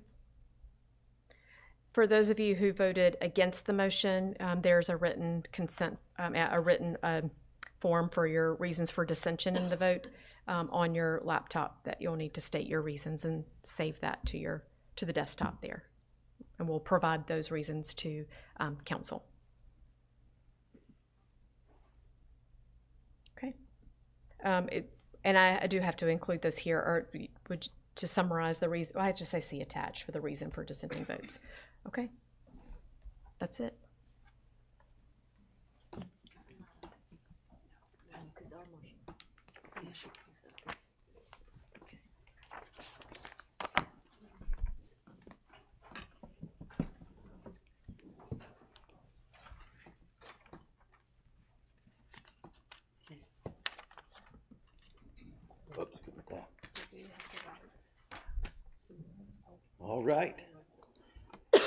For those of you who voted against the motion, there's a written consent, a written form for your reasons for dissension in the vote on your laptop that you'll need to state your reasons and save that to the desktop there. And we'll provide those reasons to council. Okay. And I do have to include those here, or to summarize the reason, I just say see attached for the reason for dissenting votes. Okay, that's it. Oops, good with that. All right. I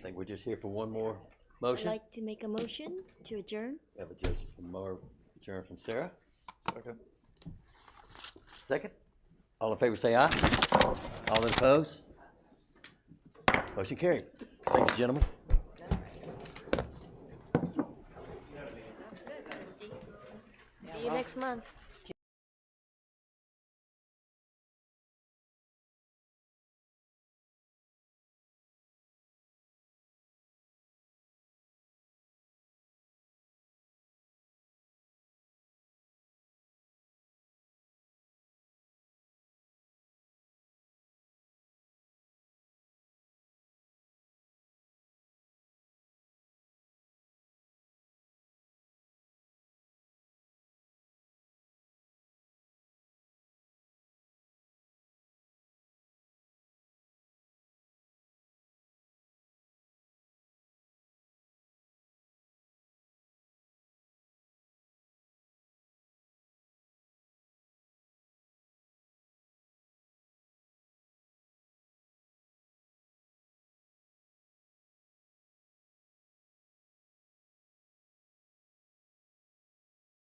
think we're just here for one more motion. I'd like to make a motion to adjourn. We have a Joseph from Moore, adjourn from Sarah. Second. Second. All in favor say aye. All opposed? Motion carried. Thank you, gentlemen. See you next month.